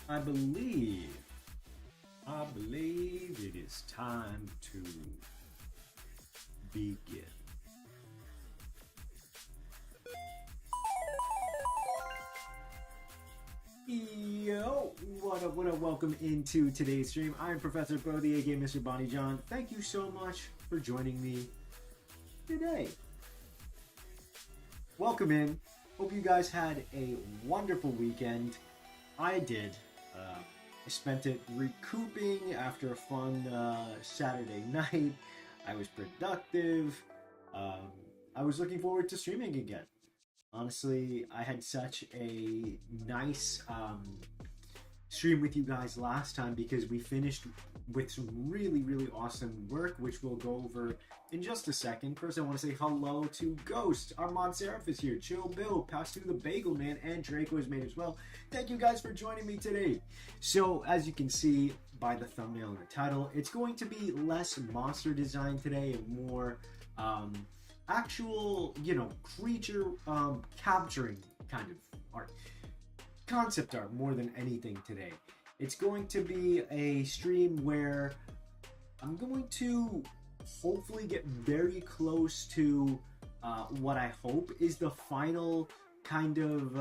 I believe, I believe it is time to begin. Yo, what up, welcome into today's stream. I'm Professor Bodhi, aka Mr. Bonny John. Thank you so much for joining me today. Welcome in. Hope you guys had a wonderful weekend. I did. I spent it recouping after a fun Saturday night. I was productive. I was looking forward to streaming again. Honestly, I had such a nice stream with you guys last time because we finished with some really awesome work, which we'll go over in just a second. First, I want to say hello to Ghost. Armand Seraph is here. Chill Bill, Pass Through the Bagel Man, and Draco is made as well. Thank you guys for joining me today. So, as you can see by the thumbnail and the title, it's going to be less monster design today and more actual, creature capturing kind of art. Concept art more than anything today. It's going to be a stream where I'm going to hopefully get very close to what I hope is the final kind of,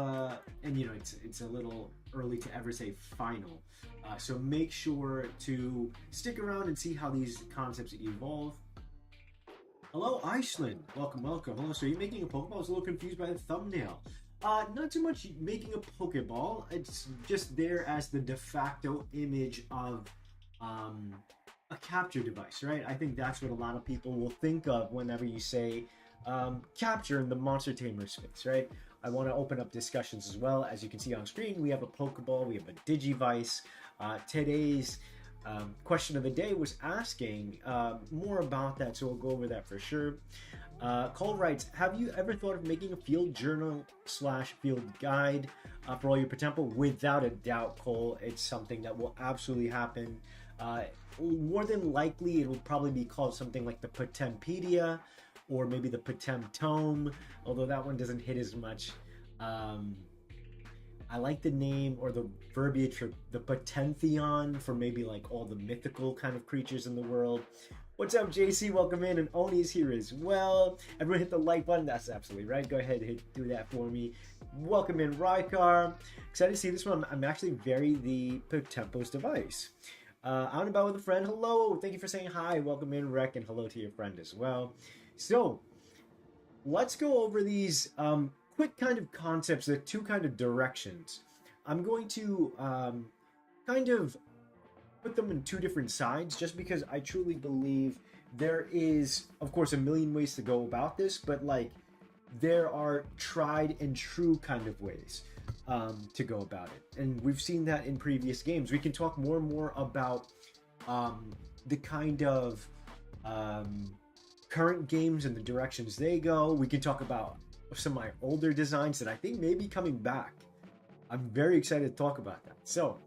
and it's a little early to ever say final. So make sure to stick around and see how these concepts evolve. Hello, Iceland. Welcome. Hello. So you're making a Pokeball? I was a little confused by the thumbnail. Not too much making a Pokeball. It's just there as the de facto image of a capture device, right? I think that's what a lot of people will think of whenever you say capture in the Monster Tamer space, right? I want to open up discussions as well. As you can see on screen, we have a Pokeball, we have a Digivice. Today's question of the day was asking more about that, so we'll go over that for sure. Cole writes, have you ever thought of making a field journal / field guide for all your POTEMPO? Without a doubt, Cole, it's something that will absolutely happen. More than likely, it will probably be called something like the Potempedia or maybe the Potemptome, although that one doesn't hit as much. I like the name or the verbiage for the Potentheon for maybe like all the mythical kind of creatures in the world. What's up, JC? Welcome in, and Oni's here as well. Everyone hit the like button. That's absolutely right. Go ahead and do that for me. Welcome in, Rykar. Excited to see this one. I'm actually very the POTEMPO's device. Out and about with a friend. Hello. Thank you for saying hi. Welcome in, Rek, and hello to your friend as well. So, let's go over these quick kind of concepts, the two kind of directions. I'm going to kind of put them in two different sides just because I truly believe there is, of course, a million ways to go about this, but like there are tried and true kind of ways to go about it. And we've seen that in previous games. We can talk more and more about the kind of current games and the directions they go. We can talk about some of my older designs that I think may be coming back. I'm very excited to talk about that. So,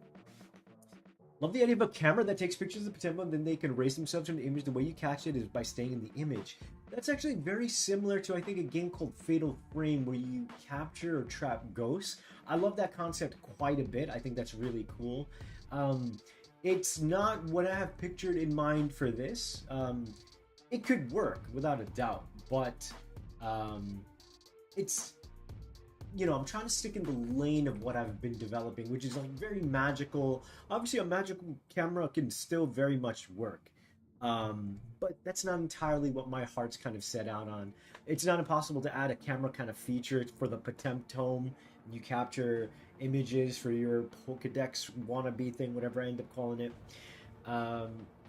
love the idea of a camera that takes pictures of the POTEMPO and then they can erase themselves from the image. The way you catch it is by staying in the image. That's actually very similar to, I think, a game called Fatal Frame where you capture or trap ghosts. I love that concept quite a bit. I think that's really cool. It's not what I have pictured in mind for this. It could work without a doubt, but it's, I'm trying to stick in the lane of what I've been developing, which is like very magical. Obviously, a magical camera can still very much work, but that's not entirely what my heart's kind of set out on. It's not impossible to add a camera kind of feature for the Potemptome. You capture images for your Pokedex wannabe thing, whatever I end up calling it.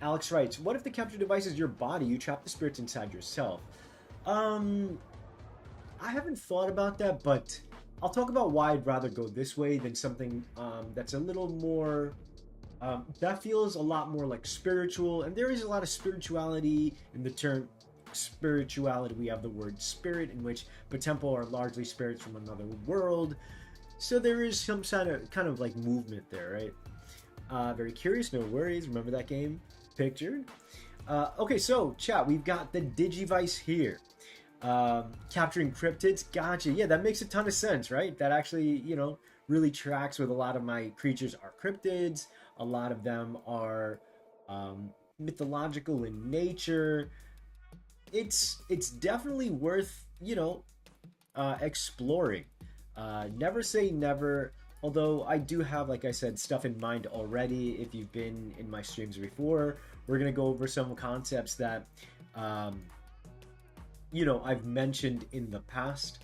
Alex writes, what if the capture device is your body? You trap the spirits inside yourself. I haven't thought about that, but I'll talk about why I'd rather go this way than something that's a little more, that feels a lot more like spiritual, and there is a lot of spirituality in the term spirituality. We have the word spirit, in which POTEMPO are largely spirits from another world, so there is some kind of like movement there, right? Very curious, no worries, remember that game? Pictured? Okay, so chat, we've got the Digivice here. Capturing cryptids, gotcha. Yeah, that makes a ton of sense, right? That actually, really tracks with a lot of my creatures are cryptids. A lot of them are mythological in nature. It's definitely worth exploring. Never say never. Although I do have, like I said, stuff in mind already. If you've been in my streams before, we're gonna go over some concepts that I've mentioned in the past.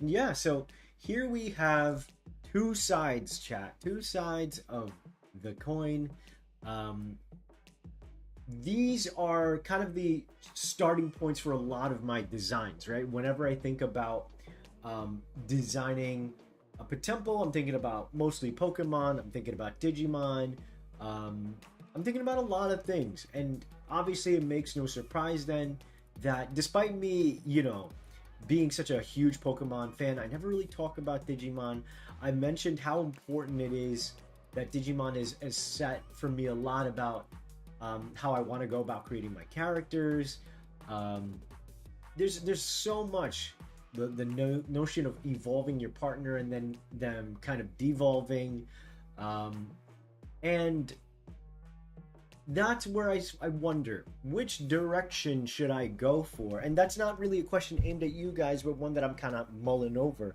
Yeah, so here we have two sides, chat. Two sides of the coin. These are kind of the starting points for a lot of my designs, right? Whenever I think about designing a POTEMPO, I'm thinking about mostly Pokemon, I'm thinking about Digimon, I'm thinking about a lot of things. And obviously it makes no surprise then that despite me, being such a huge Pokemon fan, I never really talk about Digimon. I mentioned how important it is that Digimon is set for me a lot about how I want to go about creating my characters. There's so much the notion of evolving your partner and then them kind of devolving, and that's where I wonder which direction should I go for. And that's not really a question aimed at you guys, but one that I'm kind of mulling over.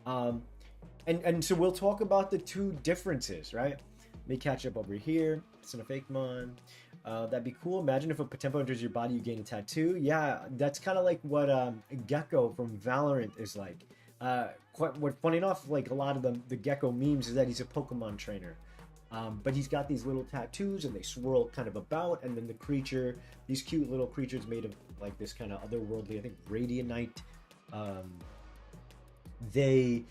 And so we'll talk about the two differences, right? Let me catch up over here. It's in a fake mon. That'd be cool. Imagine if a POTEMPO enters your body, you gain a tattoo. Yeah, that's kind of like what Gecko from Valorant is like. Funny enough, like a lot of the Gecko memes is that he's a Pokemon trainer. But he's got these little tattoos and they swirl kind of about, and then the creature, these cute little creatures made of like this kind of otherworldly, I think Radianite, they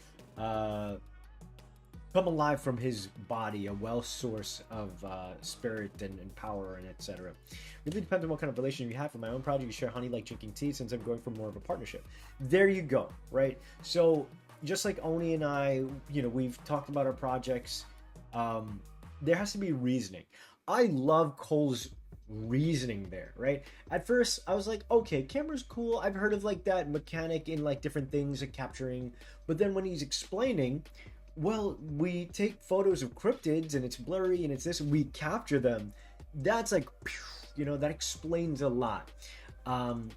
come alive from his body, a well source of spirit and power and etc. Really depends on what kind of relation you have. For my own project, you share honey like drinking tea, since I'm going for more of a partnership. There you go, right? So just like Oni and I, we've talked about our projects. There has to be reasoning. I love Cole's reasoning there, right? At first, I was like, okay, camera's cool. I've heard of like that mechanic in like different things and capturing. But then when he's explaining, well, we take photos of cryptids and it's blurry and it's this, we capture them. That's like, that explains a lot.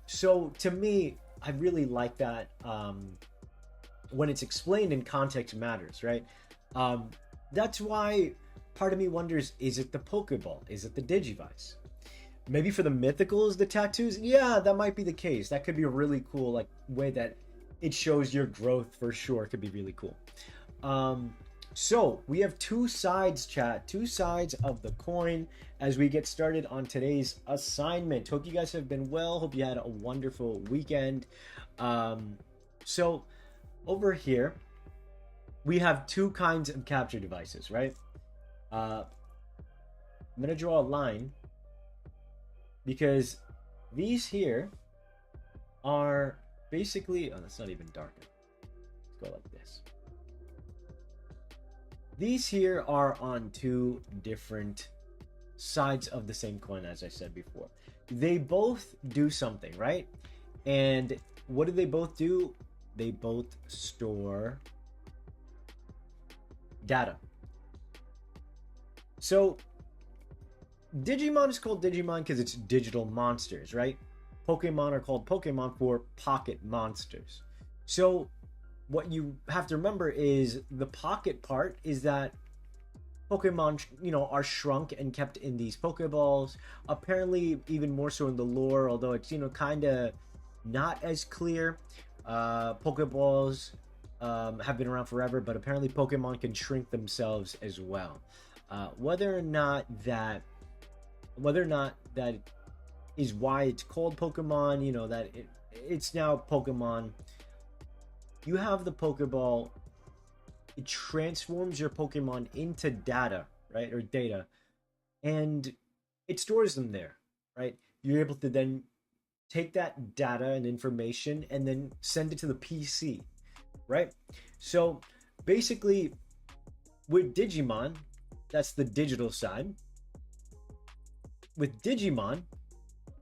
So to me, I really like that when it's explained and context matters, right? That's why part of me wonders, is it the Pokeball? Is it the Digivice? Maybe for the mythicals, the tattoos? Yeah, that might be the case. That could be a really cool like way that it shows your growth for sure. It could be really cool. So we have two sides, chat. Two sides of the coin as we get started on today's assignment. Hope you guys have been well. Hope you had a wonderful weekend. So over here, we have two kinds of capture devices, right? I'm gonna draw a line because these here are basically, that's not even darker. Let's go like this. These here are on two different sides of the same coin, as I said before. They both do something, right? And what do they both do? They both store data. So Digimon is called Digimon because it's digital monsters, right? Pokemon are called Pokemon for pocket monsters. So what you have to remember is the pocket part is that Pokemon, are shrunk and kept in these Pokeballs. Apparently, even more so in the lore, although it's, kind of not as clear. Pokeballs have been around forever, but apparently Pokemon can shrink themselves as well. Whether or not that is why it's called Pokemon, that it's now Pokemon. You have the Pokeball. It transforms your Pokemon into data, right? Or data. And it stores them there, right? You're able to then take that data and information and then send it to the PC, right? So basically, with Digimon, that's the digital side. With Digimon,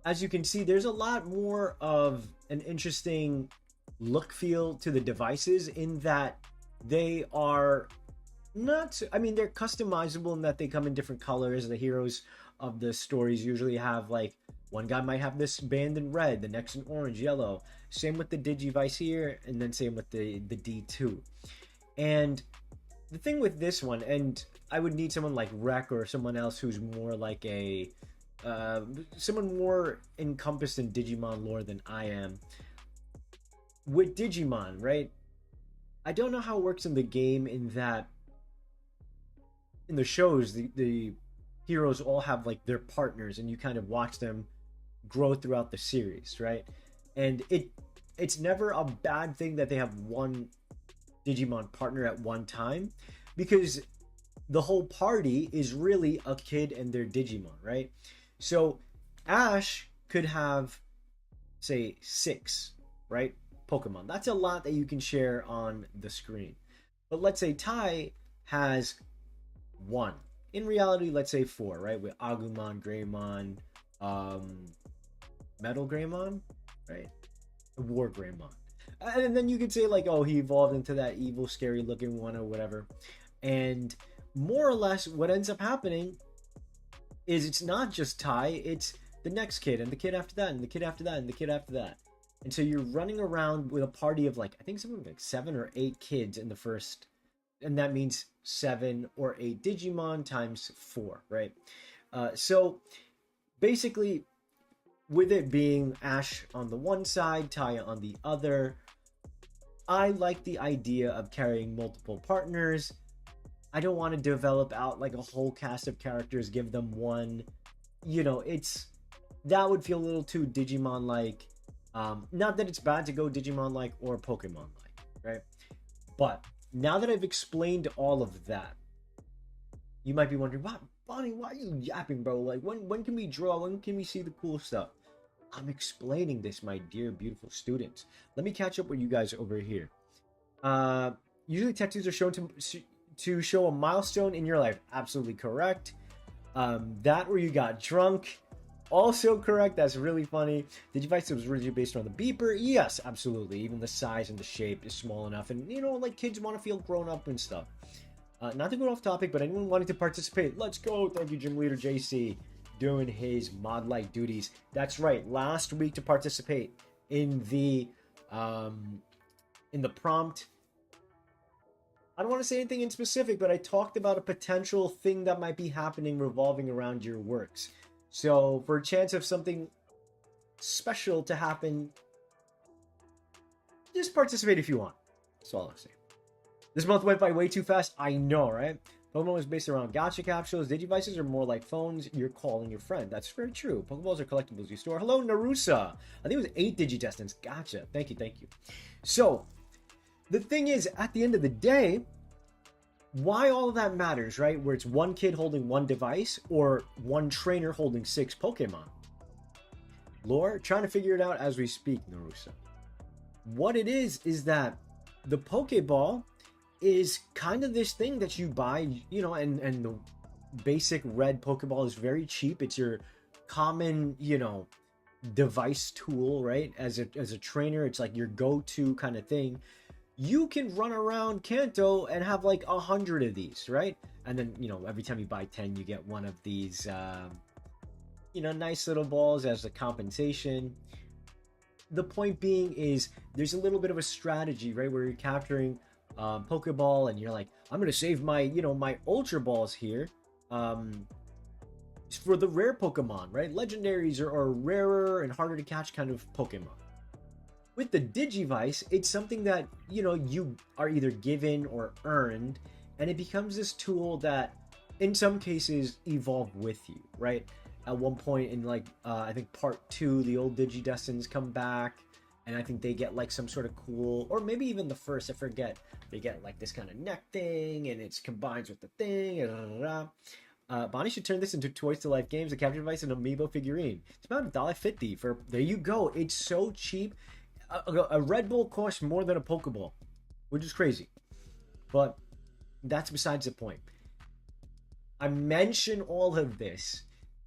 as you can see, there's a lot more of an interesting look feel to the devices in that they are not, I mean, they're customizable in that they come in different colors. The heroes of the stories usually have like one guy might have this band in red, the next in orange, yellow. Same with the Digivice here, and then same with the D2. And the thing with this one, and I would need someone like Rec or someone else who's more like a someone more encompassed in Digimon lore than I am. With Digimon, right? I don't know how it works in the game in that in the shows the heroes all have like their partners and you kind of watch them grow throughout the series, right? And it's never a bad thing that they have one Digimon partner at one time because the whole party is really a kid and their Digimon, right? So Ash could have, say, 6, right? Pokemon. That's a lot that you can share on the screen. But let's say Tai has 1. In reality, let's say 4, right? With Agumon, Greymon, Metal Greymon, right? War Greymon. And then you could say like, oh, he evolved into that evil, scary looking one or whatever. And more or less what ends up happening is it's not just Tai, it's the next kid and the kid after that and the kid after that and the kid after that. And so you're running around with a party of like, I think something like 7 or 8 kids in the first, and that means 7 or 8 Digimon times 4, right? So basically, with it being Ash on the one side, Tai on the other, I like the idea of carrying multiple partners. I don't want to develop out like a whole cast of characters, give them one. You know, that would feel a little too Digimon like. Not that it's bad to go Digimon like or Pokemon like, right? But now that I've explained all of that, you might be wondering, "What, Bonnie? Why are you yapping, bro? Like, when can we draw? When can we see the cool stuff?" I'm explaining this, my dear, beautiful students. Let me catch up with you guys over here. Usually tattoos are shown to show a milestone in your life. Absolutely correct. That where you got drunk. Also correct. That's really funny. The device was originally based on the beeper. Yes, absolutely. Even the size and the shape is small enough. And, you know, like kids want to feel grown up and stuff. Not to go off topic, but anyone wanting to participate, let's go. Thank you, Gym Leader JC. Doing his mod-like duties. That's right. Last week to participate in the prompt. I don't want to say anything in specific, but I talked about a potential thing that might be happening revolving around your works. So for a chance of something special to happen, just participate if you want. That's all I'll say. This month went by way too fast. I know, right? Pokemon was based around gacha capsules. Digivices are more like phones you're calling your friend. That's very true. Pokeballs are collectibles you store. Hello, Narusa. I think it was 8 Digidestins. Gotcha. Thank you. So, the thing is, at the end of the day, why all of that matters, right? Where it's one kid holding one device or one trainer holding 6 Pokemon. Lore, trying to figure it out as we speak, Narusa. What it is that the Pokeball is kind of this thing that you buy, you know, and the basic red Pokeball is very cheap. It's your common, you know, device tool, right? As a trainer, it's like your go-to kind of thing. You can run around Kanto and have like 100 of these, right? And then, you know, every time you buy 10, you get one of these, you know, nice little balls as a compensation. The point being is there's a little bit of a strategy, right? Where you're capturing Pokeball and you're like, I'm gonna save my, you know, my Ultra Balls here for the rare Pokemon, right? Legendaries are rarer and harder to catch kind of Pokemon. With the Digivice, it's something that, you know, you are either given or earned, and it becomes this tool that in some cases evolve with you, right? At one point in like I think part 2, the old Digidestins come back, and I think they get like some sort of cool, or maybe even the first, I forget, they get like this kind of neck thing, and it combines with the thing, and Bonnie should turn this into Toys to Life games, a capture device, and amiibo figurine. It's about $1.50 for, there you go. It's so cheap. A Red Bull costs more than a Pokeball, which is crazy. But that's besides the point. I mention all of this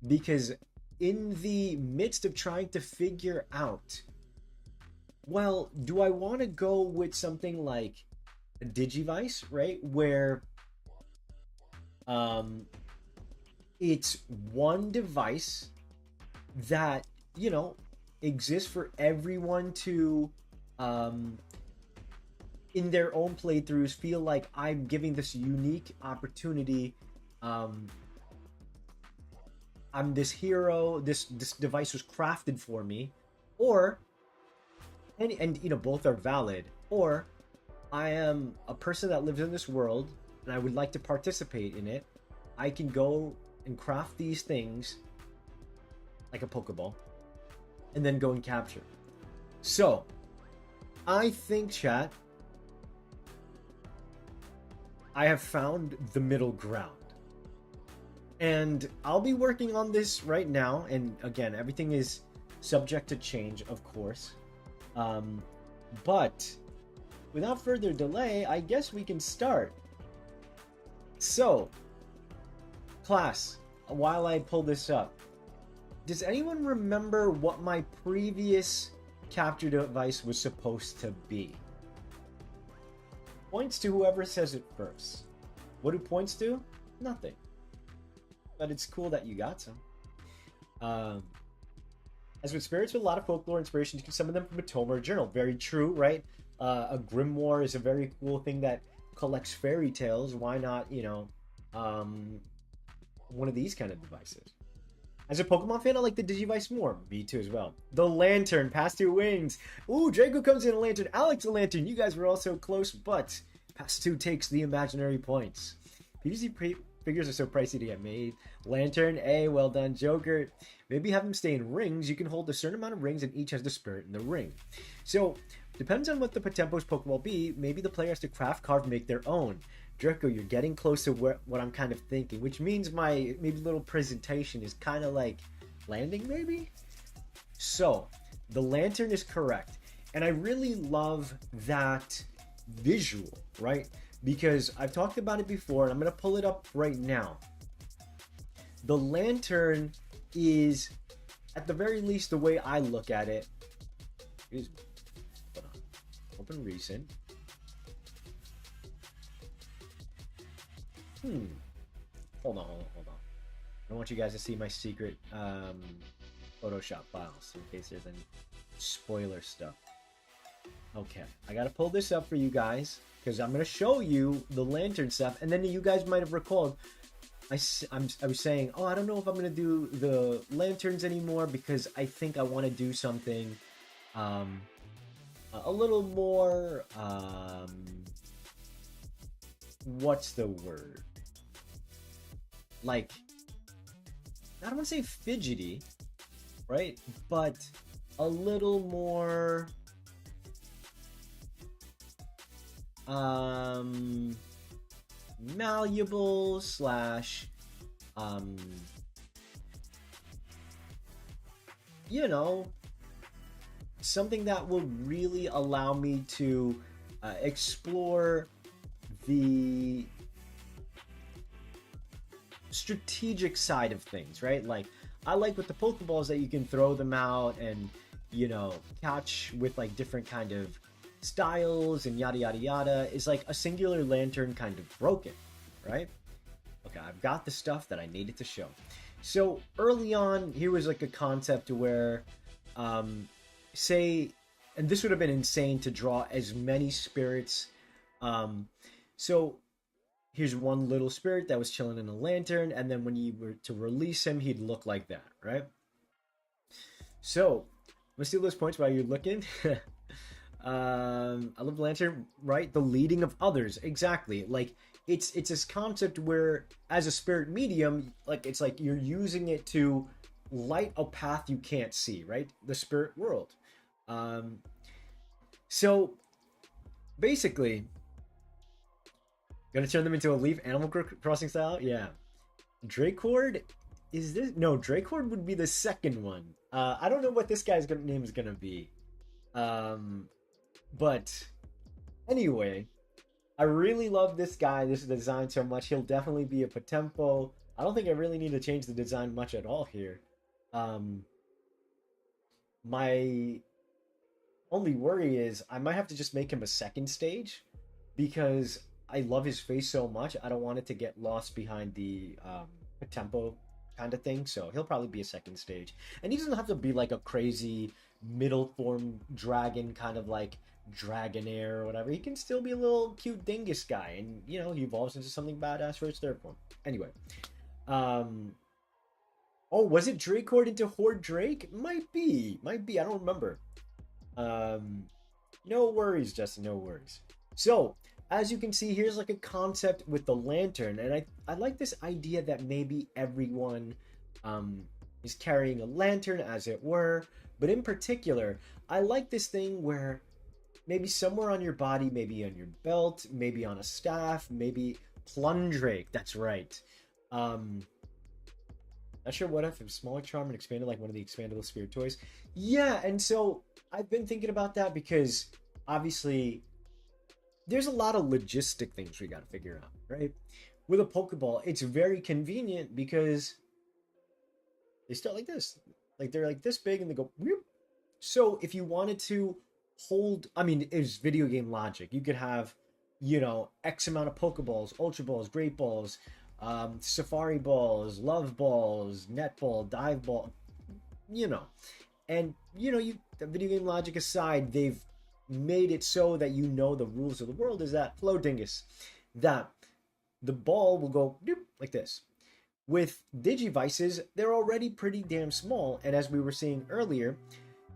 because in the midst of trying to figure out Well, do I want to go with something like a Digivice, right? Where um, it's one device that, you know, exists for everyone to, um, in their own playthroughs, feel like I'm giving this unique opportunity. Um, I'm this hero. This device was crafted for me, or and you know both are valid. Or I am a person that lives in this world and I would like to participate in it. I can go and craft these things like a Pokeball and then go and capture. So, I think, chat, I have found the middle ground. And I'll be working on this right now. And again, everything is subject to change, of course. Um, but without further delay, I guess we can start. So, class, while I pull this up, does anyone remember what my previous capture device was supposed to be? Points to whoever says it first. What do points do? Nothing. But it's cool that you got some. As with spirits with a lot of folklore inspiration, you can summon them from a tome or a journal. Very true, right? A grimoire is a very cool thing that collects fairy tales. Why not, you know, one of these kind of devices? As a Pokemon fan, I like the Digivice more. Me too as well. The Lantern, Past Two Wings. Ooh, Draco comes in a Lantern. Alex a Lantern. You guys were also close, but Past Two takes the imaginary points. PvZ figures are so pricey to get made. Lantern, A, well done, Joker. Maybe have them stay in rings. You can hold a certain amount of rings and each has the spirit in the ring. So, depends on what the POTEMPO's Pokeball be. Maybe the player has to craft, carve, make their own. Draco, you're getting close to what I'm kind of thinking, which means my maybe little presentation is kind of like landing, maybe? So, the Lantern is correct. And I really love that visual, right? Because I've talked about it before, and I'm going to pull it up right now. The Lantern is, at the very least, the way I look at it, is, hold on, open recent. Hold on. I don't want you guys to see my secret Photoshop files in case there's any spoiler stuff. Okay, I gotta pull this up for you guys because I'm gonna show you the Lantern stuff, and then you guys might have recalled I was saying, oh, I don't know if I'm gonna do the Lanterns anymore because I think I want to do something a little more what's the word? Like, I don't want to say fidgety, right? But a little more malleable slash you know, something that will really allow me to explore the strategic side of things, right? Like, I like with the Pokeballs that you can throw them out and, you know, catch with like different kind of styles and yada yada yada. Is like a singular Lantern kind of broken, right? Okay, I've got the stuff that I needed to show. So early on, here was like a concept where, say, and this would have been insane to draw as many spirits. So here's one little spirit that was chilling in a Lantern, and then when you were to release him, he'd look like that, right? So let's steal those points while you're looking. I love the Lantern, right? The leading of others, exactly. Like, it's this concept where, as a spirit medium, like, it's like you're using it to light a path you can't see, right? The spirit world. So basically, gonna turn them into a leaf Animal Crossing style. Yeah, Dracord is this? No, Dracord would be the second one. I don't know what this guy's name is gonna be. But anyway, I really love this guy, this design so much. He'll definitely be a POTEMPO. I don't think I really need to change the design much at all here. My Only worry is I might have to just make him a second stage because I love his face so much. I don't want it to get lost behind the tempo kind of thing. So he'll probably be a second stage, and he doesn't have to be like a crazy middle form dragon, kind of like Dragonair or whatever. He can still be a little cute dingus guy, and you know he evolves into something badass for his third form. Anyway, um, oh, was it Drake Horde into Horde Drake? Might be, might be. I don't remember. Um, no worries, Justin. No worries. So, as you can see, here's like a concept with the lantern, and I like this idea that maybe everyone um, is carrying a lantern, as it were. But in particular, I like this thing where maybe somewhere on your body, maybe on your belt, maybe on a staff, maybe Plundrake. That's right. Um, Not sure what if smaller charm and expanded like one of the expandable spirit toys. Yeah, and so I've been thinking about that because obviously there's a lot of logistic things we got to figure out, right? With a Pokeball, it's very convenient because they start like this. Like they're like this big and they go whoop. So if you wanted to hold, I mean, it's video game logic. You could have, you know, X amount of Pokeballs, Ultra Balls, Great Balls, Safari Balls, Love Balls, Net Ball, Dive Ball, you know. And, you know, you the video game logic aside, they've made it so that you know the rules of the world is that, Flow Dingus, that the ball will go doop, like this. With Digivices, they're already pretty damn small, and as we were seeing earlier,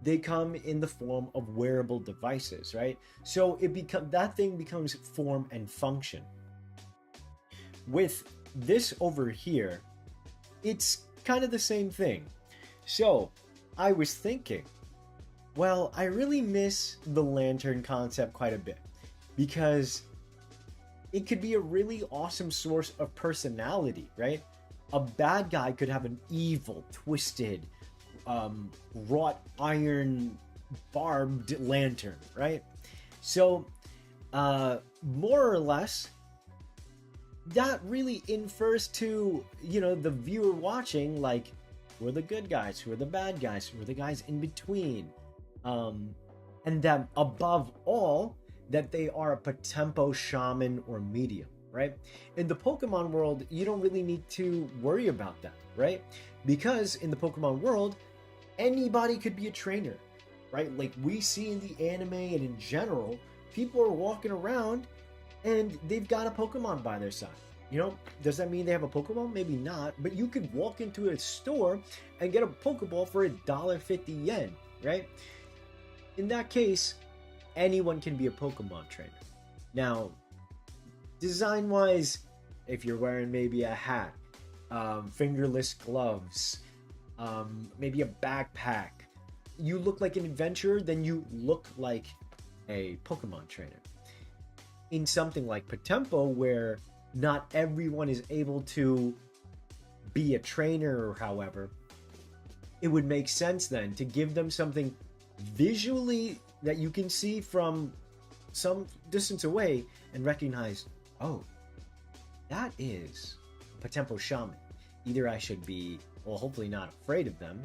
they come in the form of wearable devices, right? So that thing becomes form and function. With this over here, it's kind of the same thing. So I was thinking, well, I really miss the lantern concept quite a bit because it could be a really awesome source of personality, right? A bad guy could have an evil, twisted, wrought iron barbed lantern, right? So, more or less, that really infers to, you know, the viewer watching, like, who are the good guys, who are the bad guys, who are the guys in between, and that above all, that they are a POTEMPO shaman or medium, right? In the Pokemon world, you don't really need to worry about that, right? Because in the Pokemon world, anybody could be a trainer, right? Like we see in the anime and in general, people are walking around and they've got a Pokemon by their side. You know, does that mean they have a Pokemon? Maybe not, but you could walk into a store and get a Pokeball for $1.50, right? In that case, anyone can be a Pokemon trainer. Now, design-wise, if you're wearing maybe a hat, fingerless gloves, maybe a backpack, you look like an adventurer, then you look like a Pokemon trainer. In something like POTEMPO, where not everyone is able to be a trainer or however, it would make sense then to give them something visually that you can see from some distance away and recognize, oh, that is a POTEMPO shaman. Either I should be, well, hopefully not afraid of them,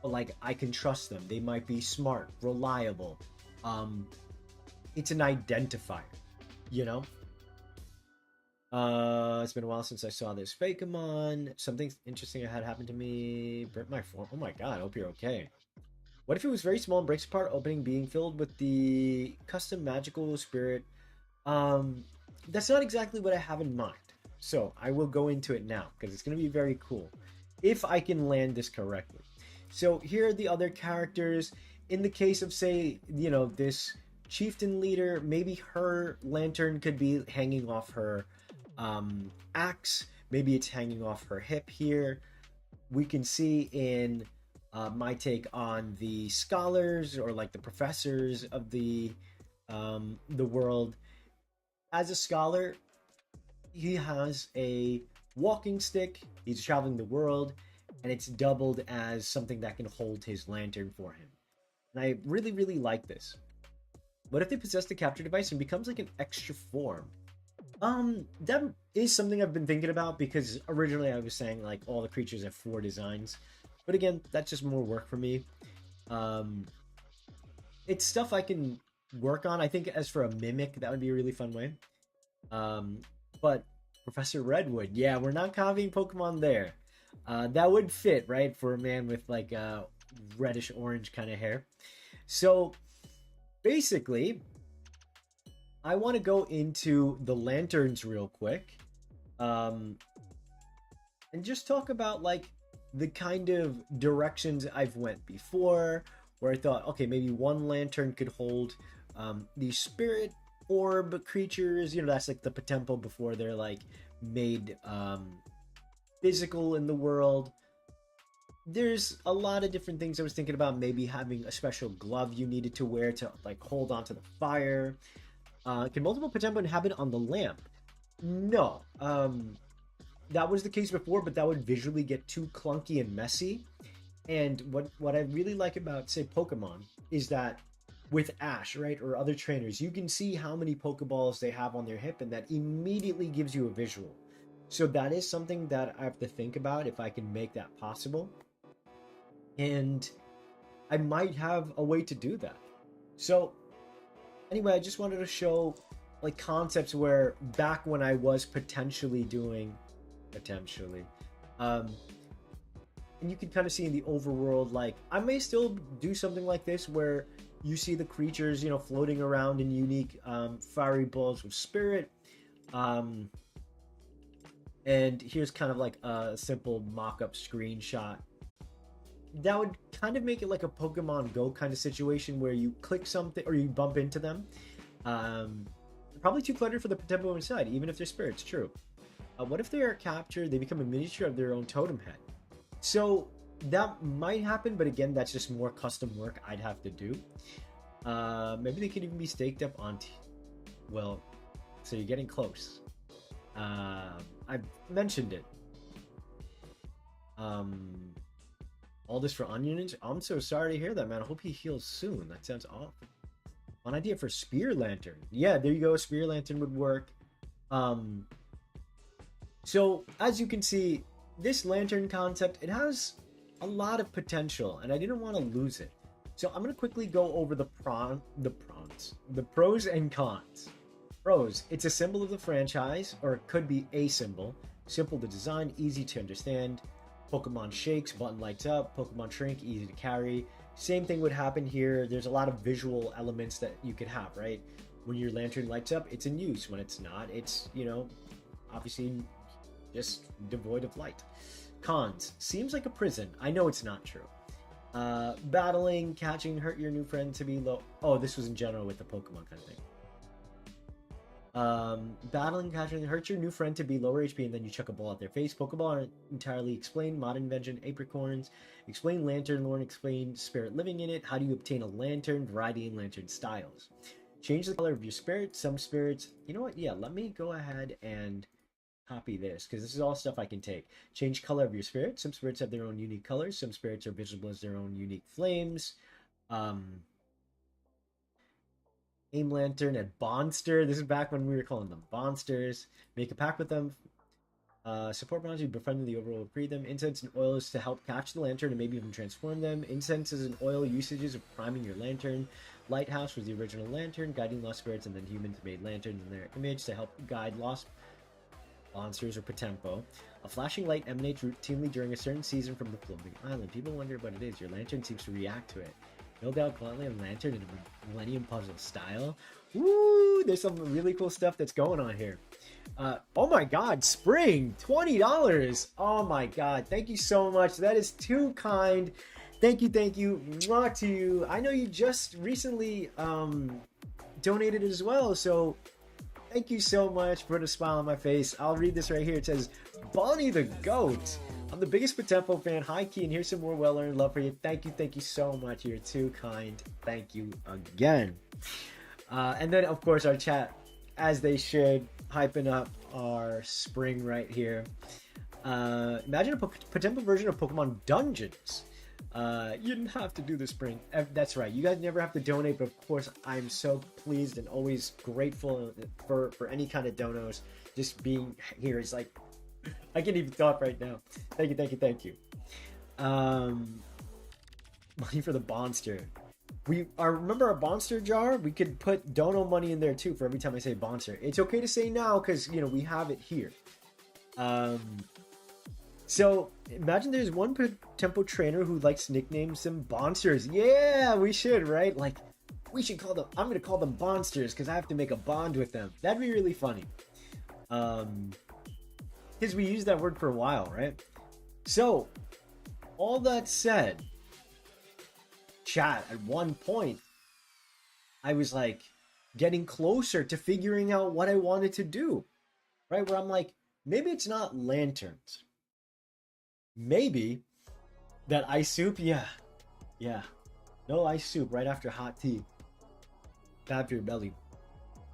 but like I can trust them. They might be smart, reliable. It's an identifier, you know? It's been a while since I saw this Fakemon. Something interesting had happened to me. Burnt my form. Oh my god, I hope you're okay. What if it was very small and breaks apart, opening being filled with the custom magical spirit? That's not exactly what I have in mind. So I will go into it now because it's going to be very cool if I can land this correctly. So here are the other characters. In the case of, say, you know, this chieftain leader, maybe her lantern could be hanging off her axe. Maybe it's hanging off her hip here. We can see in my take on the scholars or like the professors of the world. As a scholar, he has a walking stick. He's traveling the world, and it's doubled as something that can hold his lantern for him. And I really, really like this. What if they possess the capture device and becomes like an extra form? That is something I've been thinking about because originally I was saying like all the creatures have 4 designs. But again, that's just more work for me. it's stuff I can work on. I think as for a mimic, that would be a really fun way. But Professor Redwood, yeah, we're not copying Pokemon there. That would fit, right, for a man with like reddish orange kind of hair. So basically, I want to go into the lanterns real quick, um, and just talk about like the kind of directions I've went before, where I thought, okay, maybe one lantern could hold these spirit orb creatures. You know, that's like the POTEMPO before they're like made physical in the world. There's a lot of different things I was thinking about. Maybe having a special glove you needed to wear to like hold onto the fire. Can multiple POTEMPO inhabit on the lamp? No. That was the case before, but that would visually get too clunky and messy. And what I really like about, say, Pokemon is that with Ash, right, or other trainers, you can see how many Pokeballs they have on their hip, and that immediately gives you a visual. So that is something that I have to think about if I can make that possible. And I might have a way to do that. So anyway, I just wanted to show like concepts where back when I was potentially, and you can kind of see in the overworld, like I may still do something like this where you see the creatures, you know, floating around in unique fiery balls with spirit. And here's kind of like a simple mock-up screenshot. That would kind of make it like a Pokemon Go kind of situation where you click something or you bump into them. Probably too cluttered for the POTEMPO inside, even if they're spirits, true. What if they are captured, they become a miniature of their own totem head? So that might happen, but again, that's just more custom work I'd have to do. Maybe they could even be staked up onto... Well, so you're getting close. I've mentioned it. All this for onions? I'm so sorry to hear that, man. I hope he heals soon. That sounds awful. One idea for spear lantern. Yeah, there you go. A spear lantern would work. So as you can see, this lantern concept, it has a lot of potential, and I didn't want to lose it. So I'm going to quickly go over the pros and cons. Pros, it's a symbol of the franchise, or it could be a symbol. Simple to design, easy to understand. Pokemon shakes, button lights up. Pokemon shrink, easy to carry. Same thing would happen here. There's a lot of visual elements that you could have, right? When your lantern lights up, it's in use. When it's not, it's, you know, obviously just devoid of light. Cons, seems like a prison. I know it's not true. Battling, catching, hurt your new friend to be low. Oh, this was in general with the Pokemon kind of thing. Battling, catching, hurt your new friend to be lower HP, and then you chuck a ball at their face. Pokeball aren't entirely explained. Modern invention, apricorns. Explain lantern lore and explain spirit living in it. How do you obtain a lantern? Variety in lantern styles. Change the color of your spirit. Some spirits... You know what? Yeah, let me go ahead and copy this, because this is all stuff I can take. Change color of your spirit. Some spirits have their own unique colors. Some spirits are visible as their own unique flames. Aim lantern and Bonster. This is back when we were calling them Bonsters. Make a pact with them. Support monsters, befriend them, the overworld, free them. Incense and oil is to help catch the lantern and maybe even transform them. Incense is an oil usages of priming your lantern. Lighthouse was the original lantern, guiding lost spirits, and then humans made lanterns in their image to help guide lost monsters or POTEMPO. A flashing light emanates routinely during a certain season from the floating island. People wonder what it is. Your lantern seems to react to it. Build out gauntlet and lantern in a Millennium Puzzle style. Woo! There's some really cool stuff that's going on here. Oh my god, Spring! $20! Oh my god, thank you so much. That is too kind. Thank you, mwah to you. I know you just recently donated as well, so thank you so much for putting a smile on my face. I'll read this right here. It says, Bonnie the Goat. I'm the biggest POTEMPO fan. Hi, Key, and here's some more well-earned love for you. Thank you so much. You're too kind. Thank you again. And then, of course, our chat, as they should, hyping up our spring right here. Imagine a POTEMPO version of Pokemon Dungeons. You didn't have to do the spring. That's right. You guys never have to donate, but of course, I'm so pleased and always grateful for any kind of donos. Just being here is like, I can't even talk right now. Thank you. Money for the Bonster. remember our Bonster jar? We could put dono money in there too for every time I say Bonster. It's okay to say now because we have it here. So imagine there's one POTEMPO trainer who likes to nickname some Bonsters. Yeah, we should, right? Like, we should call them. I'm gonna call them Bonsters because I have to make a bond with them. That'd be really funny. Because we used that word for a while, right? So, all that said, chat, at one point, I was like getting closer to figuring out what I wanted to do, right? Where I'm like, maybe it's not lanterns. Maybe that ice soup, yeah. No ice soup right after hot tea. Bad for your belly.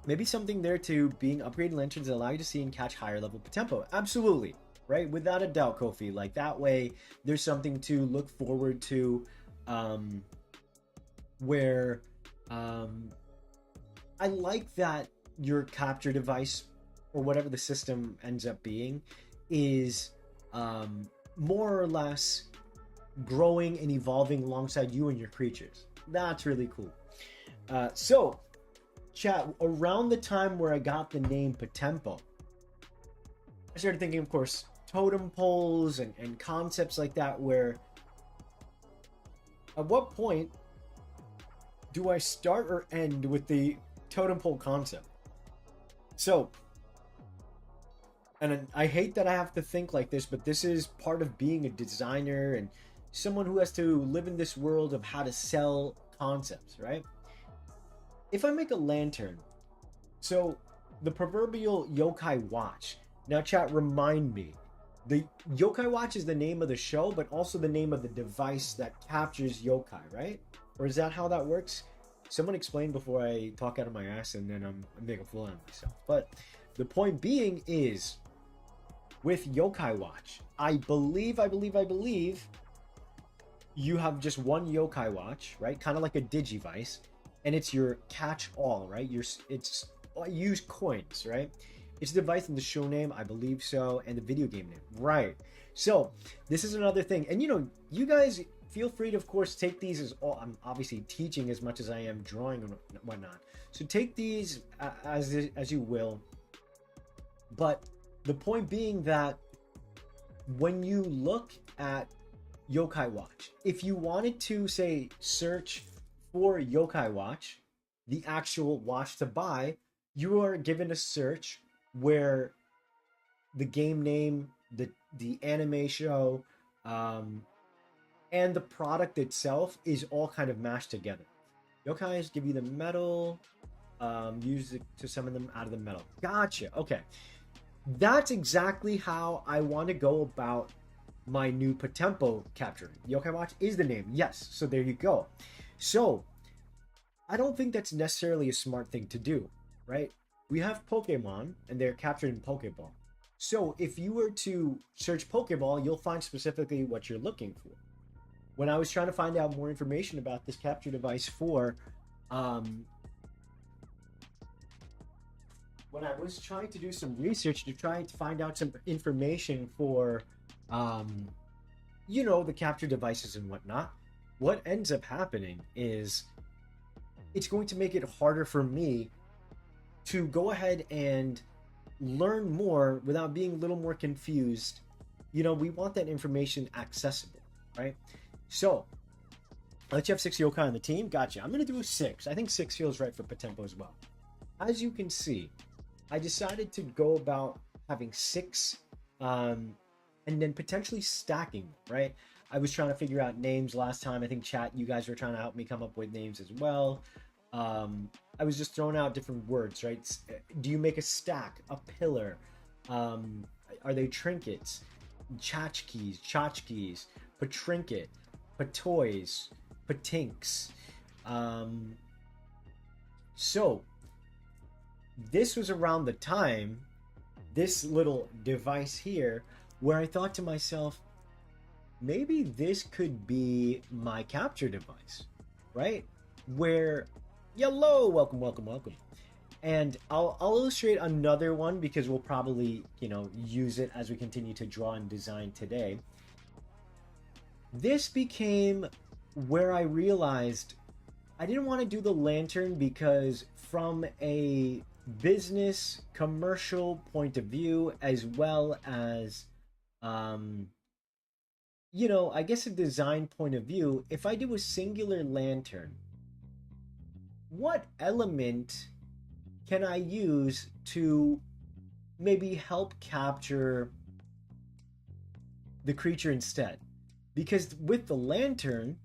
Maybe something there to being upgraded lanterns that allow you to see and catch higher level POTEMPO. Absolutely, right? Without a doubt, Kofi. Like, that way, there's something to look forward to, where I like that your capture device, or whatever the system ends up being, is more or less growing and evolving alongside you and your creatures. That's really cool. So, chat, around the time where I got the name POTEMPO, I started thinking, of course, totem poles and concepts like that, where at what point do I start or end with the totem pole concept? So, and I hate that I have to think like this, but this is part of being a designer and someone who has to live in this world of how to sell concepts, right? If I make a lantern, so the proverbial yokai watch. Now, chat, remind me, the yokai watch is the name of the show, but also the name of the device that captures yokai, right? Or is that how that works? Someone explain before I talk out of my ass and then I'm making a fool out of myself. But the point being is, with yokai watch, I believe you have just one yokai watch, right? Kind of like a digivice, and it's your catch-all, right? It's use coins, right? It's the device in the show name, I believe so, and the video game name, right? So this is another thing, and you guys feel free to, of course, take these as all. I'm obviously teaching as much as I am drawing and whatnot, so take these as you will. But the point being that when you look at yokai watch, if you wanted to say search for yokai watch, the actual watch to buy, you are given a search where the game name, the anime show, and the product itself is all kind of mashed together. Yokais give you the metal, use it to summon them out of the metal. Gotcha. Okay, that's exactly how I want to go about my new POTEMPO capturing. Yokai Watch is the name, yes. So there you go. So I don't think that's necessarily a smart thing to do, right? We have Pokemon, and they're captured in Pokeball. So if you were to search Pokeball, you'll find specifically what you're looking for. When I was trying to find out more information about this capture device for, when I was trying to do some research to try to find out some information for, the capture devices and whatnot, what ends up happening is it's going to make it harder for me to go ahead and learn more without being a little more confused. We want that information accessible, right? So, let's have 6 yokai on the team. Gotcha. I'm going to do a 6. I think 6 feels right for POTEMPO as well. As you can see, I decided to go about having 6, and then potentially stacking, right? I was trying to figure out names last time. I think chat, you guys were trying to help me come up with names as well. I was just throwing out different words, right? Do you make a stack, a pillar? Are they trinkets? Tchotchkes, patrinket, patoys, patinks. So this was around the time, this little device here, where I thought to myself, maybe this could be my capture device, right? Where, hello, welcome. And I'll illustrate another one because we'll probably, use it as we continue to draw and design today. This became where I realized I didn't want to do the lantern because from a business commercial point of view, as well as um I guess a design point of view, if I do a singular lantern, what element can I use to maybe help capture the creature instead? Because with the lantern,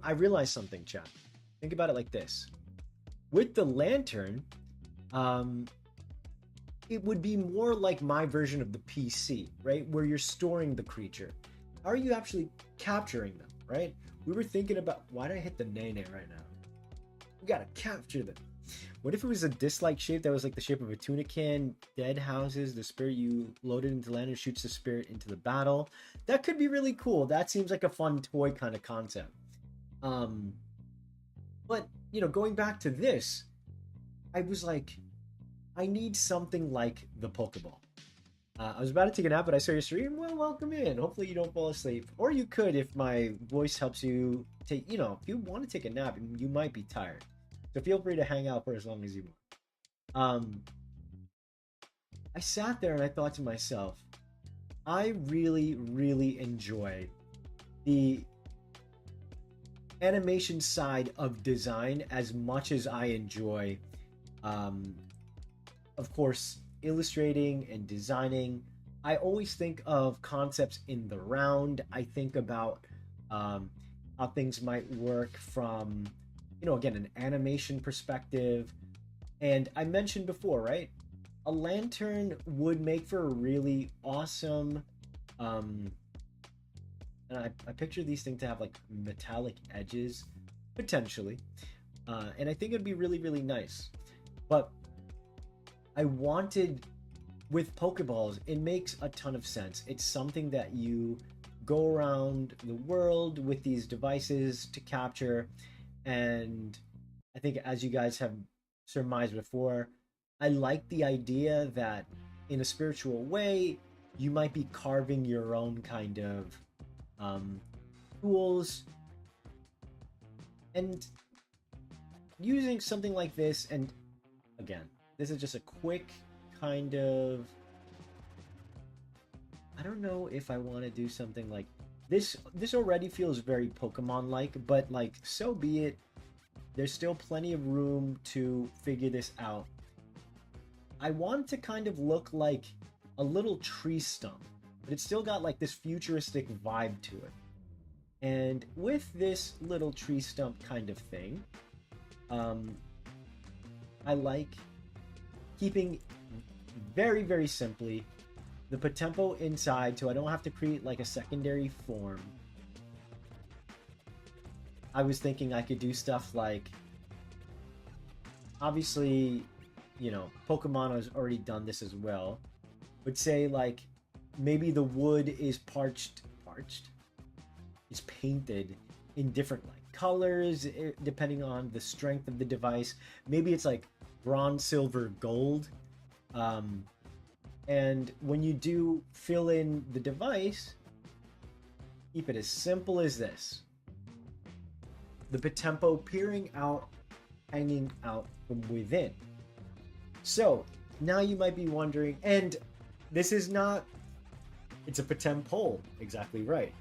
I realized something, Chad. Think about it like this. With the lantern, um, it would be more like my version of the PC, right? Where you're storing the creature. How are you actually capturing them, right? We were thinking about, why did I hit the nene right now? We gotta capture them. What if it was a disc-like shape that was like the shape of a tuna can, dead houses, the spirit you loaded into the lantern shoots the spirit into the battle? That could be really cool. That seems like a fun toy kind of concept. But, going back to this, I was like, I need something like the Pokeball. I was about to take a nap, but I saw your stream. Well, welcome in. Hopefully you don't fall asleep. Or you could if my voice helps you take, if you want to take a nap, you might be tired. So feel free to hang out for as long as you want. I sat there and I thought to myself, I really, really enjoy the animation side of design as much as I enjoy, of course, illustrating and designing. I always think of concepts in the round. I think about how things might work from, again, an animation perspective. And I mentioned before, right? A lantern would make for a really awesome, and I picture these things to have like metallic edges, potentially. And I think it'd be really, really nice. But I wanted, with Pokeballs, it makes a ton of sense. It's something that you go around the world with these devices to capture. And I think, as you guys have surmised before, I like the idea that in a spiritual way, you might be carving your own kind of tools and using something like this. And again, this is just a quick kind of, I don't know if I want to do something like this. This already feels very Pokemon like, but like, so be it. There's still plenty of room to figure this out. I want to kind of look like a little tree stump, but it's still got like this futuristic vibe to it. And with this little tree stump kind of thing, I like keeping very, very simply the POTEMPO inside, so I don't have to create like a secondary form. I was thinking I could do stuff like, obviously, Pokemon has already done this as well, but say like maybe the wood is is painted in different like colors depending on the strength of the device. Maybe it's like bronze, silver, gold. And when you do fill in the device, keep it as simple as this. The POTEMPO peering out, hanging out from within. So, now you might be wondering, and this is not, it's a POTEMPO, exactly right.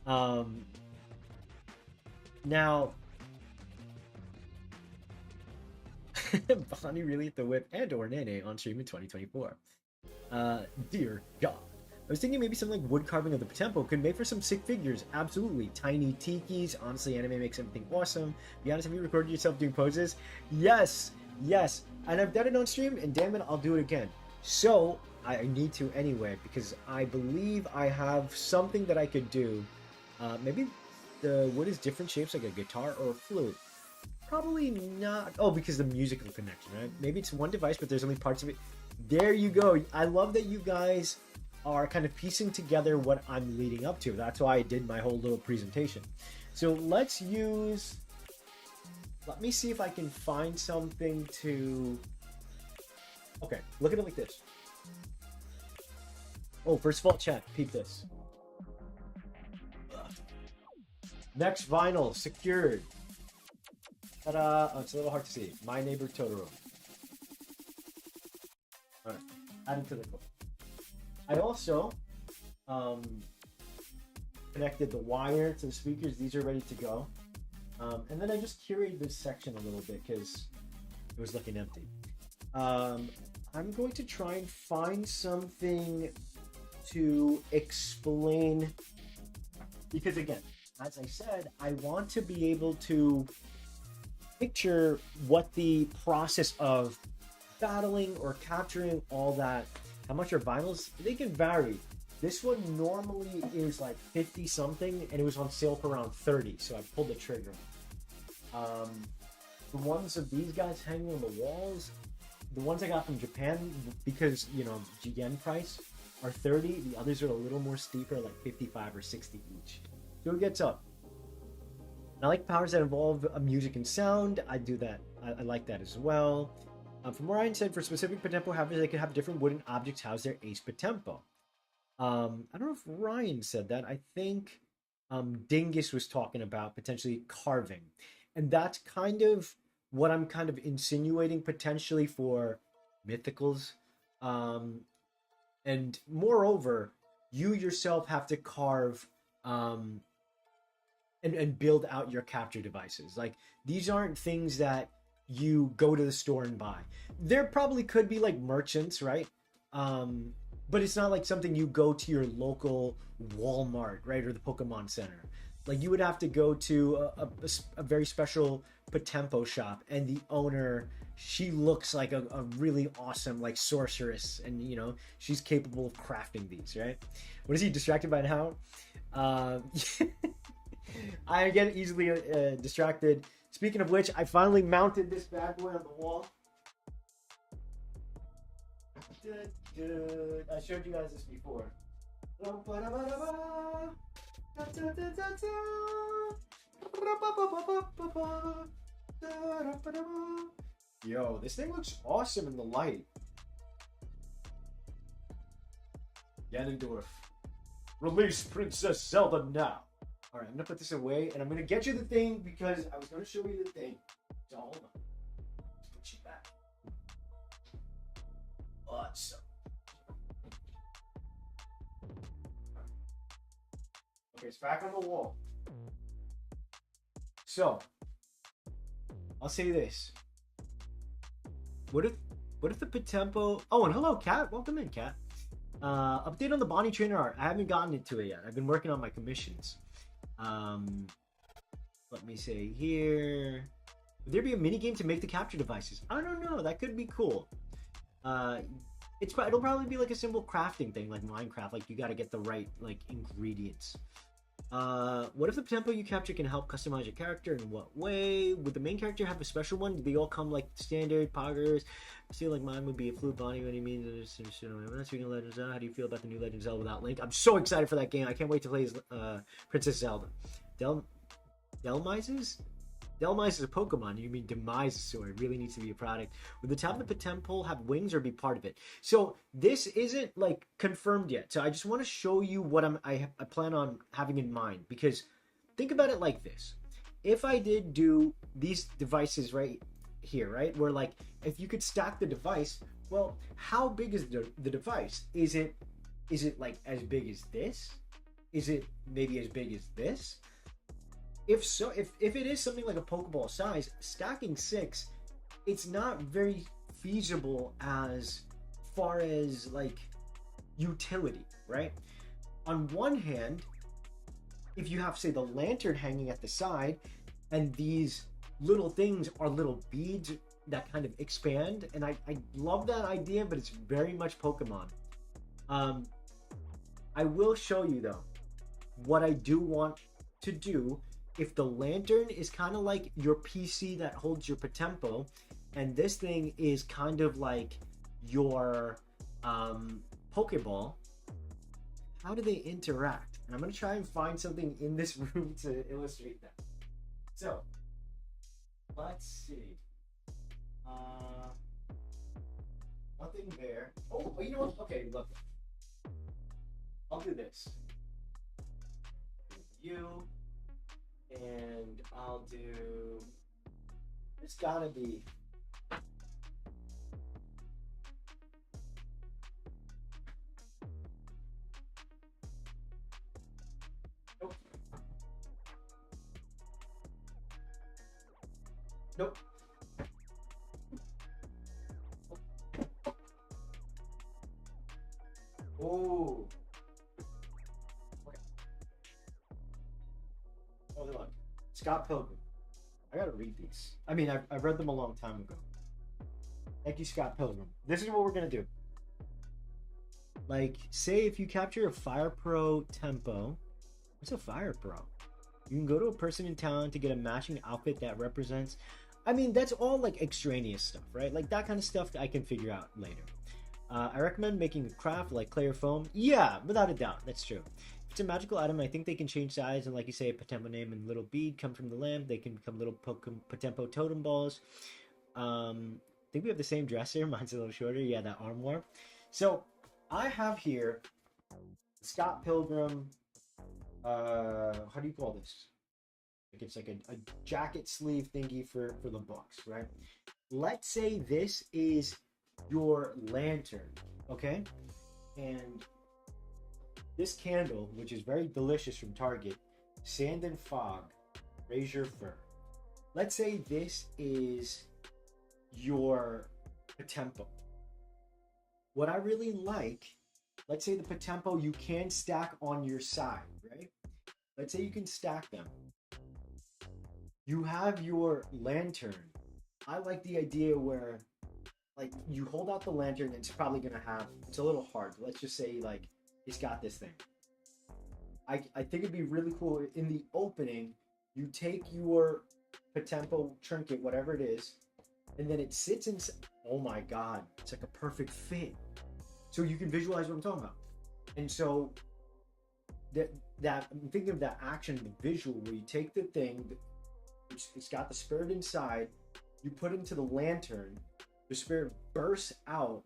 Now, Bonnie really hit the whip and or Nene on stream in 2024. Dear God. I was thinking maybe something like wood carving of the POTEMPO could make for some sick figures. Absolutely. Tiny tikis. Honestly, anime makes everything awesome. Be honest, have you recorded yourself doing poses? Yes. And I've done it on stream, and damn it, I'll do it again. So, I need to anyway, because I believe I have something that I could do. Maybe the wood is different shapes, like a guitar or a flute. Probably not. Oh, because the musical connection, right? Maybe it's one device, but there's only parts of it. There you go. I love that you guys are kind of piecing together what I'm leading up to. That's why I did my whole little presentation. So let me see if I can find something to... Okay, look at it like this. Oh, first of all, chat, peep this. Next vinyl, secured. Ta-da! Oh, it's a little hard to see. My Neighbor Totoro. Alright, added to the clip. I also um, connected the wire to the speakers. These are ready to go. And then I just curated this section a little bit because it was looking empty. I'm going to try and find something to explain, because again, as I said, I want to be able to picture what the process of battling or capturing all that. How much are vinyls? They can vary. This one normally is like 50 something, and it was on sale for around 30, so I pulled the trigger. The ones of these guys hanging on the walls, the ones I got from Japan, because, you know, yen price, are 30. The others are a little more steeper, like 55 or 60 each. So it gets up. And I like powers that involve music and sound. I do that. I like that as well. From Ryan said, for specific POTEMPO havers, they could have different wooden objects house their ace POTEMPO. I don't know if Ryan said that. I think Dingus was talking about potentially carving. And that's kind of what I'm kind of insinuating potentially for mythicals. And moreover, you yourself have to carve and build out your capture devices. Like, these aren't things that you go to the store and buy. There probably could be like merchants, right? But it's not like something you go to your local Walmart, right? Or the Pokemon Center. Like, you would have to go to a very special POTEMPO shop, and the owner, she looks like a really awesome like sorceress, and you know, she's capable of crafting these, right? What is he distracted by now? I get easily distracted. Speaking of which, I finally mounted this bad boy on the wall. I showed you guys this before. Yo, this thing looks awesome in the light. Ganondorf. Release Princess Zelda now. Alright, I'm gonna put this away, and I'm gonna get you the thing because I was gonna show you the thing. So hold on. Let's put you back. Awesome. Okay, it's back on the wall. So, I'll say this. What if the POTEMPO... Oh, and hello, Kat. Welcome in, Kat. Update on the Bonnie Trainer art. I haven't gotten into it yet. I've been working on my commissions. Let me say here. Would there be a mini game to make the capture devices? I don't know. That could be cool. It'll probably be like a simple crafting thing, like Minecraft. Like, you got to get the right like ingredients. What if the POTEMPO you capture can help customize your character? In what way? Would the main character have a special one? Do they all come like standard poggers? I feel like mine would be a flute Bonnie. What do you mean? We're not speaking of Legends Zelda. How do you feel about the new Legend of Zelda without Link? I'm so excited for that game. I can't wait to play as Princess Zelda. Delmises? Delmise is a Pokemon. You mean Demise, so it really needs to be a product. Would the top of the POTEMPO have wings or be part of it? So this isn't like confirmed yet. So I just want to show you what I plan on having in mind, because think about it like this. If I did do these devices right here, right, where like if you could stack the device, well, how big is the device? Is it like as big as this? Is it maybe as big as this? If so, if it is something like a Pokeball size, stacking 6, it's not very feasible as far as like utility, right? On one hand, if you have, say, the lantern hanging at the side, and these little things are little beads that kind of expand, and I love that idea, but it's very much Pokemon. I will show you though what I do want to do. If the lantern is kind of like your PC that holds your POTEMPO, and this thing is kind of like your Pokeball, how do they interact? And I'm going to try and find something in this room to illustrate that. So, let's see. Nothing there. Oh, you know what? Okay, look. I'll do this. You. And I'll do It's gotta be. Nope. Nope. Oh. Okay. Oh, look. Scott Pilgrim. I gotta read these. I mean, I've read them a long time ago. Thank you, Scott Pilgrim. This is what we're gonna do. Like, say if you capture a Fire Pro tempo. What's a Fire Pro? You can go to a person in town to get a matching outfit that represents. I mean, that's all like extraneous stuff, right? Like that kind of stuff I can figure out later. I recommend making a craft like clay or foam. Yeah, without a doubt, that's true. If it's a magical item, I think they can change size, and like you say, a Potempo name and little bead come from the lamp. They can become little Potempo totem balls. I think we have the same dresser. Mine's a little shorter. Yeah, that armoire. So I have here Scott Pilgrim. How do you call this? Like it's like a jacket sleeve thingy for the books, right? Let's say this is your lantern, okay? And this candle, which is very delicious from Target, Sand and Fog, Raise Your Fur. Let's say this is your Potempo. What I really like, let's say the Potempo you can stack on your side, right? Let's say you can stack them. You have your lantern. I like the idea where like you hold out the lantern and it's probably gonna have, it's a little hard. Let's just say like it's got this thing. I think it'd be really cool in the opening, you take your Potempo trinket, whatever it is, and then it sits in, oh my God, it's like a perfect fit. So you can visualize what I'm talking about. And so that I'm thinking of that action, the visual where you take the thing, it's got the spirit inside, you put it into the lantern, the spirit bursts out,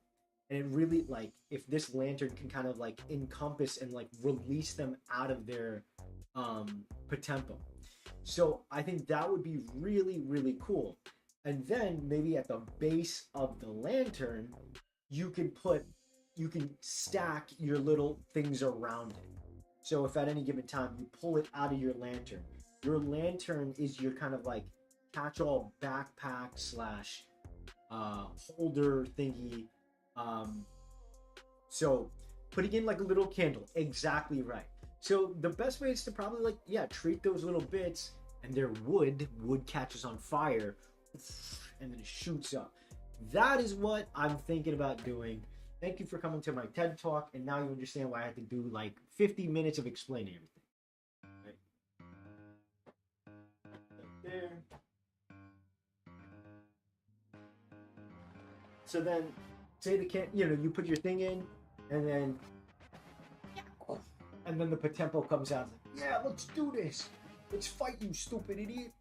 and it really like if this lantern can kind of like encompass and like release them out of their Potempo. So I think that would be really, really cool. And then maybe at the base of the lantern, you can stack your little things around it. So if at any given time you pull it out of your lantern is your kind of like catch-all backpack slash holder thingy. So putting in like a little candle, exactly right. So the best way is to probably like, yeah, treat those little bits, and their wood catches on fire and then it shoots up. That is what I'm thinking about doing. Thank you for coming to my TED Talk, and now you understand why I had to do like 50 minutes of explaining everything. Right there. So then, say you put your thing in, and then the Potempo comes out. Like, yeah, let's do this. Let's fight, you stupid idiot.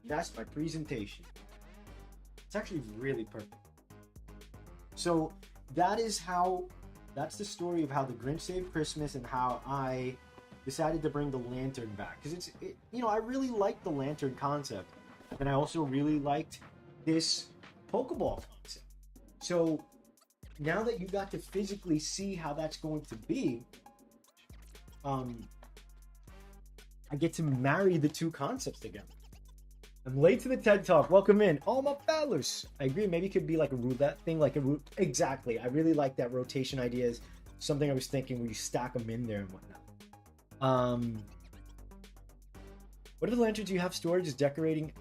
That's my presentation. It's actually really perfect. So that's the story of how the Grinch saved Christmas and how I decided to bring the lantern back. Because I really liked the lantern concept. And I also really liked this Pokeball concept. So now that you got to physically see how that's going to be, I get to marry the two concepts together. I'm late to the TED Talk. Welcome in. All my fellas. I agree. Maybe it could be like a roulette thing, exactly. I really like that rotation idea. Is something I was thinking where you stack them in there and whatnot. What are the lanterns you have storage is decorating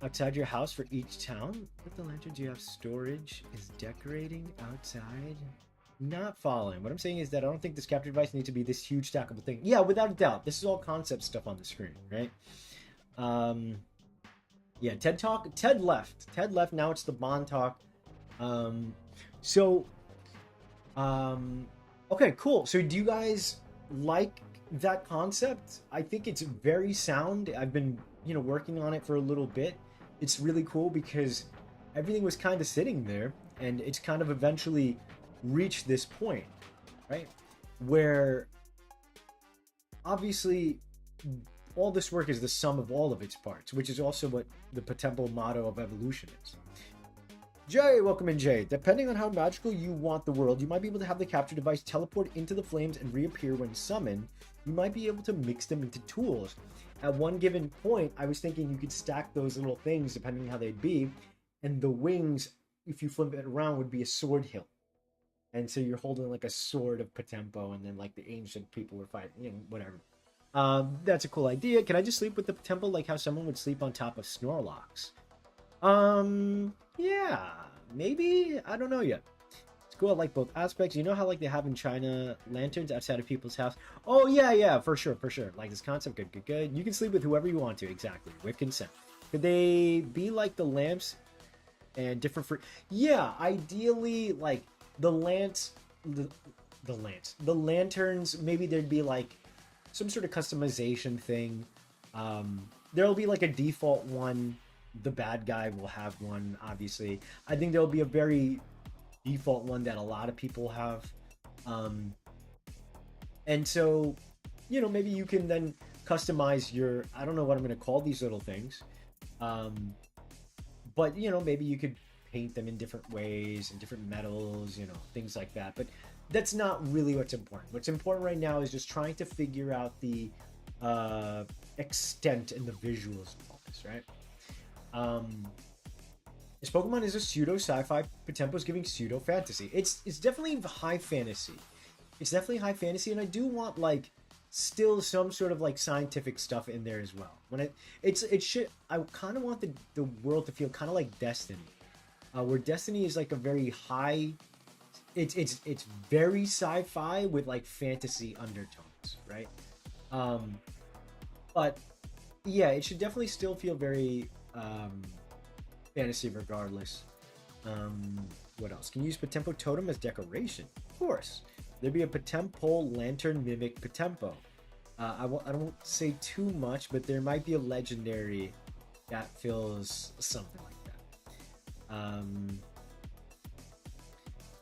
outside your house for each town? What are the lanterns you have storage is decorating outside? Not following. What I'm saying is that I don't think this capture device needs to be this huge stackable thing. Yeah, without a doubt. This is all concept stuff on the screen, right? Yeah, TED Talk. Ted left. Now it's the Bond Talk. Okay, cool. So do you guys like that concept? I think it's very sound. I've been, working on it for a little bit. It's really cool because everything was kind of sitting there, and it's kind of eventually reached this point, right? Where obviously all this work is the sum of all of its parts, which is also what the POTEMPO motto of evolution is. Jay, welcome in, Jay. Depending on how magical you want the world, you might be able to have the capture device teleport into the flames and reappear when summoned. You might be able to mix them into tools. At one given point, I was thinking you could stack those little things depending on how they'd be, and the wings, if you flip it around, would be a sword hilt. And so you're holding like a sword of POTEMPO, and then like the ancient people were fighting, you know, whatever. That's a cool idea. Can I just sleep with the POTEMPO like how someone would sleep on top of Snorlax? Yeah, maybe. I don't know yet. It's cool. I like both aspects. You know how like they have in China lanterns outside of people's house? Oh yeah, for sure. Like this concept. Good. You can sleep with whoever you want to. Exactly. With consent. Could they be like the lamps and different for? Yeah, ideally like the lanterns. Maybe there'd be like some sort of customization thing. There'll be like a default one. The bad guy will have one, obviously. I think there'll be a very default one that a lot of people have. And so, you know, maybe you can then customize your, I don't know what I'm going to call these little things. But, you know, maybe you could paint them in different ways and different metals, you know, things like that. But that's not really what's important. What's important right now is just trying to figure out the extent and the visuals of all this, right? This Pokemon is a pseudo sci-fi. POTEMPO is giving pseudo fantasy. It's definitely high fantasy. It's definitely high fantasy, and I do want like still some sort of like scientific stuff in there as well. When it should, I kind of want the world to feel kind of like Destiny, where Destiny is like a very high. It's very sci-fi with like fantasy undertones, right? But yeah, it should definitely still feel very fantasy regardless. What else? Can you use POTEMPO totem as decoration? Of course. There'd be a POTEMPO lantern mimic POTEMPO. I won't say too much, but there might be a legendary that feels something like that.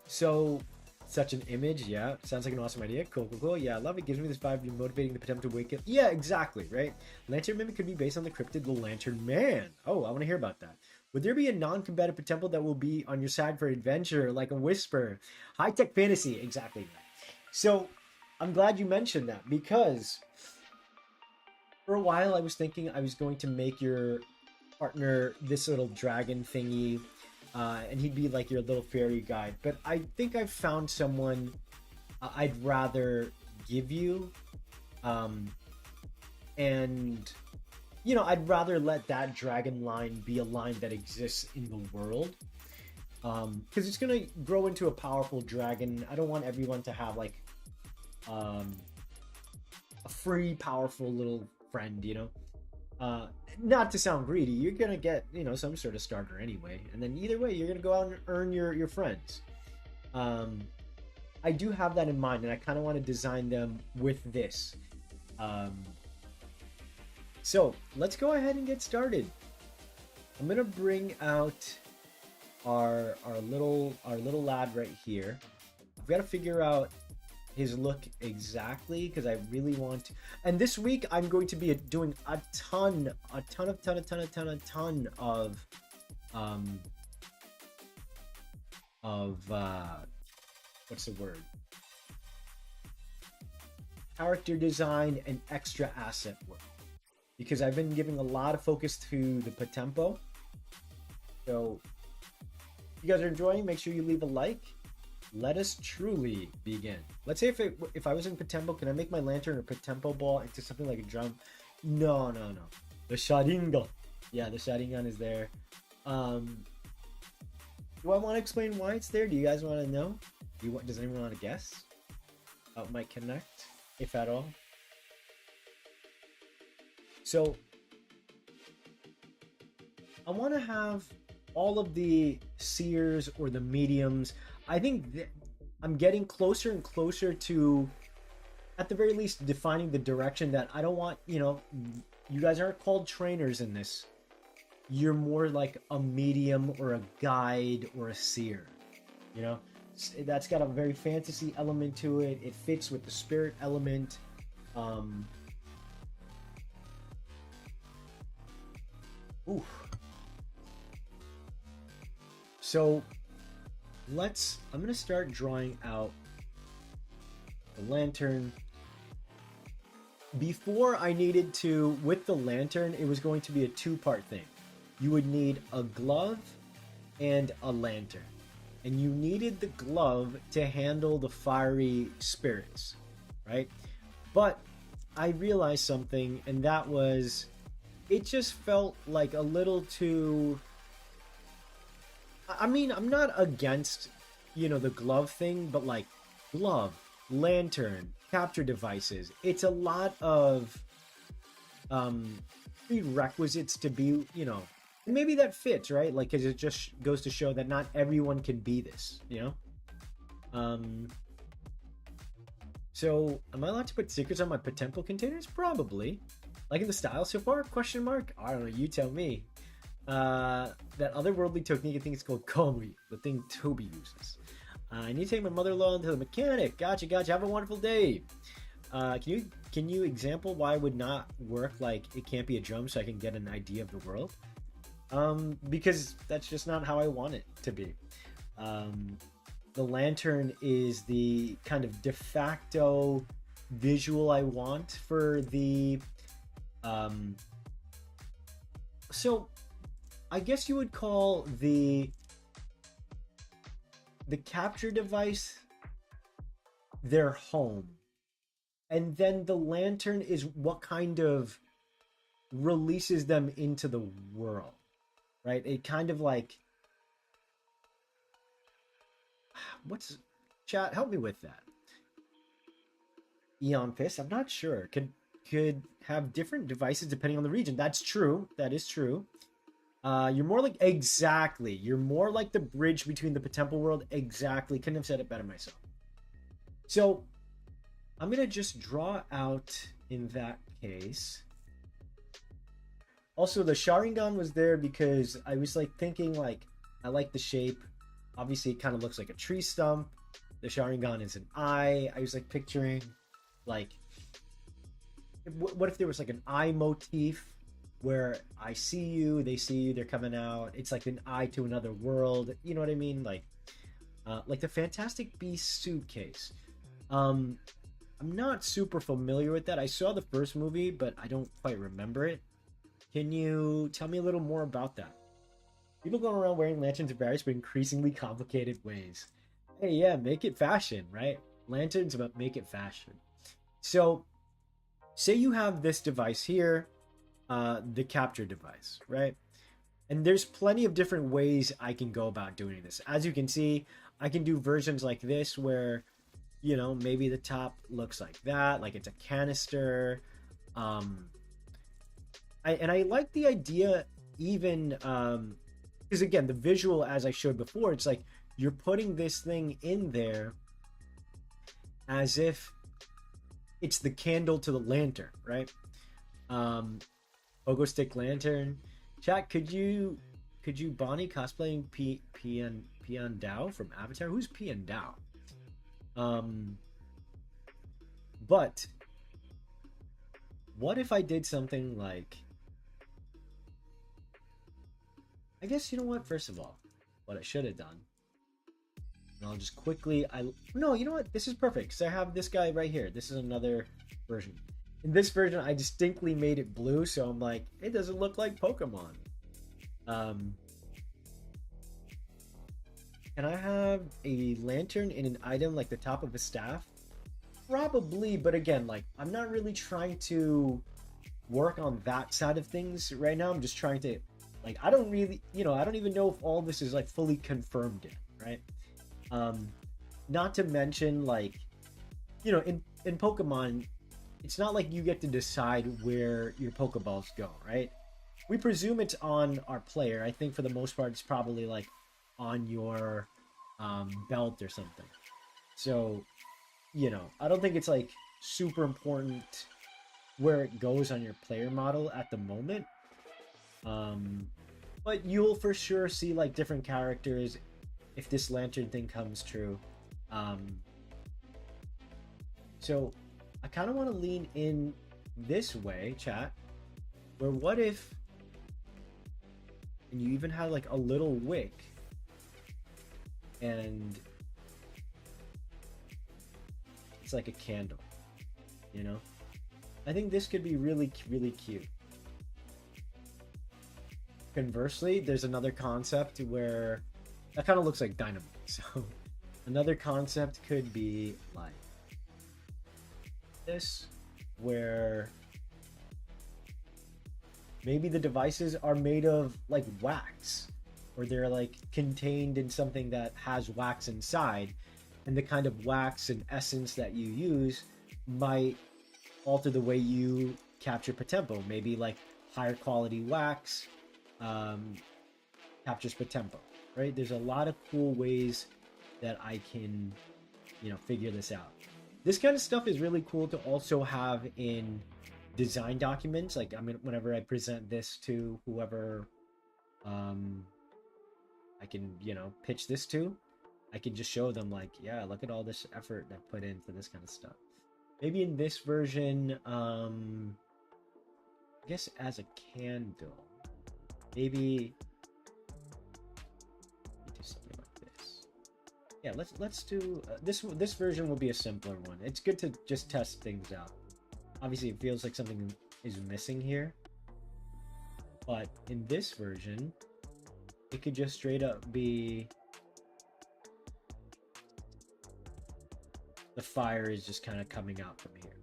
So such an image, yeah. Sounds like an awesome idea. Cool. Yeah, I love it. Gives me this vibe of motivating the POTEMPO to wake up. Yeah, exactly, right? Lantern Mimic could be based on the cryptid The Lantern Man. Oh, I want to hear about that. Would there be a non-combative POTEMPO that will be on your side for adventure, like a Whisper? High-tech fantasy, exactly. So, I'm glad you mentioned that, because for a while I was thinking I was going to make your partner this little dragon thingy, and he'd be like your little fairy guide. But I think I've found someone I'd rather give you, and you know, I'd rather let that dragon line be a line that exists in the world, because it's gonna grow into a powerful dragon. I don't want everyone to have like a free powerful little friend, you know. Not to sound greedy, you're gonna get, you know, some sort of starter anyway, and then either way you're gonna go out and earn your friends. I do have that in mind, and I kind of want to design them with this. So let's go ahead and get started. I'm gonna bring out our little lad right here. I've got to figure out his look exactly, because I really want to. And this week I'm going to be doing a ton of what's the word? Character design and extra asset work, because I've been giving a lot of focus to the POTEMPO. So if you guys are enjoying, make sure you leave a like. Let us truly begin. Let's say if I was in POTEMPO, can I make my lantern or POTEMPO ball into something like a drum? No. The Sharingan. Yeah, the Sharingan is there. Do I want to explain why it's there? Do you guys want to know? Does anyone want to guess how it might connect, if at all? So I want to have all of the seers or the mediums. I think I'm getting closer and closer to, at the very least, defining the direction that I don't want. You know, you guys aren't called trainers in this. You're more like a medium or a guide or a seer. You know, that's got a very fantasy element to it. It fits with the spirit element. Ooh. So I'm gonna start drawing out the lantern. Before I needed to, with the lantern, it was going to be a two-part thing. You would need a glove and a lantern. And you needed the glove to handle the fiery spirits, right? But I realized something, and that was, it just felt like a little too... I mean, I'm not against, the glove thing, but like, glove, lantern, capture devices. It's a lot of prerequisites to be, and maybe that fits, right? Like, because it just goes to show that not everyone can be this, So, am I allowed to put secrets on my POTEMPO containers? Probably. Like in the style so far? Question mark? I don't know, you tell me. That otherworldly technique, I think it's called Komi, the thing Toby uses. I need to take my mother-in-law into the mechanic. Gotcha. Have a wonderful day. Can you example why it would not work like it can't be a drum so I can get an idea of the world? Because that's just not how I want it to be. The lantern is the kind of de facto visual I want for the... So, I guess you would call the capture device their home. And then the lantern is what kind of releases them into the world, right? It kind of like... Chat, help me with that. Eon Fist, I'm not sure. Could have different devices depending on the region. That's true. That is true. You're more like... Exactly. You're more like the bridge between the POTEMPO world. Exactly. Couldn't have said it better myself. So, I'm going to just draw out in that case. Also, the Sharingan was there because I was like thinking like, I like the shape. Obviously, it kind of looks like a tree stump. The Sharingan is an eye. I was like picturing like, what if there was like an eye motif where I see you, they see you, they're coming out. It's like an eye to another world. You know what I mean? Like the Fantastic Beasts suitcase. I'm not super familiar with that. I saw the first movie, but I don't quite remember it. Can you tell me a little more about that? People going around wearing lanterns in various but increasingly complicated ways. Hey, yeah, make it fashion, right? Lanterns, but make it fashion. So, say you have this device here, the capture device, right? And there's plenty of different ways I can go about doing this. As you can see, I can do versions like this where, maybe the top looks like that, like it's a canister. I like the idea even, because again, the visual, as I showed before, it's like you're putting this thing in there as if it's the candle to the lantern, right? Pogo stick lantern. Chat, could you Bonnie cosplaying Pian Dao from Avatar? Who's Pian Dao? But what if I did something like, I guess, you know what? First of all, what I should have done, and I'll just quickly, no, you know what? This is perfect because I have this guy right here. This is another version. In this version, I distinctly made it blue, so I'm like, it doesn't look like Pokemon. Can I have a lantern in an item like the top of a staff? Probably, but again, like, I'm not really trying to work on that side of things right now. I'm just trying to, like, I don't really, I don't even know if all this is like fully confirmed yet, right? Not to mention, like, in Pokemon, it's not like you get to decide where your Pokeballs go, right? We presume it's on our player. I think for the most part, it's probably like on your belt or something. So, I don't think it's like super important where it goes on your player model at the moment. But you'll for sure see like different characters if this lantern thing comes true. So I kind of want to lean in this way, chat, where what if and you even have like a little wick, and it's like a candle, you know? I think this could be really, really cute. Conversely, there's another concept where that kind of looks like dynamite. So another concept could be like this, where maybe the devices are made of like wax, or they're like contained in something that has wax inside, and the kind of wax and essence that you use might alter the way you capture POTEMPO. Maybe like higher quality wax captures POTEMPO, right? There's a lot of cool ways that I can, figure this out. This kind of stuff is really cool to also have in design documents. Like, I mean, whenever I present this to whoever I can, pitch this to, I can just show them like, yeah, look at all this effort that put into this kind of stuff. Maybe in this version, I guess as a candle, maybe do something like this. Yeah, let's do this version will be a simpler one. It's good to just test things out. Obviously, it feels like something is missing here, but in this version, it could just straight up be the fire is just kind of coming out from here.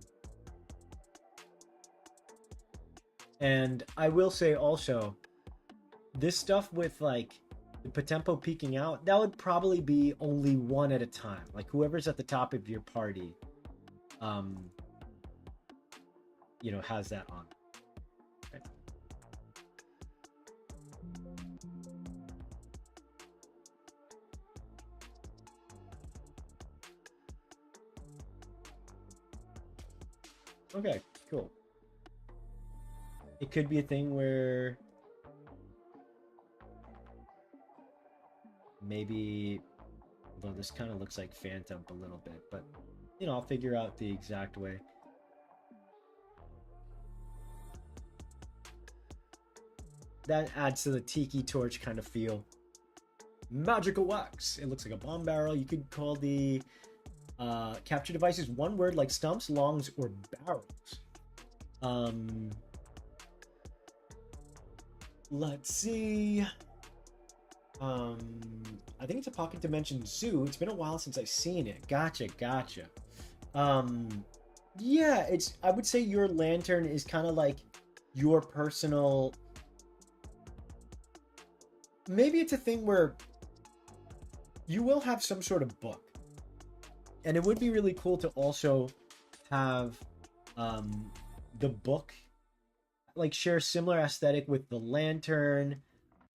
And I will say also, this stuff with like the POTEMPO peeking out, that would probably be only one at a time. Like whoever's at the top of your party, has that on. Okay. Okay, cool. It could be a thing where maybe, although this kind of looks like Phantom a little bit, but I'll figure out the exact way. That adds to the tiki torch kind of feel. Magical wax. It looks like a bomb barrel. You could call the capture devices one word like stumps, longs, or barrels. Let's see. I think it's a Pocket Dimension Zoo. It's been a while since I've seen it. Gotcha. Yeah, I would say your lantern is kind of like your personal. Maybe it's a thing where you will have some sort of book, and it would be really cool to also have the book like share similar aesthetic with the lantern.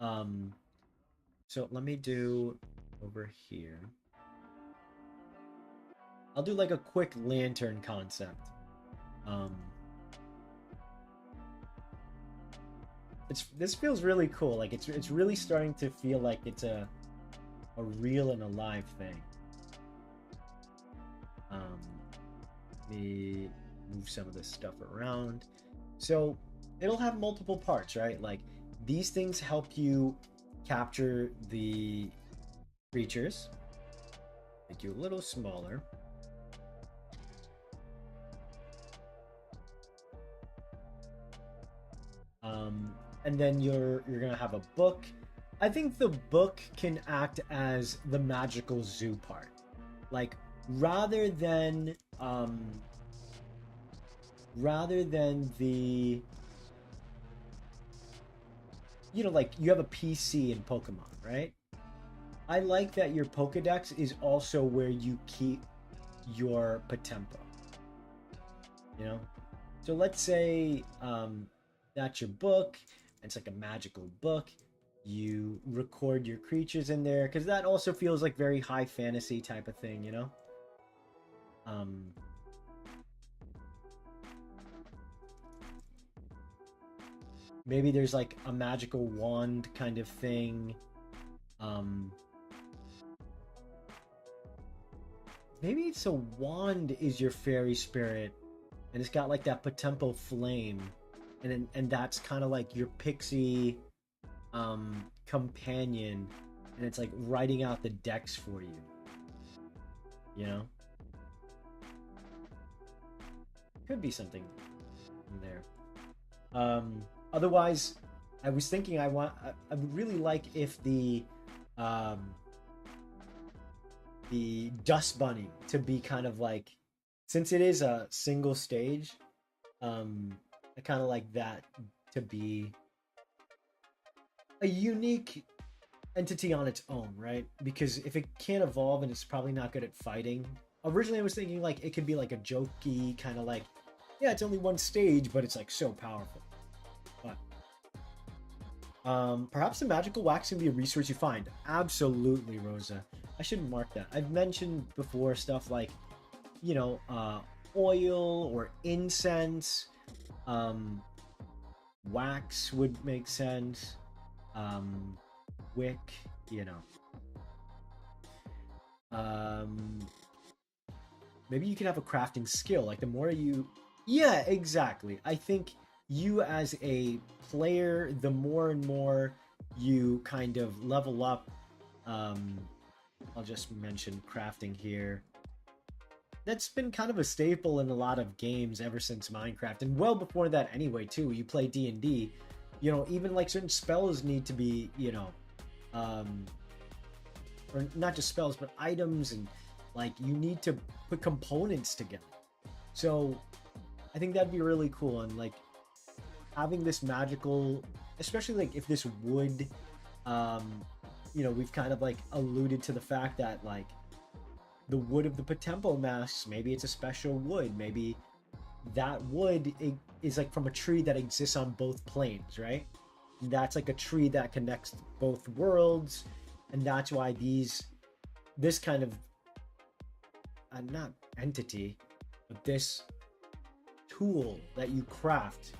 So let me do over here. I'll do like a quick lantern concept. This feels really cool. Like it's really starting to feel like it's a real and alive thing. Let me move some of this stuff around. So it'll have multiple parts, right? Like these things help you capture the creatures. Make you a little smaller. And then you're gonna have a book. I think the book can act as the magical zoo part. Like rather than the like you have a PC in Pokemon, right? I like that your Pokedex is also where you keep your POTEMPO. So let's say that's your book. It's like a magical book. You record your creatures in there because that also feels like very high fantasy type of thing, Maybe there's like a magical wand kind of thing. Maybe it's a wand is your fairy spirit, and it's got like that POTEMPO flame, and that's kind of like your pixie companion, and it's like writing out the decks for you. You know, could be something in there. Otherwise, I was thinking I would really like if the Dust Bunny to be kind of like, since it is a single stage, I kind of like that to be a unique entity on its own, right? Because if it can't evolve and it's probably not good at fighting. Originally I was thinking like it could be like a jokey kind of like, yeah, it's only one stage, but it's like so powerful. But perhaps the magical wax can be a resource you find. Absolutely, Rosa. I should mark that. I've mentioned before stuff like, you know, oil or incense. Wax would make sense. Wick, you know. Maybe you can have a crafting skill. Like the more you, yeah, exactly. I think you as a player, the more and more you kind of level up. I'll just mention crafting here. That's been kind of a staple in a lot of games ever since Minecraft, and well before that anyway too. You play D&D, you know, even like certain spells need to be, you know, or not just spells but items, and like you need to put components together. So I think that'd be really cool, and like having this magical, especially like if this wood, you know, we've kind of like alluded to the fact that like the wood of the POTEMPO masks, maybe it's a special wood, maybe that wood is like from a tree that exists on both planes, right? That's like a tree that connects both worlds, and that's why this kind of not entity, but this tool that you craft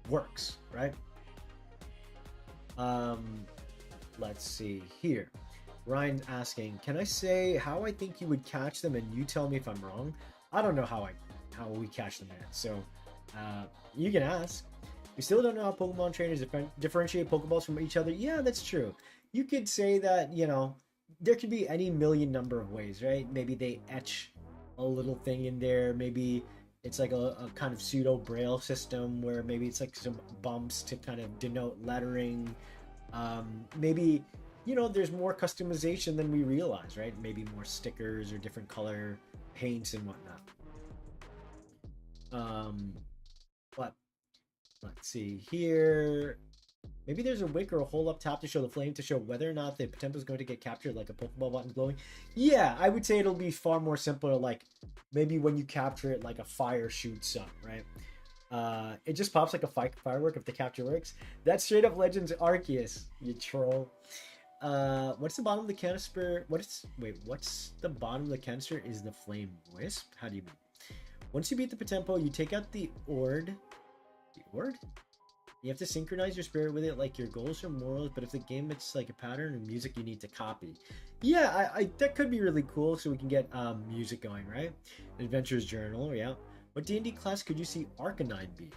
works, right? Let's see here. Ryan's asking, can I say how I think you would catch them and you tell me if I'm wrong? I don't know how we catch them yet, so you can ask. We still don't know how Pokemon trainers differentiate Pokeballs from each other. Yeah, that's true. You could say that, you know, there could be any million number of ways, right? Maybe they etch a little thing in there. Maybe it's like a kind of pseudo braille system where maybe it's like some bumps to kind of denote lettering. Maybe, you know, there's more customization than we realize, right? Maybe more stickers or different color paints and whatnot. But let's see here. Maybe there's a wick or a hole up top to show the flame to show whether or not the POTEMPO is going to get captured, like a Pokeball button glowing. Yeah, I would say it'll be far more simpler. Like maybe when you capture it, like a fire shoots up, right? It just pops like a firework if the capture works. That's straight up Legends Arceus, you troll. What's the bottom of the canister? What's the bottom of the canister is the flame wisp? How do you mean? Once you beat the POTEMPO, you take out the Ord. The Ord? You have to synchronize your spirit with it, like your goals or morals, but if the game it's like a pattern of music you need to copy. Yeah, I that could be really cool, so we can get music going, right? Adventurer's Journal, yeah. What D&D class could you see Arcanine being?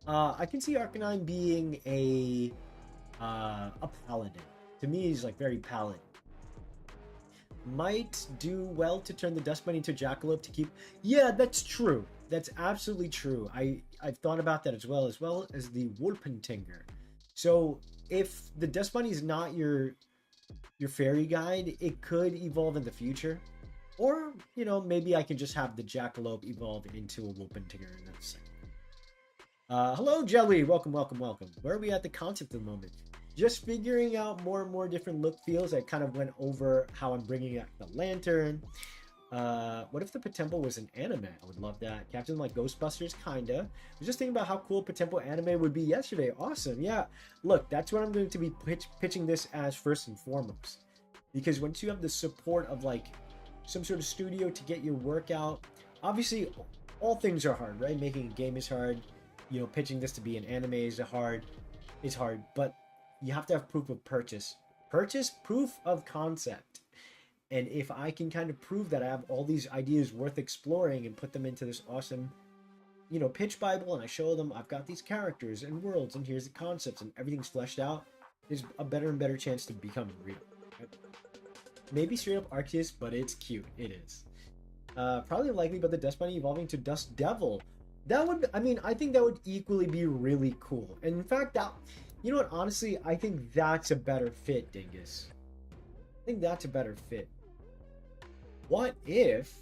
I can see Arcanine being a paladin. To me, he's like very paladin. Might do well to turn the Dust Bunny into a Jackalope to keep. Yeah, that's true. That's absolutely true. I've thought about that as well as the Wolpentinger. So if the Dust Bunny is not your fairy guide, it could evolve in the future. Or, you know, maybe I can just have the Jackalope evolve into a Wolpentinger in that second. Hello, Jelly. Welcome. Where are we at the concept at the moment? Just figuring out more and more different look feels. I kind of went over how I'm bringing out the lantern. What if the POTEMPO was an anime? I would love that. Captain like Ghostbusters, kinda. I was just thinking about how cool POTEMPO anime would be yesterday. Awesome, yeah. Look, that's what I'm going to be pitching this as first and foremost. Because once you have the support of like some sort of studio to get your work out, obviously all things are hard, right? Making a game is hard. You know, pitching this to be an anime is hard. But you have to have proof of purchase. Proof of concept. And if I can kind of prove that I have all these ideas worth exploring and put them into this awesome, you know, pitch bible, and I show them I've got these characters and worlds and here's the concepts and everything's fleshed out, there's a better and better chance to become real. Right? Maybe straight up Arceus, but it's cute. It is. Probably unlikely, but the Dust Bunny evolving to Dust Devil. That would, I mean, I think that would equally be really cool. And in fact, that, you know what, honestly, I think that's a better fit, Dingus. I think that's a better fit. What if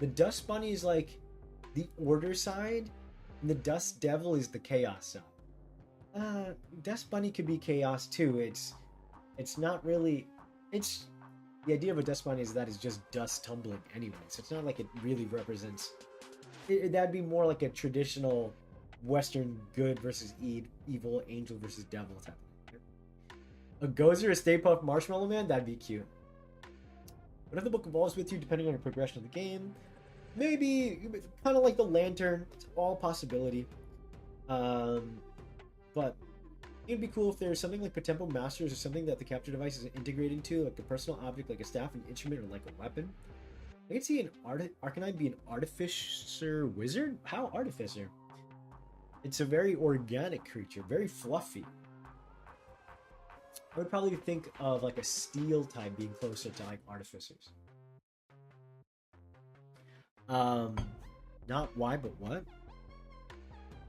the Dust Bunny is like the order side and the Dust Devil is the chaos side? Dust Bunny could be chaos too. It's not really, it's, the idea of a Dust Bunny is that it's just dust tumbling anyway, so it's not like it really represents, that'd be more like a traditional Western good versus evil, angel versus devil type of thing. A Gozer, a Stay Puft Marshmallow Man, that'd be cute. What if the book evolves with you depending on the progression of the game? Maybe, kind of like the lantern. It's all possibility. But it'd be cool if there's something like POTEMPO Masters or something that the capture device is integrated into, like a personal object, like a staff, an instrument, or like a weapon. I can see an Arcanine be an Artificer Wizard? How Artificer? It's a very organic creature, very fluffy. I would probably think of like a Steel type being closer to like Artificers. Not why, but what?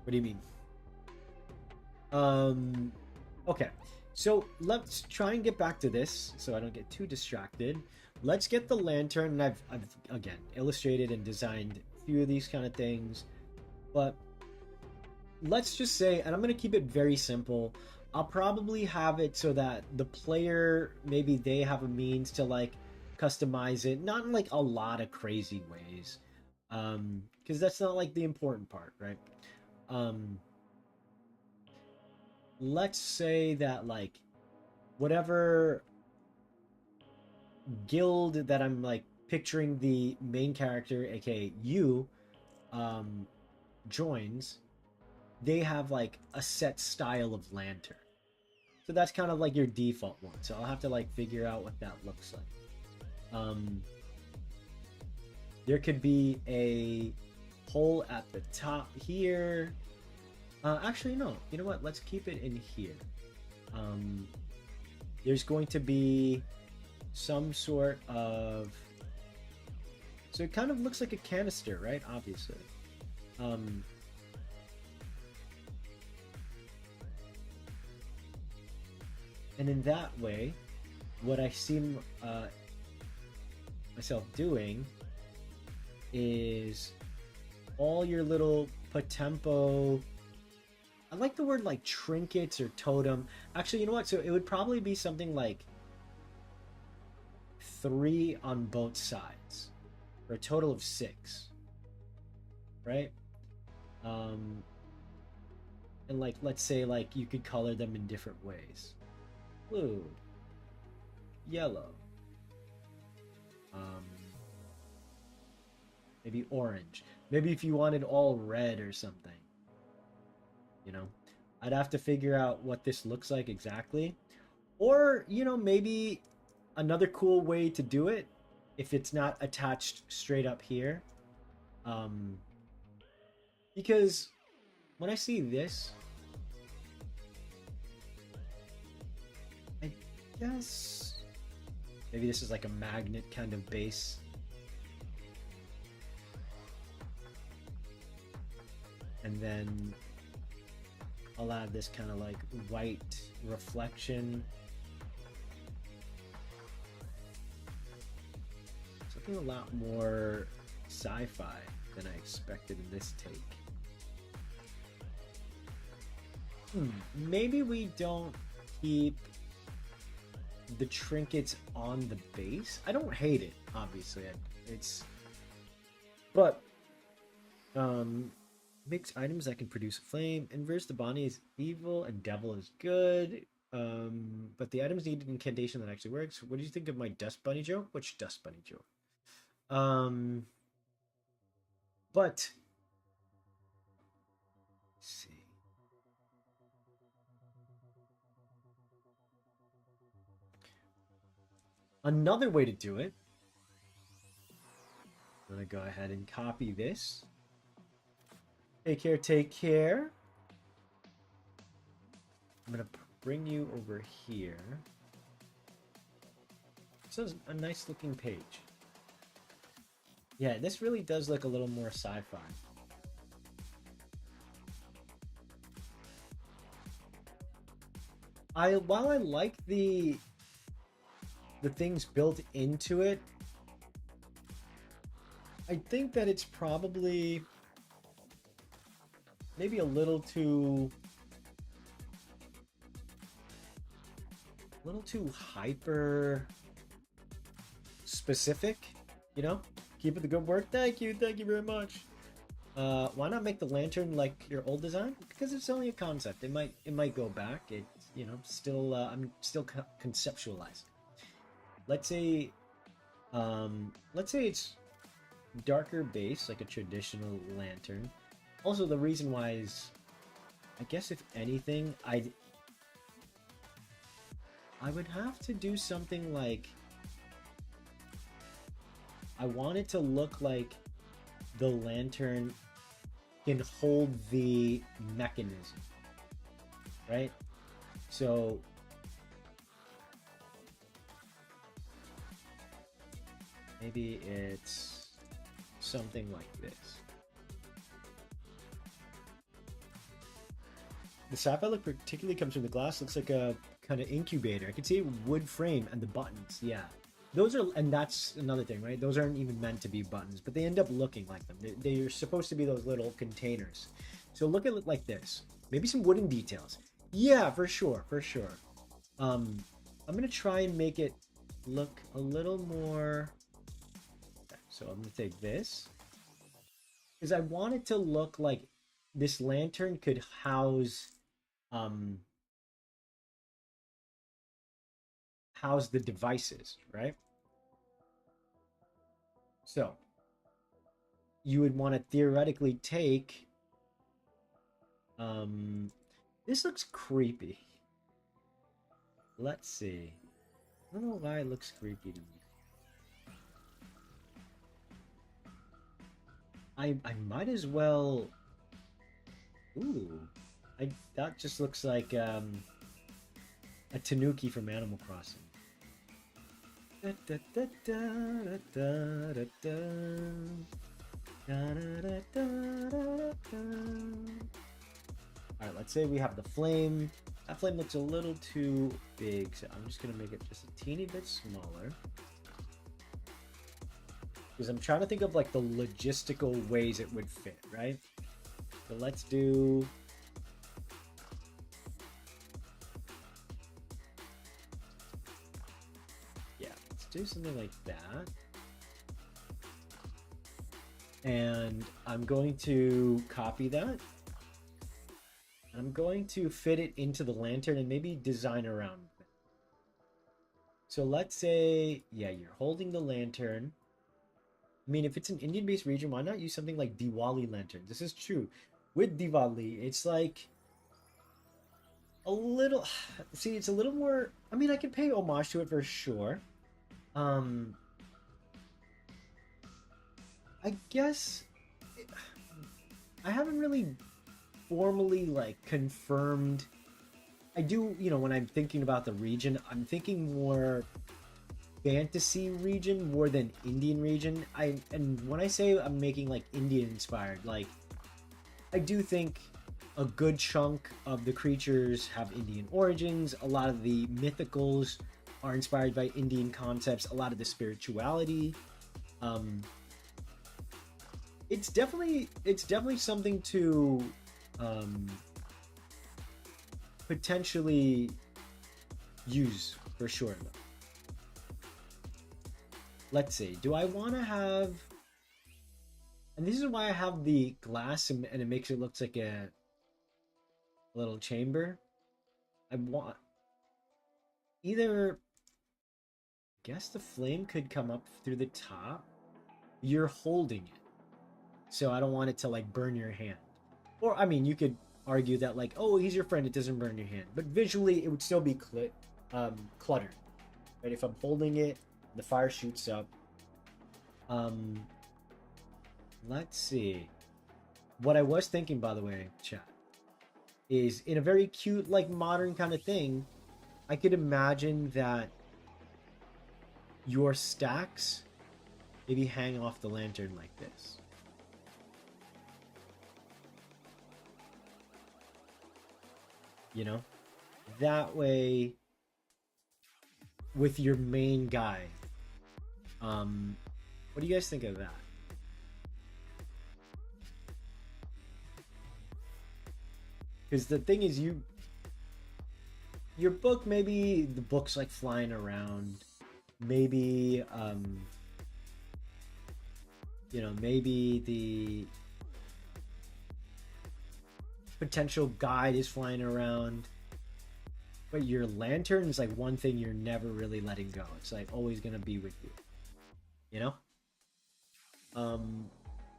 What do you mean? Okay. So let's try and get back to this so I don't get too distracted. Let's get the lantern, and I've again illustrated and designed a few of these kind of things, but let's just say, and I'm going to keep it very simple, I'll probably have it so that the player, maybe they have a means to like customize it, not in like a lot of crazy ways, because that's not like the important part, right? Let's say that like whatever guild that I'm like picturing the main character, aka you, joins, they have like a set style of lantern. So that's kind of like your default one. So I'll have to like figure out what that looks like. There could be a hole at the top here. Actually, no. You know what? Let's keep it in here. There's going to be some sort of... So it kind of looks like a canister, right? Obviously. And in that way, what I see myself doing is all your little POTEMPO... I like the word like trinkets or totem. Actually, you know what? So it would probably be something like 3 on both sides, for a total of 6, right? And like, let's say like you could color them in different ways. Blue, yellow, maybe orange. Maybe if you wanted all red or something. You know, I'd have to figure out what this looks like exactly. Or, you know, maybe another cool way to do it, if it's not attached straight up here. Because when I see this, I guess maybe this is like a magnet kind of base. And then I'll add this kind of like white reflection. Something a lot more sci-fi than I expected in this take. Maybe we don't keep the trinkets on the base. I don't hate it, obviously. But makes items that can produce a flame. Inverse the Bonny is evil and devil is good. But the items need an incantation that actually works. What do you think of my Dust Bunny joke? Which Dust Bunny joke? But let's see. Another way to do it. I'm gonna go ahead and copy this. Take care, take care. I'm gonna bring you over here. This is a nice looking page. Yeah, this really does look a little more sci-fi. While I like the things built into it, I think that it's probably maybe a little too hyper specific, you know? Keep it the good work. Thank you very much. Why not make the lantern like your old design? Because it's only a concept. It might go back. It's, you know, still I'm still conceptualizing. Let's say it's darker base, like a traditional lantern. Also, the reason why is, I guess if anything, I would have to do something like, I want it to look like the lantern can hold the mechanism, right? So maybe it's something like this. The sapphire look particularly comes from the glass. Looks like a kind of incubator. I could see wood frame and the buttons. Yeah, those are, and that's another thing, right? Those aren't even meant to be buttons, but they end up looking like them. They're supposed to be those little containers. So look at it like this. Maybe some wooden details. Yeah, for sure. I'm gonna try and make it look a little more. So I'm gonna take this because I want it to look like this lantern could house the devices, right? So you would want to theoretically take this looks creepy. Let's see. I don't know why it looks creepy to me. I might as well. Ooh, that just looks like a Tanuki from Animal Crossing. Alright, let's say we have the flame. That flame looks a little too big, so I'm just gonna make it just a teeny bit smaller. Because I'm trying to think of like the logistical ways it would fit, right? So let's do... yeah, let's do something like that. And I'm going to copy that. I'm going to fit it into the lantern and maybe design around it. So let's say, yeah, you're holding the lantern. I mean, if it's an Indian-based region, why not use something like Diwali lantern? This is true. With Diwali, it's like a little... see, it's a little more... I mean, I can pay homage to it for sure. I guess... I haven't really formally, like, confirmed... I do, you know, when I'm thinking about the region, I'm thinking more... fantasy region more than Indian region. And when I say I'm making like Indian inspired, like I do think a good chunk of the creatures have Indian origins. A lot of the mythicals are inspired by Indian concepts. A lot of the spirituality. It's definitely something to potentially use for sure. Let's see. Do I want to have... and this is why I have the glass and it makes it look like a little chamber. I want... either... I guess the flame could come up through the top. You're holding it. So I don't want it to, like, burn your hand. Or, I mean, you could argue that, like, oh, he's your friend, it doesn't burn your hand. But visually, it would still be cluttered. Right? If I'm holding it, the fire shoots up. Let's see. What I was thinking, by the way, chat, is in a very cute, like modern kind of thing, I could imagine that your stacks maybe hang off the lantern like this. You know? That way, with your main guy. What do you guys think of that? Because the thing is, your book, maybe the book's like flying around. Maybe, you know, maybe the potential guide is flying around. But your lantern is like one thing you're never really letting go. It's like always gonna be with you. You know?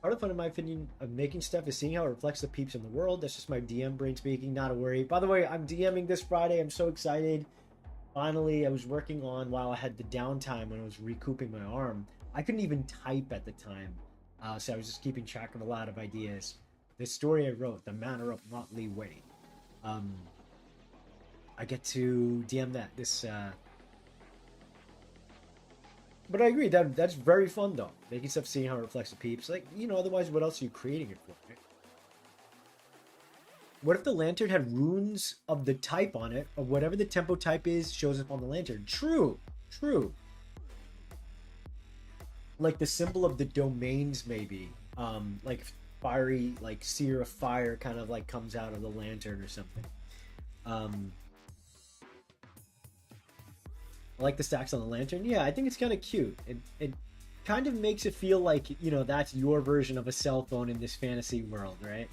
Part of the fun, in my opinion, of making stuff is seeing how it reflects the peeps in the world. That's just my DM brain speaking, not a worry. By the way, I'm DMing this Friday. I'm so excited. Finally, I was working on, while I had the downtime when I was recouping my arm, I couldn't even type at the time. So I was just keeping track of a lot of ideas. The story I wrote, The Manor of Motley Way. I get to DM that this but I agree that that's very fun though. Making stuff, seeing how it reflects the peeps. Like, you know, otherwise what else are you creating it for, right? What if the lantern had runes of the type on it, or whatever the tempo type is shows up on the lantern? True. True. Like the symbol of the domains, maybe. Like fiery, like seer of fire kind of like comes out of the lantern or something. I like the stacks on the lantern. Yeah, I think it's kind of cute. It kind of makes it feel like, you know, that's your version of a cell phone in this fantasy world, right?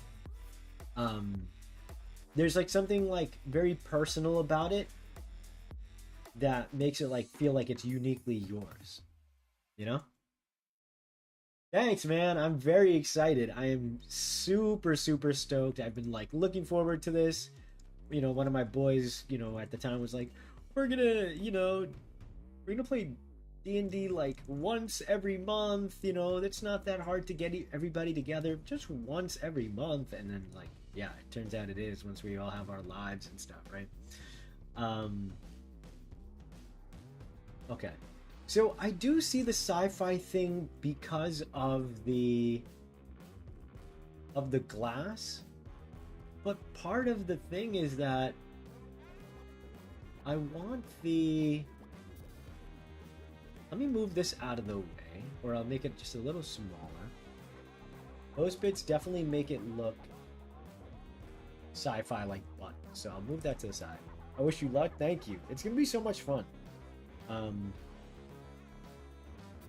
There's like something like very personal about it that makes it like feel like it's uniquely yours. You know? Thanks, man. I'm very excited. I am super, super stoked. I've been like looking forward to this. You know, one of my boys, you know, at the time was like, we're gonna play D&D like once every month. You know, it's not that hard to get everybody together, just once every month. And then like, yeah, it turns out it is once we all have our lives and stuff, right? Okay, so I do see the sci-fi thing because of the glass, but part of the thing is that I want the... Let me move this out of the way, or I'll make it just a little smaller. Those bits definitely make it look sci-fi like buttons, so I'll move that to the side. I wish you luck. Thank you. It's gonna be so much fun.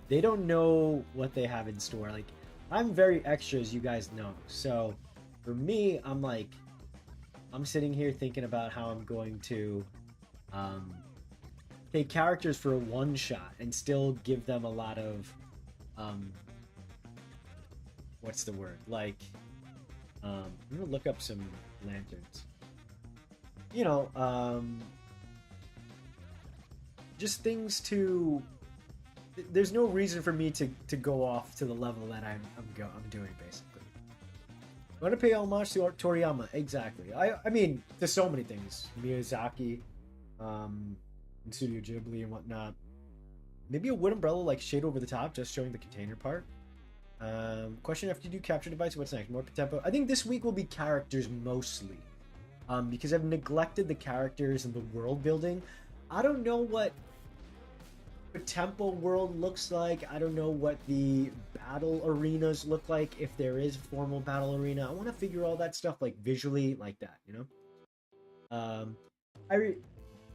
They don't know what they have in store. Like, I'm very extra, as you guys know. So for me, I'm sitting here thinking about how I'm going to take characters for a one shot and still give them a lot of what's the word, like I'm gonna look up some lanterns, you know, just things to... There's no reason for me to go off to the level that I'm doing, basically. I want to pay homage to Toriyama. Exactly. I mean, there's so many things. Miyazaki, and Studio Ghibli and whatnot. Maybe a wood umbrella like shade over the top, just showing the container part. Question: after you do capture device, what's next? More POTEMPO? I think this week will be characters mostly, because I've neglected the characters and the world building. I don't know what POTEMPO world looks like. I don't know what the battle arenas look like, if there is a formal battle arena. I want to figure all that stuff like visually, like that, you know.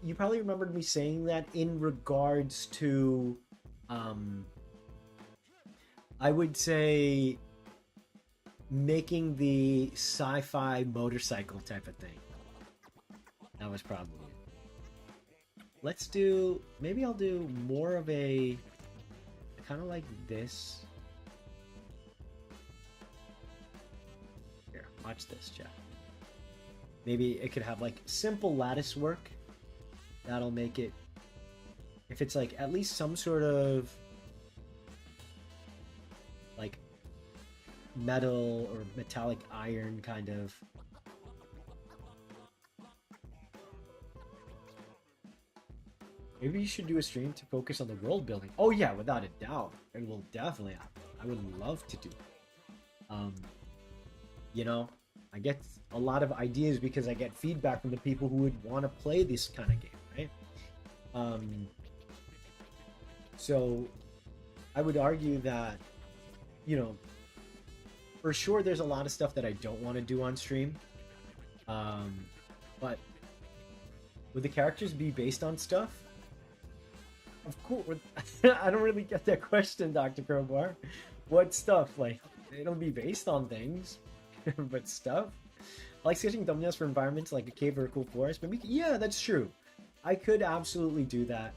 You probably remembered me saying that in regards to, I would say, making the sci-fi motorcycle type of thing. That was probably it. Let's do... Maybe I'll do more of a... kind of like this. Here, watch this, chat. Maybe it could have like simple lattice work. That'll make it... If it's like at least some sort of... like metal or metallic iron kind of. Maybe you should do a stream to focus on the world building. Oh yeah, without a doubt. It will definitely happen. I would love to do it. You know, I get a lot of ideas because I get feedback from the people who would want to play this kind of game, right? So I would argue that, you know, for sure there's a lot of stuff that I don't want to do on stream. But would the characters be based on stuff? Of course. I don't really get that question, Dr. Crowbar. What stuff? Like, it'll be based on things, but stuff? I like sketching thumbnails for environments like a cave or a cool forest. Maybe, yeah, that's true. I could absolutely do that.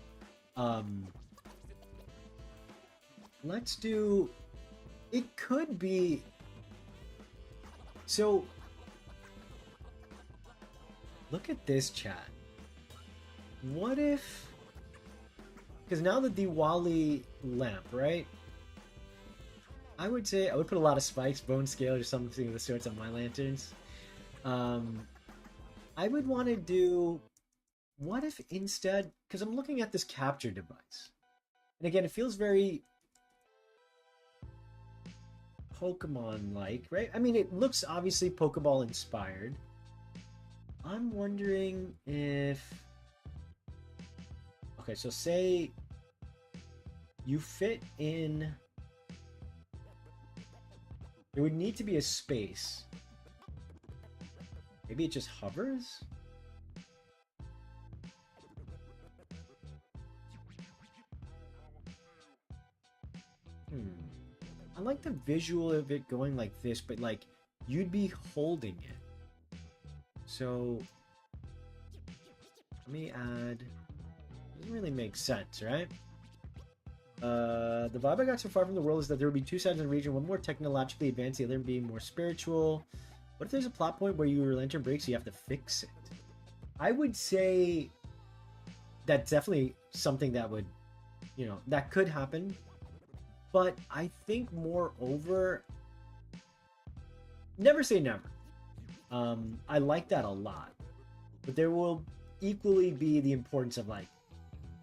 Let's do... It could be... So... Look at this, chat. What if... Because now the Diwali lamp, right? I would say I would put a lot of spikes, bone scale, or something of the sorts on my lanterns. I would want to do... What if instead... Because I'm looking at this capture device. And again, it feels very... Pokemon-like, right? I mean, it looks obviously Pokeball-inspired. I'm wondering if... Okay, so say you fit in... There would need to be a space. Maybe it just hovers? I like the visual of it going like this, but like you'd be holding it. So let me add... Doesn't really make sense, right? The vibe I got so far from the world is that there would be two sides in the region, one more technologically advanced, the other being more spiritual. What if there's a plot point where your lantern breaks, so you have to fix it? I would say that's definitely something that would, you know, that could happen. But I think moreover, never say never. I like that a lot. But there will equally be the importance of like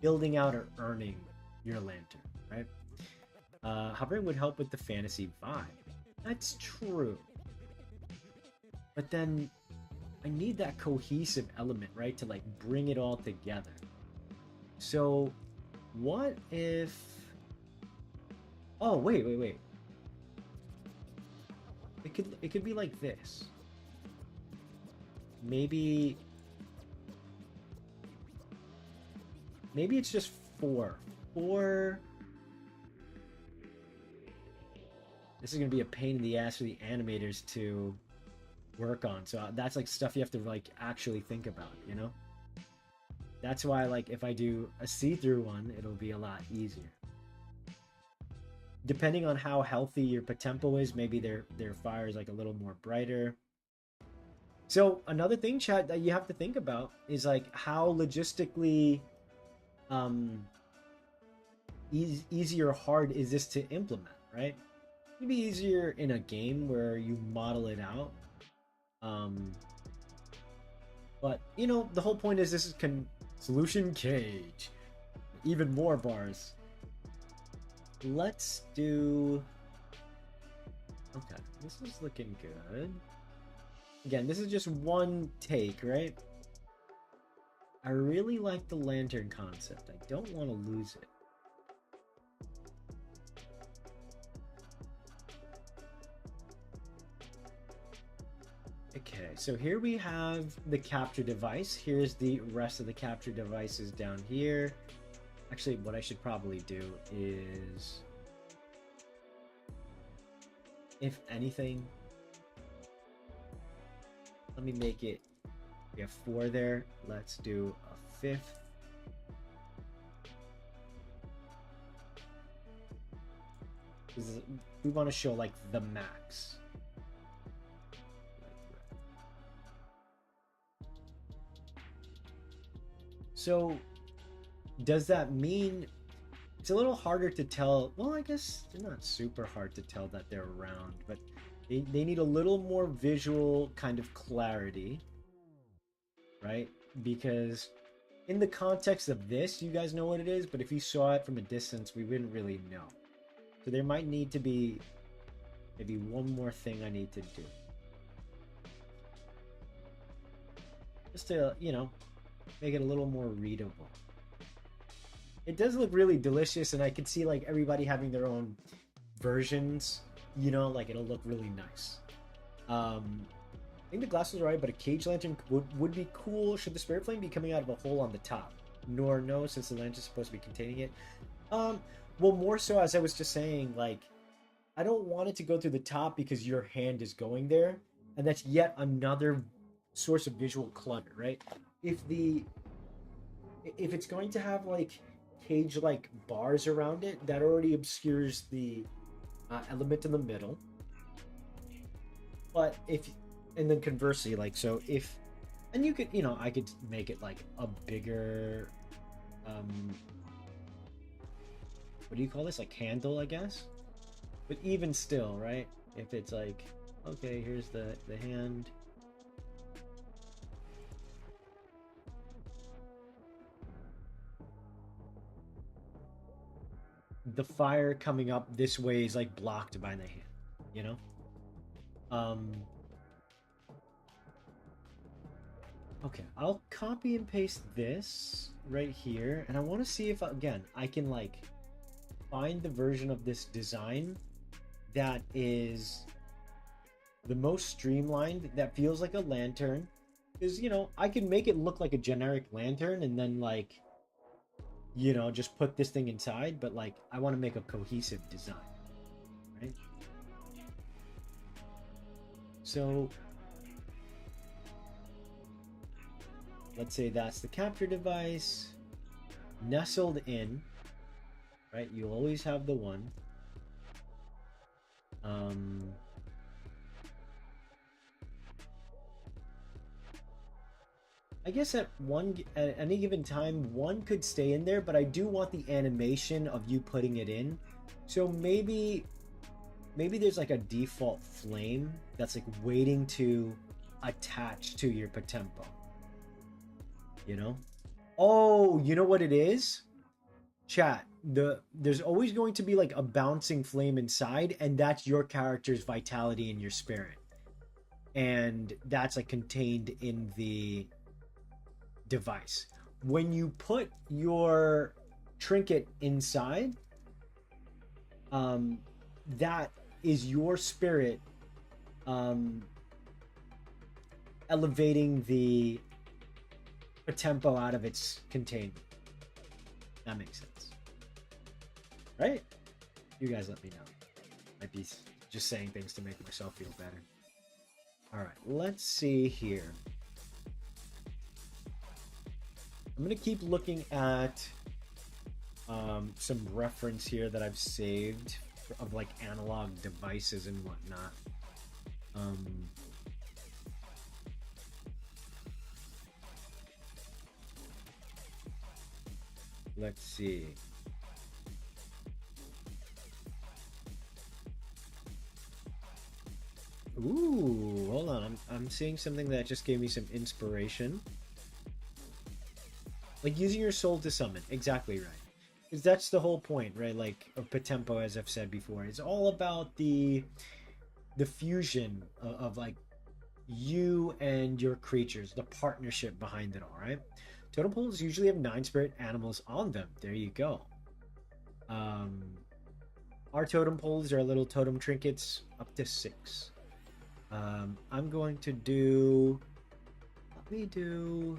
building out or earning your lantern, right? Hovering would help with the fantasy vibe. That's true. But then I need that cohesive element, right? To like bring it all together. So what if... Oh, wait. It could be like this. Maybe it's just 4. This is gonna be a pain in the ass for the animators to work on. So that's like stuff you have to like actually think about, you know? That's why like if I do a see-through one, it'll be a lot easier. Depending on how healthy your POTEMPO is, maybe their fire is like a little more brighter. So another thing, chat, that you have to think about is like how logistically easy or hard is this to implement, right? It'd be easier in a game where you model it out. But you know, the whole point is this is solution cage. Even more bars. Let's do... Okay, this is looking good. Again, this is just one take, right? I really like the lantern concept. I don't want to lose it. Okay, so here we have the capture device. Here's the rest of the capture devices down here. Actually, what I should probably do is, if anything, let me make it, we have 4 there. Let's do a 5th. We want to show like the max. So does that mean It's a little harder to tell. Well, I guess they're not super hard to tell that they're round, but they need a little more visual kind of clarity, right? Because in the context of this, you guys know what it is, but if you saw it from a distance, we wouldn't really know. So there might need to be maybe one more thing I need to do. Just to, make it a little more readable. It does look really delicious, and I could see like everybody having their own versions, like it'll look really nice. I think the glass was alright, but a cage lantern would be cool. Should the spirit flame be coming out of a hole on the top? Nor no, since the lantern's supposed to be containing it. Well, more so, as I was just saying, like, I don't want it to go through the top because your hand is going there, and that's yet another source of visual clutter, right? If it's going to have like cage like bars around it, that already obscures the element in the middle. But and then conversely, like, so if, and you could, I could make it like a bigger what do you call this, like handle, I guess. But even still, right, if it's like, okay, here's the hand, the fire coming up this way is like blocked by the hand, okay, I'll copy and paste this right here, and I want to see if, again, I can like find the version of this design that is the most streamlined, that feels like a lantern. Because, I can make it look like a generic lantern and then like, just put this thing inside, but like I want to make a cohesive design, right? So let's say that's the capture device. Nestled in, right? You always have the one. I guess at any given time, one could stay in there, but I do want the animation of you putting it in. So maybe there's like a default flame that's like waiting to attach to your POTEMPO. Oh, you know what it is? Chat. There's always going to be like a bouncing flame inside, and that's your character's vitality and your spirit. And that's like contained in the device. When you put your trinket inside, that is your spirit elevating the POTEMPO out of its containment. That makes sense, right? You guys let me know. Might be just saying things to make myself feel better. All right, let's see here. I'm gonna keep looking at some reference here that I've saved of like analog devices and whatnot. Let's see. Ooh, hold on. I'm seeing something that just gave me some inspiration. Like using your soul to summon. Exactly right. Because that's the whole point, right? Like of POTEMPO, as I've said before. It's all about the fusion of like you and your creatures, the partnership behind it all, right? Totem poles usually have 9 spirit animals on them. There you go. Our totem poles are little totem trinkets up to 6. I'm going to do... Let me do...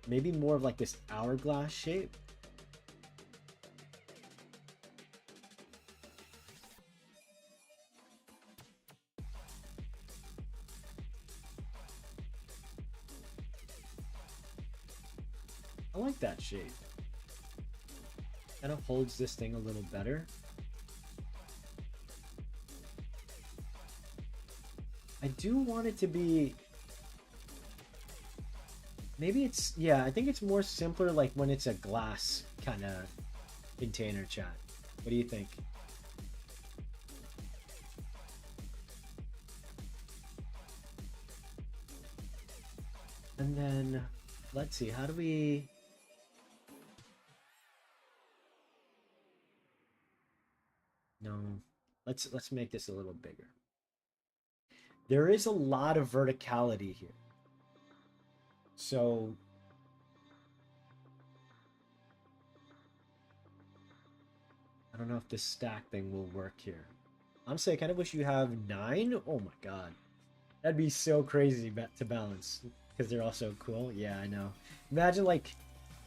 maybe more of like this hourglass shape. I like that shape. Kind of holds this thing a little better. I do want it to be Maybe it's, yeah, I think it's more simpler like when it's a glass kind of container, chat. What do you think? And then let's see, how do we... No, let's make this a little bigger. There is a lot of verticality here. So I don't know if this stack thing will work here. Honestly, I kind of wish you have 9. Oh my god. That'd be so crazy to balance. Because they're all so cool. Yeah, I know. Imagine, like,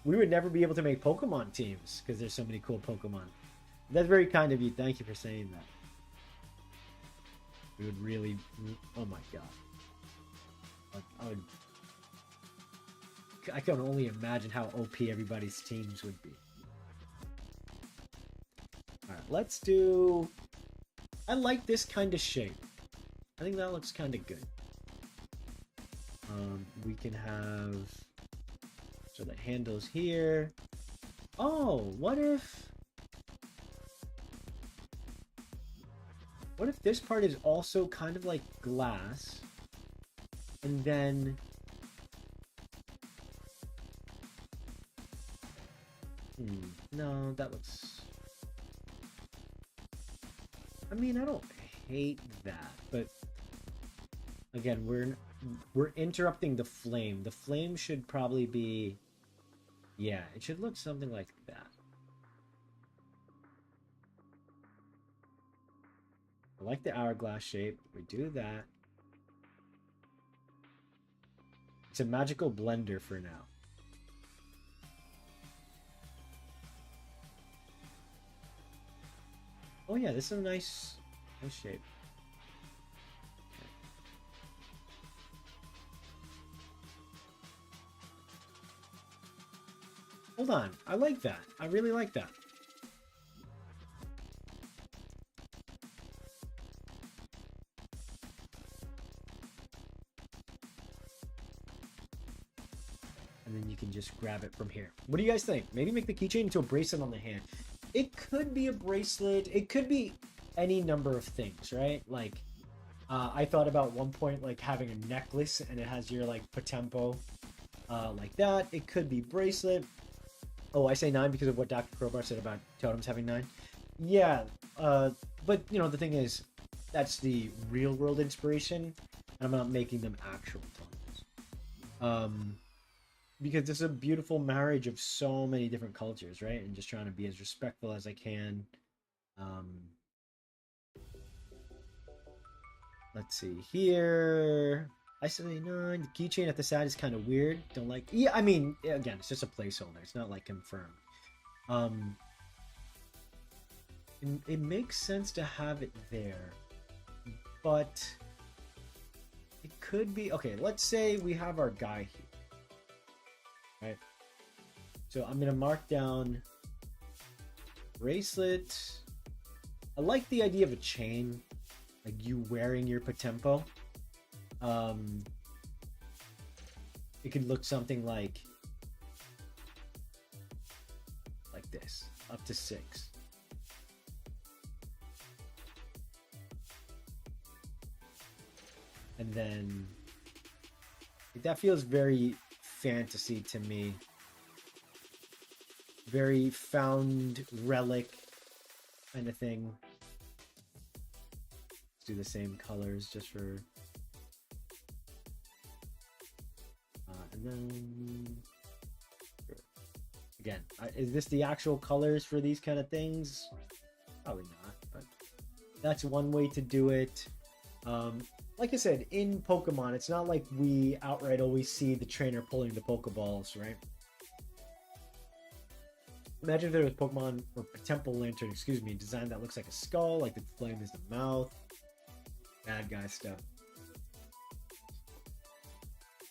we would never be able to make Pokemon teams. Because there's so many cool Pokemon. That's very kind of you. Thank you for saying that. We would really... Oh my god. I can only imagine how OP everybody's teams would be. Alright, let's do... I like this kind of shape. I think that looks kind of good. We can have... So the handle's here. Oh, what if... What if this part is also kind of like glass? And then... no, that looks... I mean, I don't hate that, but... Again, we're interrupting the flame. The flame should probably be... Yeah, it should look something like that. I like the hourglass shape. We do that. It's a magical blender for now. Oh yeah, this is a nice shape. Hold on, I like that. I really like that. And then you can just grab it from here. What do you guys think? Maybe make the keychain into a bracelet on the hand. It could be a bracelet. It could be any number of things, right? Like, I thought about one point, like, having a necklace and it has your, like, POTEMPO, like that. It could be bracelet. Oh, I say 9 because of what Dr. Crowbar said about totems having 9. Yeah, but, you know, the thing is, that's the real-world inspiration, and I'm not making them actual totems. Because it's a beautiful marriage of so many different cultures, right? And just trying to be as respectful as I can. Let's see here. I say 9. The keychain at the side is kind of weird. Don't like... Yeah, I mean, again, it's just a placeholder. It's not, like, confirmed. It makes sense to have it there. But... it could be... Okay, let's say we have our guy here. Right? So I'm going to mark down... bracelet. I like the idea of a chain. Like you wearing your POTEMPO. It could look something like this, up to 6. And then that feels very fantasy to me. Very found relic kind of thing. Let's do the same colors just for... and then... Again, is this the actual colors for these kind of things? Probably not, but that's one way to do it. Like I said, in Pokemon, it's not like we outright always see the trainer pulling the Pokeballs, right? Imagine if there was Pokemon, or POTEMPO Lantern, excuse me, design that looks like a skull, like the flame is the mouth. Bad guy stuff.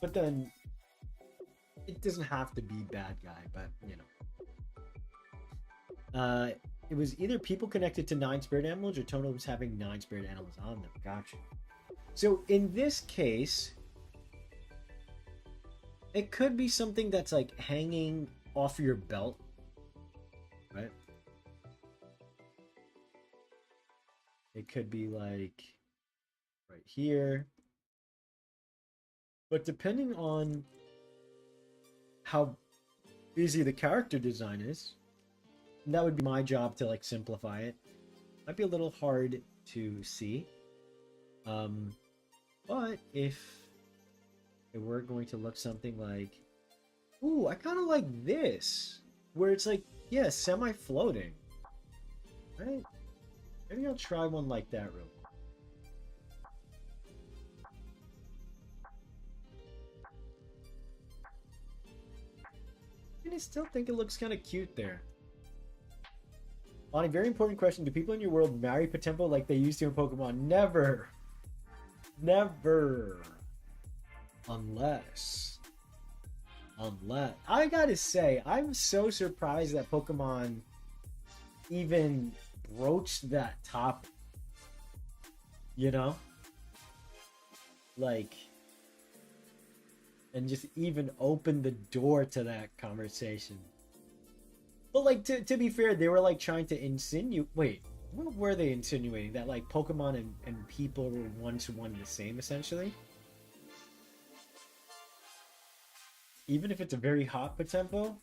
But then, it doesn't have to be bad guy, but, you know. It was either people connected to 9 spirit animals or totems having 9 spirit animals on them. Gotcha. So, in this case, It could be something that's like hanging off your belt, right? It could be like right here. But depending on how busy the character design is, and that would be my job to like simplify it. Might be a little hard to see. But if it were going to look something like, ooh, I kind of like this, where it's like, yeah, semi-floating, right? Maybe I'll try one like that real quick. And I still think it looks kind of cute there. On a very important question, do people in your world marry POTEMPO like they used to in Pokemon? Never. Never. Unless. I gotta say, I'm so surprised that Pokemon even broached that topic. You know? Like, and just even opened the door to that conversation. But like, to be fair, they were like trying to insinuate. Wait, what were they insinuating? That like Pokemon and people were one to one the same, essentially? Even if it's a very hot POTEMPO?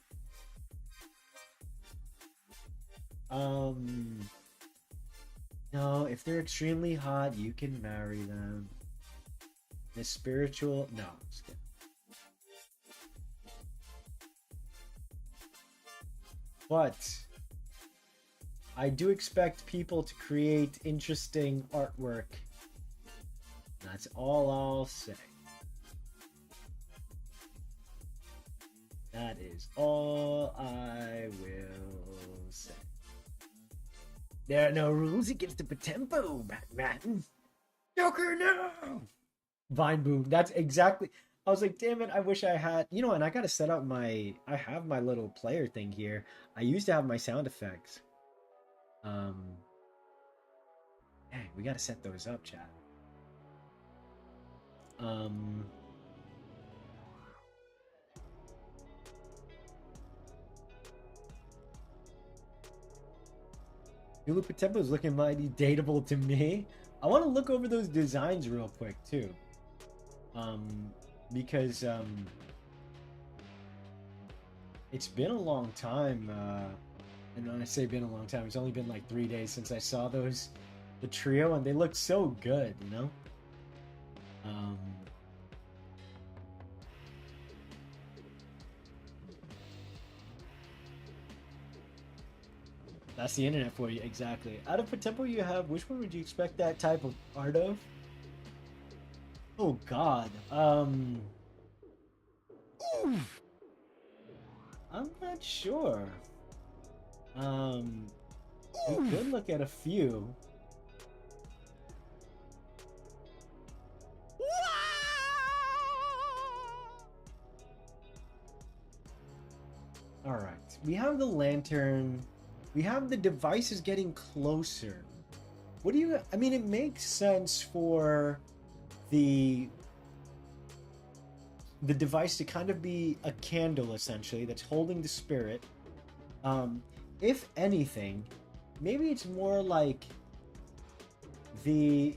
No, if they're extremely hot, you can marry them. The spiritual... No, just kidding. But I do expect people to create interesting artwork. That's all I'll say. That is all I will say. There are no rules against the POTEMPO, Batman. Joker, no! Vine Boom. That's exactly... I was like, damn it, I wish I had... You know, and I gotta set up my... I have my little player thing here. I used to have my sound effects. Dang, we gotta set those up, chat. Hulu POTEMPO is looking mighty dateable to me. I want to look over those designs real quick, too. Because, it's been a long time, and when I say been a long time, it's only been like 3 days since I saw those, the trio, and they look so good, you know? That's the internet for you, exactly. Out of POTEMPO you have, which one would you expect that type of art of? Oh god, oof. I'm not sure. We could look at a few. Alright, we have the lantern. We have the devices getting closer. What do you... I mean, it makes sense for the device to kind of be a candle, essentially, that's holding the spirit. If anything, maybe it's more like the...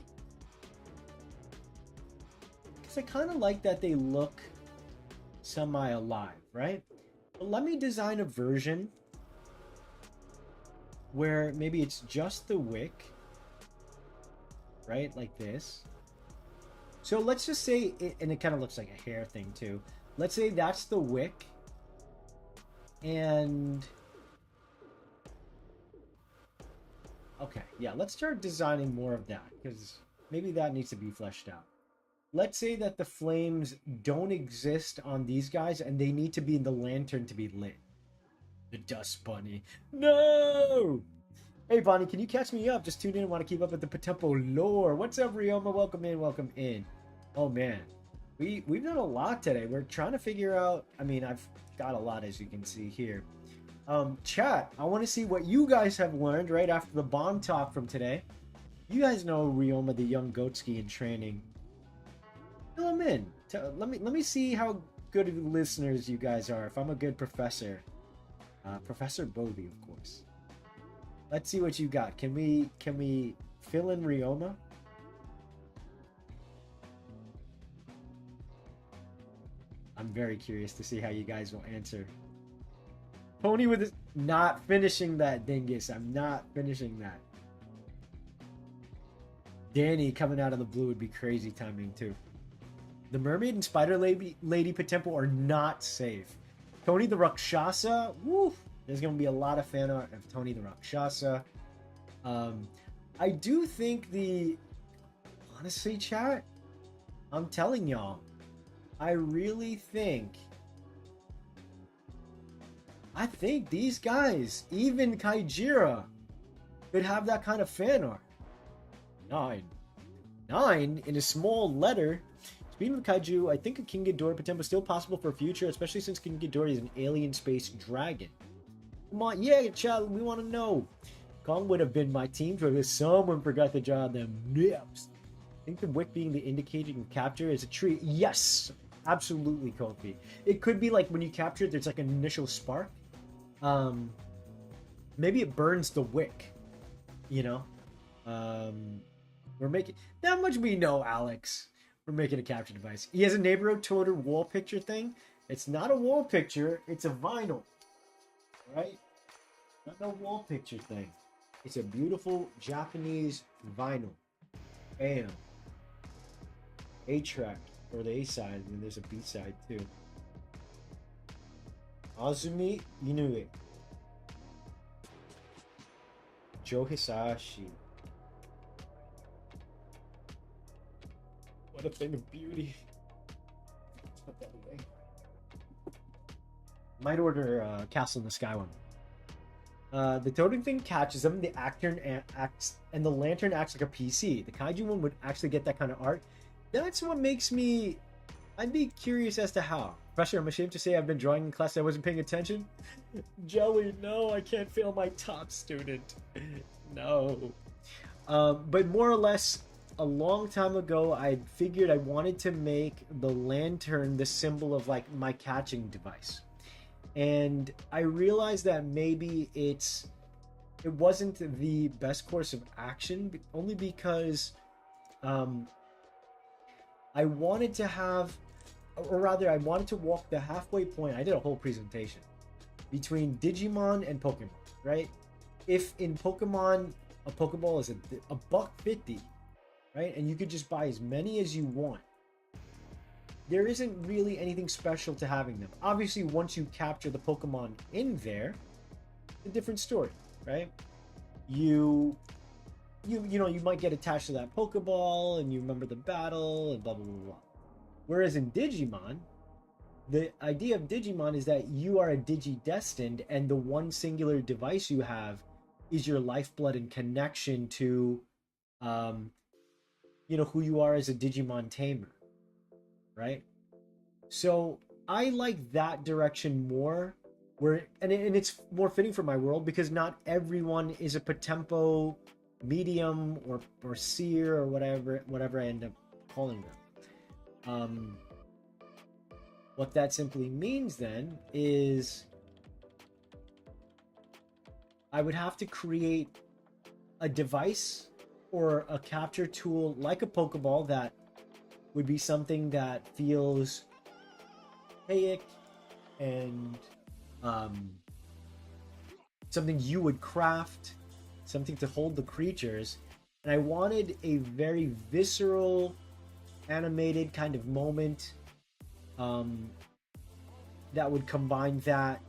Because I kind of like that they look semi-alive, right? But let me design a version where maybe it's just the wick, right? Like this. So let's just say, and it kind of looks like a hair thing too. Let's say that's the wick. And... Okay, yeah, let's start designing more of that, because maybe that needs to be fleshed out. Let's say that the flames don't exist on these guys, and they need to be in the lantern to be lit. The Dust Bunny. No! Hey, Bonnie, can you catch me up? Just tuned in and want to keep up with the POTEMPO lore. What's up, Ryoma? Welcome in, welcome in. Oh, man. We've done a lot today. We're trying to figure out... I mean, I've got a lot, as you can see here. Chat, I want to see what you guys have learned right after the bomb talk from today. You guys know Ryoma, the young Goatski in training. Fill him in. Let me see how good listeners you guys are, if I'm a good professor. Professor Bovey, of course. Let's see what you got. Can we fill in Rioma? I'm very curious to see how you guys will answer. Pony with his... Not finishing that, Dingus. I'm not finishing that. Danny coming out of the blue would be crazy timing, too. The Mermaid and Spider Lady Potempo are not safe. Tony the Rakshasa, woo! There's going to be a lot of fan art of Tony the Rakshasa. I do think honestly, chat, I'm telling y'all, I really think these guys, even Kaijira, could have that kind of fan art. 9 in a small letter. Speaking of Kaiju, I think a King Ghidorah Potempo is still possible for future, especially since King Ghidorah is an alien space dragon. Come on, yeah, chat, we want to know. Kong would have been my team if someone forgot to draw them nips. I think the wick being the indicator of capture is a tree. Yes, absolutely, Kofi. It could be like when you capture it, there's like an initial spark. Maybe it burns the wick, you know. We're making that much we know, Alex. We're making a capture device. He has a neighborhood toter wall picture thing. It's not a wall picture. It's a vinyl, right? Not no wall picture thing. It's a beautiful Japanese vinyl. Bam. A track or the A side, and then there's a B side too. Azumi Inoue. Joe Hisashi. What a thing of beauty. Put that away. Might order Castle in the Sky one. The totem thing catches them. The actor acts, and the lantern acts like a PC. The kaiju one would actually get that kind of art. That's what makes me. I'd be curious as to how. Professor, I'm ashamed to say I've been drawing in class. I wasn't paying attention. Jelly, no, I can't fail my top student. No. But more or less, a long time ago, I figured I wanted to make the lantern the symbol of like my catching device. And I realized that maybe it wasn't the best course of action, only because I wanted to have, or rather I wanted to walk the halfway point. I did a whole presentation between Digimon and Pokemon, right? If in Pokemon, a Pokeball is a $1.50, right? And you could just buy as many as you want. There isn't really anything special to having them. Obviously, once you capture the Pokemon in there, it's a different story, right? You might get attached to that Pokeball and you remember the battle and blah, blah, blah, blah. Whereas in Digimon, the idea of Digimon is that you are a Digi-destined and the one singular device you have is your lifeblood and connection to, who you are as a Digimon tamer, right? So I like that direction more, and it's more fitting for my world because not everyone is a Potempo medium or seer or whatever I end up calling them. What that simply means then is I would have to create a device or a capture tool like a Pokeball that would be something that feels archaic and something you would craft, something to hold the creatures. And I wanted a very visceral, animated kind of moment that would combine that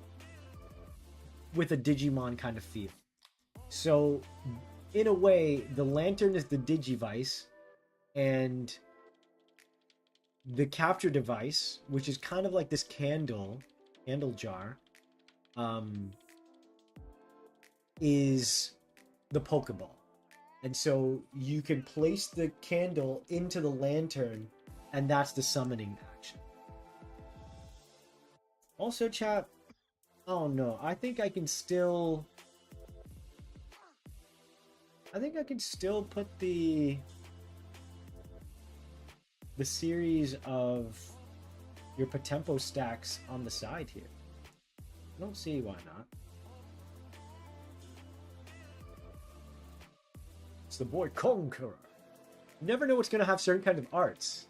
with a Digimon kind of feel. So in a way, the lantern is the Digivice, and the capture device, which is kind of like this candle jar, is the Pokeball. And so you can place the candle into the lantern, and that's the summoning action. Also, chat, I don't know. I think I can still put the series of your POTEMPO stacks on the side here. I don't see why not. It's the boy Conqueror. You never know what's going to have certain kind of arts.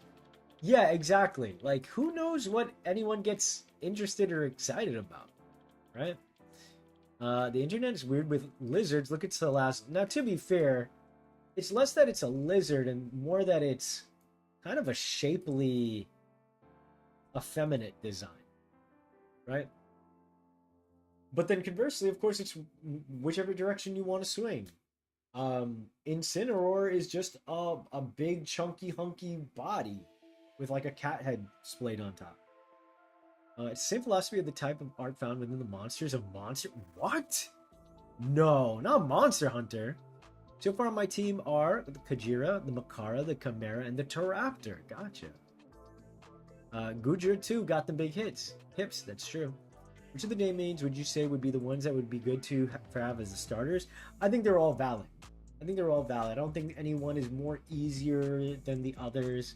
Yeah, exactly. Like, who knows what anyone gets interested or excited about, right? The internet is weird with lizards. Look at Celeste. Now, to be fair, it's less that it's a lizard and more that it's kind of a shapely, effeminate design, right? But then conversely, of course, it's whichever direction you want to swing. Incineroar is just a big, chunky, hunky body with like a cat head splayed on top. It's the same philosophy of the type of art found within the monsters of Monster. What? No, not Monster Hunter. So far on my team are the Kajira, the Makara, the Chimera, and the Pteraptor. Gotcha. Gujar too got the big hits. Hips, that's true. Which of the name names would you say would be the ones that would be good to have as the starters? I think they're all valid. I don't think any one is more easier than the others.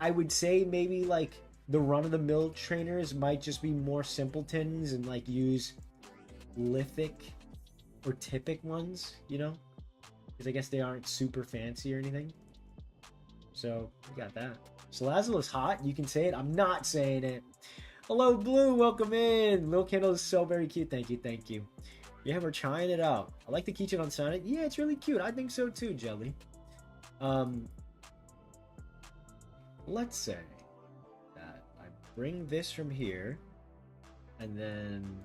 I would say maybe like the run-of-the-mill trainers might just be more simpletons and like use lithic or typic ones, you know? Because I guess they aren't super fancy or anything. So, we got that. Salazzle is hot. You can say it. I'm not saying it. Hello, Blue. Welcome in. Little Candle is so very cute. Thank you. Thank you. Yeah, we're trying it out. I like the keychain on Sonic. Yeah, it's really cute. I think so too, Jelly. Let's say that I bring this from here, and then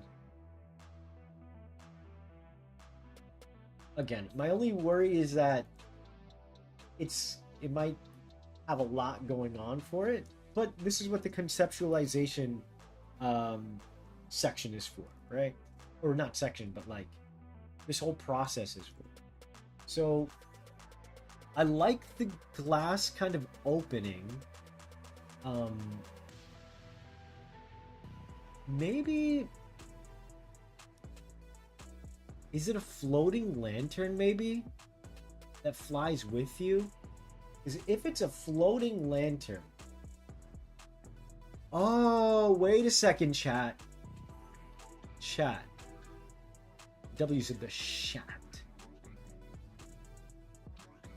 again, my only worry is that it might have a lot going on for it, but this is what the conceptualization section is for, right? Or not section, but like this whole process is for. So I like the glass kind of opening. Maybe is it a floating lantern maybe that flies with you? Because if it's a floating lantern, oh, wait a second, chat. W's in the chat.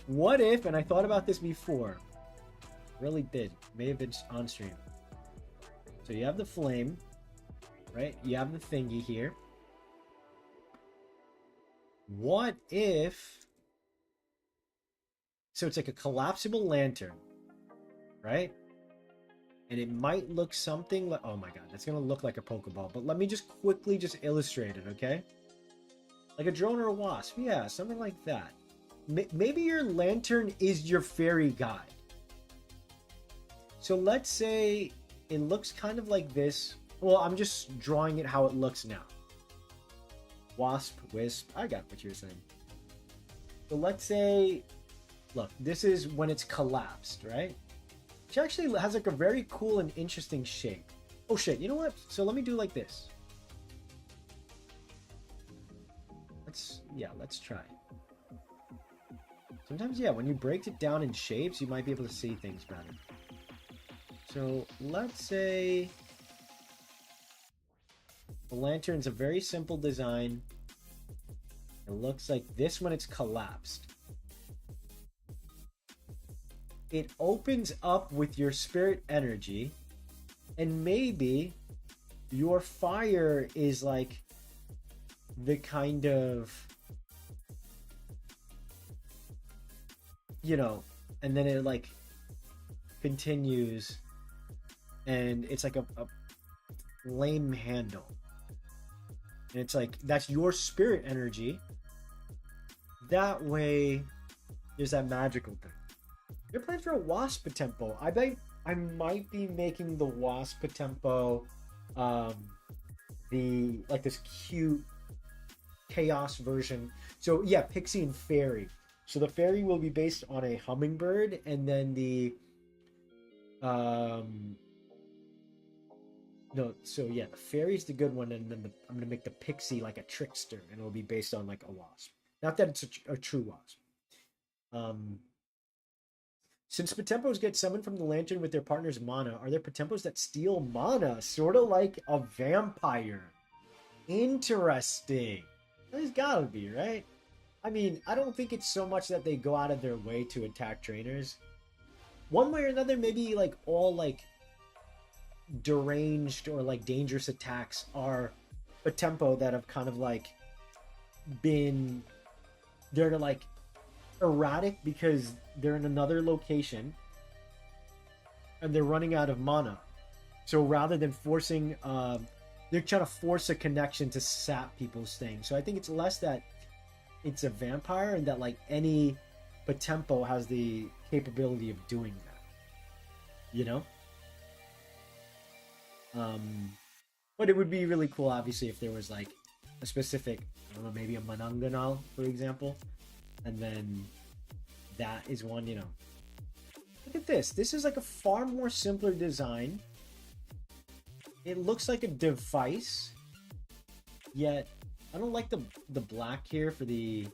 What if, and I thought about this before, really did, may have been on stream. So you have the flame, right? You have the thingy here. What if, so it's like a collapsible lantern, right? And it might look something like, oh my god, that's gonna look like a Pokeball. But let me just quickly just illustrate it, okay? Like a drone or a wasp, yeah, something like that. Maybe your lantern is your fairy guide. So let's say it looks kind of like this. Well, I'm just drawing it how it looks now. Wasp, wisp, I got what you're saying. So let's say, look, this is when it's collapsed, right? Which actually has like a very cool and interesting shape. Oh shit, you know what? So let me do like this. Let's try. Sometimes, yeah, when you break it down in shapes, you might be able to see things better. So let's say the lantern's a very simple design. It looks like this when it's collapsed. It opens up with your spirit energy, and maybe your fire is like the kind of, you know, and then it like continues and it's like a flame handle, and it's like that's your spirit energy. That way there's that magical thing. You're playing for a wasp POTEMPO. I might be making the wasp POTEMPO the like this cute chaos version. So yeah, Pixie and Fairy. So the fairy will be based on a hummingbird, and then the no, so yeah, the fairy's the good one, and then I'm gonna make the pixie like a trickster, and it'll be based on like a wasp. Not that it's a true wasp. Since Potempos get summoned from the lantern with their partner's mana, are there Potempos that steal mana? Sort of like a vampire. Interesting. There's gotta be, right? I mean, I don't think it's so much that they go out of their way to attack trainers. One way or another, maybe like all like deranged or like dangerous attacks are a tempo that have kind of like been, they're like erratic because they're in another location and they're running out of mana. So rather than forcing, they're trying to force a connection to sap people's things. So I think it's less that it's a vampire and that like any Potempo has the capability of doing that. You know? But it would be really cool, obviously, if there was like a specific, I don't know, maybe a Mananganal, for example, and then that is one, you know. Look at this. This is like a far more simpler design. It looks like a device, yet I don't like the black here for the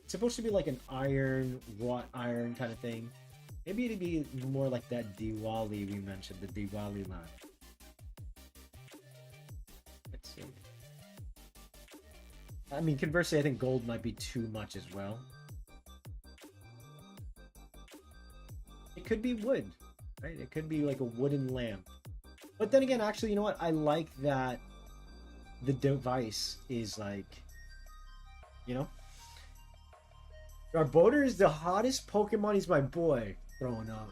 it's supposed to be like an iron, wrought iron kind of thing. Maybe it'd be more like that Diwali we mentioned, the Diwali line. Let's see. I mean, conversely, I think gold might be too much as well. It could be wood, right? It could be like a wooden lamp. But then again, actually, you know what? I like that the device is like, you know? Our boater is the hottest Pokemon. He's my boy. Throwing up.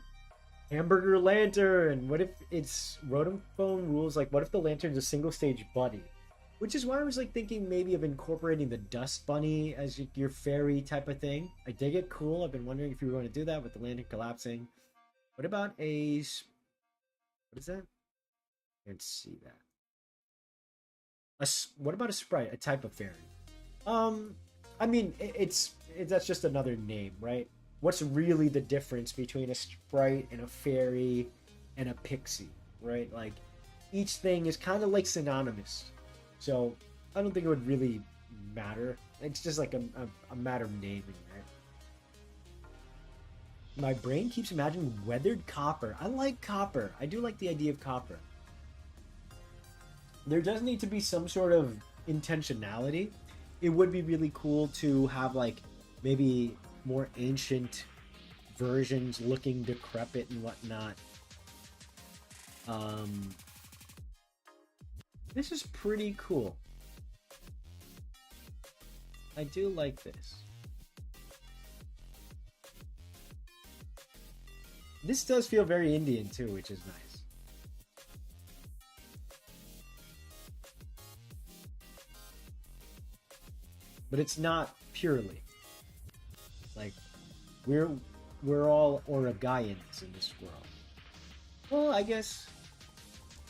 Hamburger Lantern. What if it's Rotom Phone rules? Like, what if the Lantern's a single stage buddy? Which is why I was like thinking maybe of incorporating the Dust Bunny as your fairy type of thing. I dig it. Cool. I've been wondering if you were going to do that with the Lantern collapsing. What about a... What is that? Can't see that. What about a Sprite? A type of fairy? I mean, that's just another name, right? What's really the difference between a Sprite and a fairy and a pixie, right? Like, each thing is kind of like synonymous. So, I don't think it would really matter. It's just like a matter of naming, right? My brain keeps imagining weathered copper. I like copper. I do like the idea of copper. There does need to be some sort of intentionality. It would be really cool to have like maybe more ancient versions looking decrepit and whatnot. This is pretty cool. I do like this. This does feel very Indian too, which is nice. But it's not purely. Like, we're all Oragayans in this world. Well, I guess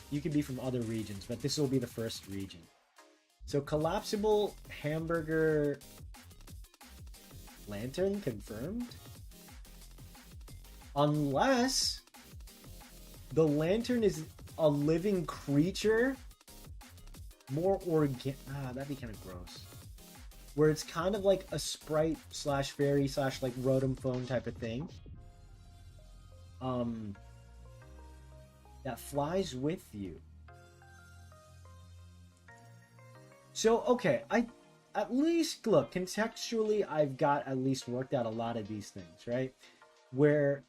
you could be from other regions, but this will be the first region. So collapsible hamburger lantern confirmed? Unless the lantern is a living creature, more organic. That'd be kind of gross. Where it's kind of like a sprite slash fairy slash like Rotom phone type of thing. That flies with you. So, okay, I at least, look, contextually, I've got at least worked out a lot of these things, right? Where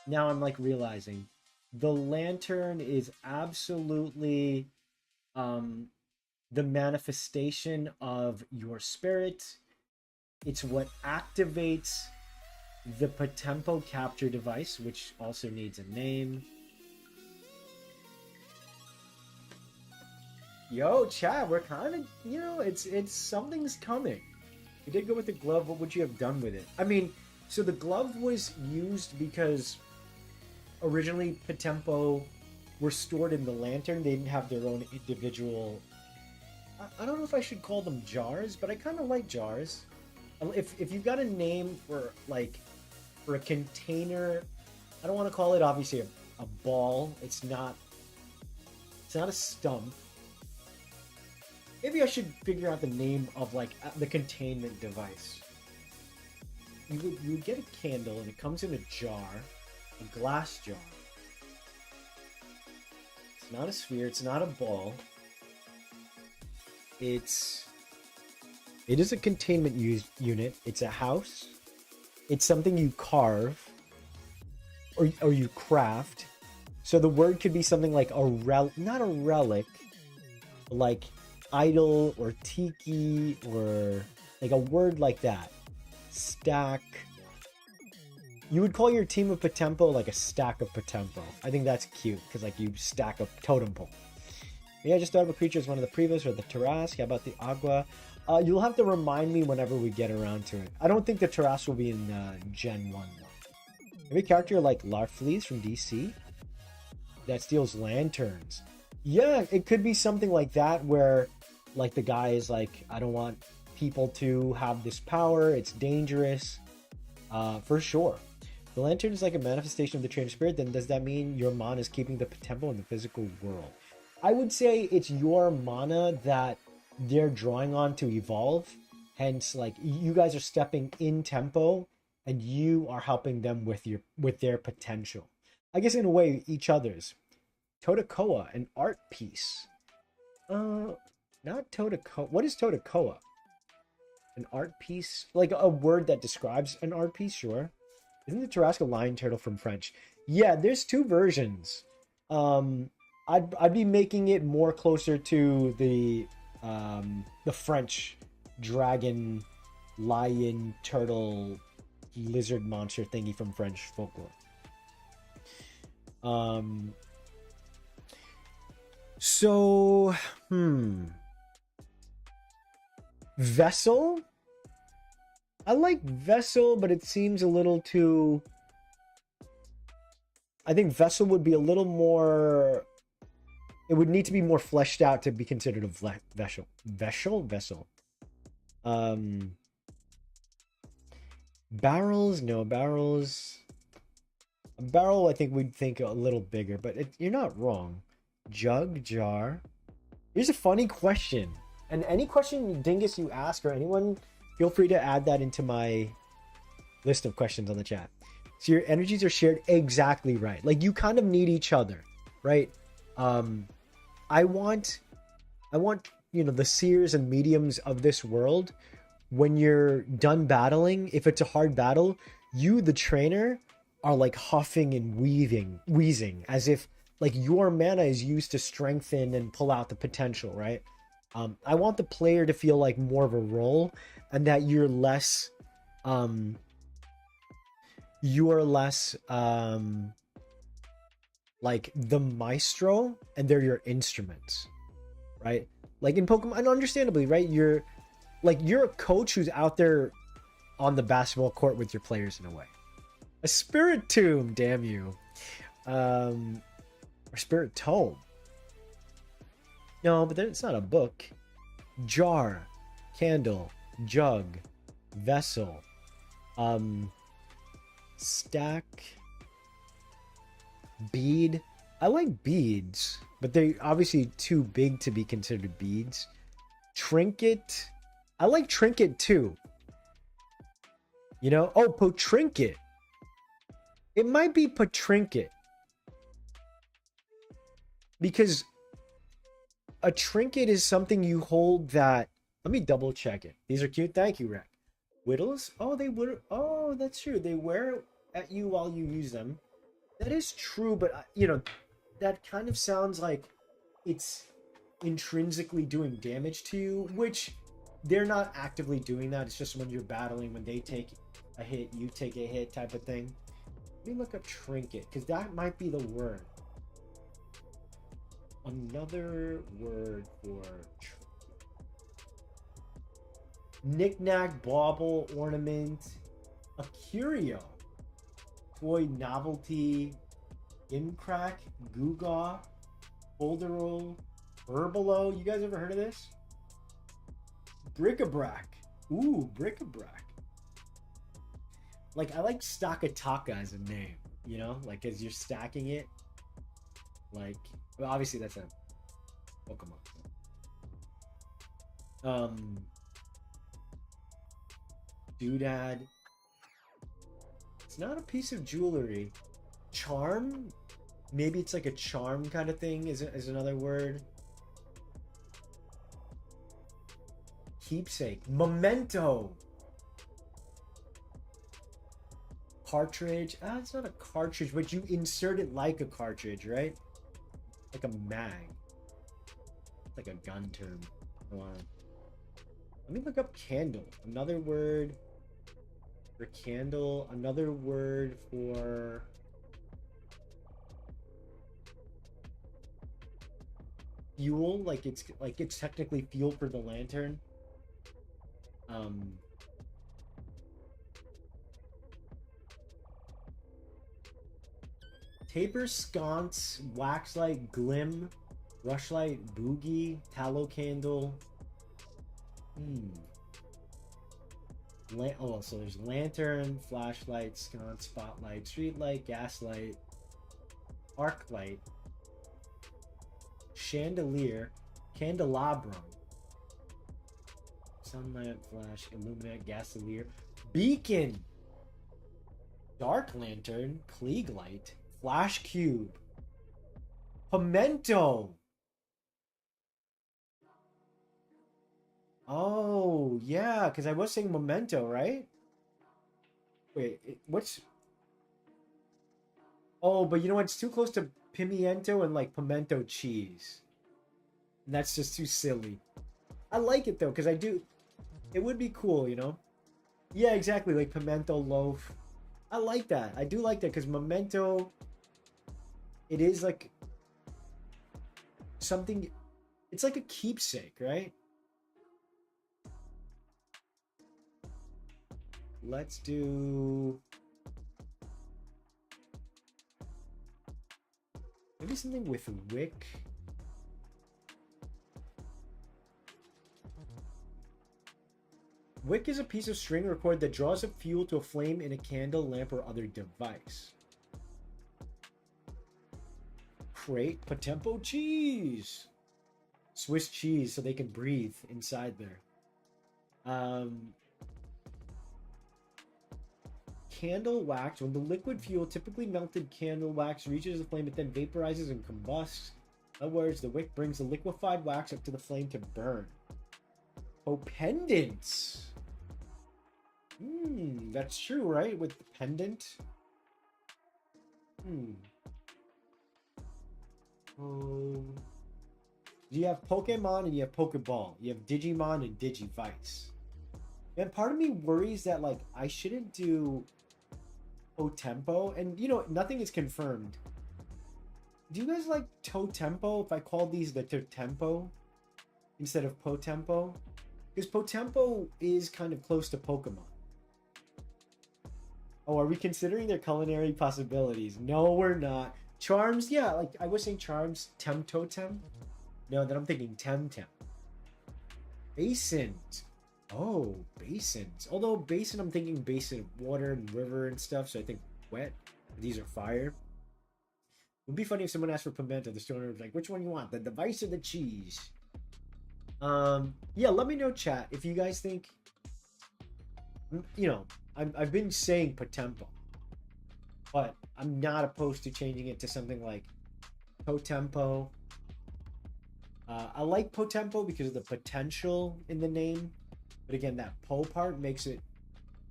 now I'm like realizing the lantern is absolutely the manifestation of your spirit. It's what activates the Potempo capture device, which also needs a name. Yo, chat, we're kind of, you know, it's something's coming. You did go with the glove. What would you have done with it? I mean, so the glove was used because originally Potempo were stored in the lantern. They didn't have their own individual... I don't know if I should call them jars, but I kind of like jars. If you've got a name for, like, for a container, I don't want to call it, obviously, a ball. It's not a stump. Maybe I should figure out the name of, like, the containment device. you would get a candle, and it comes in a jar, a glass jar. It's not a sphere. It's not a ball. It is a containment unit. It's a house. It's something you carve or you craft. So the word could be something like not a relic, but like idol or tiki or like a word like that. Stack. You would call your team of POTEMPO like a stack of POTEMPO. I think that's cute because like you stack a totem pole. Yeah, I just thought of a creature as one of the previous or the Tarrasque. How about the Agua? You'll have to remind me whenever we get around to it. I don't think the Tarrasque will be in Gen 1 though. Maybe a character like Larfleeze from DC that steals lanterns. Yeah, it could be something like that where like the guy is like, I don't want people to have this power. It's dangerous. For sure. The lantern is like a manifestation of the trainer spirit. Then does that mean your mana is keeping the tempo in the physical world? I would say it's your mana that they're drawing on to evolve. Hence, like you guys are stepping in tempo, and you are helping them with their potential. I guess in a way, each other's. Totokoa, an art piece. Not Totokoa. What is Totokoa? An art piece? Like a word that describes an art piece, sure. Isn't the Tarrasque a lion turtle from French? Yeah, there's two versions. I'd be making it more closer to the French dragon, lion, turtle, lizard monster thingy from French folklore. So, Vessel? I like Vessel, but it seems a little too... I think Vessel would be a little more... It would need to be more fleshed out to be considered a vessel. Vessel? Barrels? No, barrels... A barrel, I think we'd think a little bigger, but you're not wrong. Jug, jar... Here's a funny question. And any question, Dingus, you ask, or anyone, feel free to add that into my list of questions on the chat. So your energies are shared exactly right. Like you kind of need each other, right? I want, the seers and mediums of this world, when you're done battling, if it's a hard battle, you, the trainer, are like huffing and wheezing, as if like your mana is used to strengthen and pull out the potential, right? I want the player to feel like more of a role, and that you're less like the maestro and they're your instruments, right? Like in Pokemon, and understandably, right? You're a coach who's out there on the basketball court with your players in a way. A spirit tomb, damn you. Or spirit tome. No, but it's not a book. Jar, candle, jug, vessel, stack, bead. I like beads, but they're obviously too big to be considered beads. Trinket. I like trinket too. You know? Oh, potrinket. It might be potrinket. Because a trinket is something you hold that... Let me double check it. These are cute. Thank you, Rek. Whittles? Oh, they would... Oh, that's true. They wear at you while you use them. That is true, but, that kind of sounds like it's intrinsically doing damage to you, which they're not actively doing that. It's just when you're battling, when they take a hit, you take a hit type of thing. Let me look up trinket, because that might be the word. Another word for knick-knack, bauble, ornament, a curio, toy, novelty, gimcrack, gewgaw, folderol, herbalo. You guys ever heard of this? Bric-a-brac. Ooh, bric-a-brac. Like, I like Stakataka as a name, like as you're stacking it. Like, well, obviously that's a Pokemon. Doodad. It's not a piece of jewelry. Charm? Maybe it's like a charm kind of thing is another word. Keepsake. Memento. Cartridge. Ah, it's not a cartridge, but you insert it like a cartridge, right? Like a mag. Like a gun term. Hold on. Let me look up candle. Another word for candle. Another word for... fuel. Like it's technically fuel for the lantern. Taper, sconce, waxlight, glim, rushlight, boogie, tallow candle. Oh, so there's lantern, flashlight, sconce, spotlight, streetlight, gaslight, arc light, chandelier, candelabrum, sunlight, flash, illuminate, gasolier, beacon, dark lantern, Klieg light, flash cube, pimento. Oh, yeah, because I was saying memento, right? Wait, what's... Oh, but you know what? It's too close to pimiento and like pimento cheese. And that's just too silly. I like it though, because I do... It would be cool, you know? Yeah, exactly, like pimento loaf. I like that. I do like that, because memento... It is like... something... It's like a keepsake, right? Let's do... maybe something with wick. Wick is a piece of string or cord that draws up fuel to a flame in a candle, lamp, or other device. Crate, POTEMPO cheese. Swiss cheese so they can breathe inside there. Candle wax. When the liquid fuel, typically melted candle wax, reaches the flame, it then vaporizes and combusts. In other words, the wick brings the liquefied wax up to the flame to burn. Oh, pendants. That's true, right? With the pendant. Oh. You have Pokemon and you have Pokeball. You have Digimon and Digivice. And part of me worries that, like, I shouldn't do POTEMPO. And, you know, nothing is confirmed. Do you guys like TOTEMPO if I call these the TOTEMPO instead of POTEMPO? Because POTEMPO is kind of close to Pokemon. Oh, are we considering their culinary possibilities? No, we're not. Charms, yeah, like I was saying charms, Temtotem. No, then I'm thinking Temtem. Basins. Oh, basins. Although basin, I'm thinking basin of water and river and stuff, so I think wet. These are fire. It would be funny if someone asked for pimento. The stoner was like, which one you want? The device or the cheese? Yeah, let me know, chat, if you guys think, you know, I've been saying POTEMPO, but I'm not opposed to changing it to something like POTEMPO. I like POTEMPO because of the potential in the name, but again, that po part makes me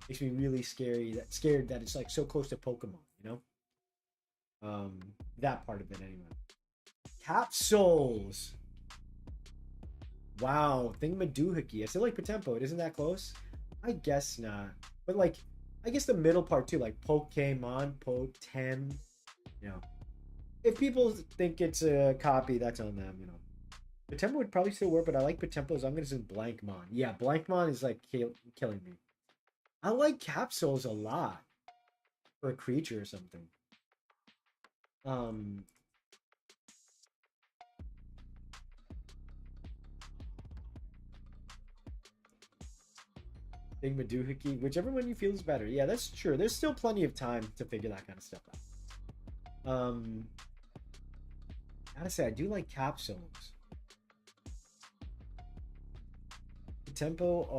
really scared that it's like so close to Pokemon, you know. That part of it anyway. Capsules. Wow, Thingamadoohickey. I still like POTEMPO. It isn't that close. I guess not. But like, I guess the middle part too, like Pokemon, Potem. You know, if people think it's a copy, that's on them. You know, POTEMPO would probably still work, but I like POTEMPO, so I'm gonna say Blankmon. Yeah, Blankmon is like killing me. I like capsules a lot for a creature or something. Thingamadoohickey, whichever one you feel is better. Yeah, that's true. There's still plenty of time to figure that kind of stuff out. Gotta say, I do like capsules. POTEMPO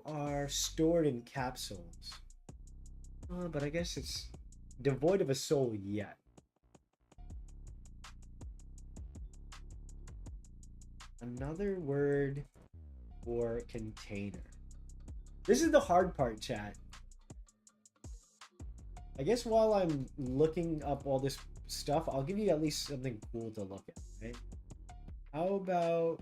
are stored in capsules. But I guess it's devoid of a soul yet. Another word for container. This is the hard part, chat. I guess while I'm looking up all this stuff, I'll give you at least something cool to look at, right? How about...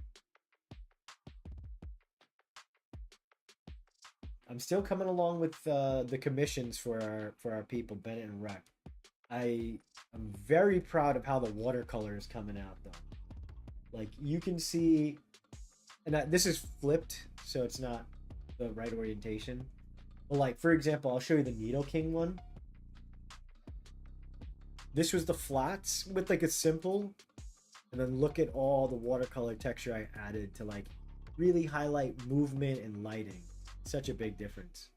I'm still coming along with the commissions for our people, Bennett and Rec. I'm very proud of how the watercolor is coming out, though. Like, you can see... And this is flipped, so it's not the right orientation. But, like, for example, I'll show you the Needle King one. This was the flats with, like, a simple. And then look at all the watercolor texture I added to, like, really highlight movement and lighting. Such a big difference.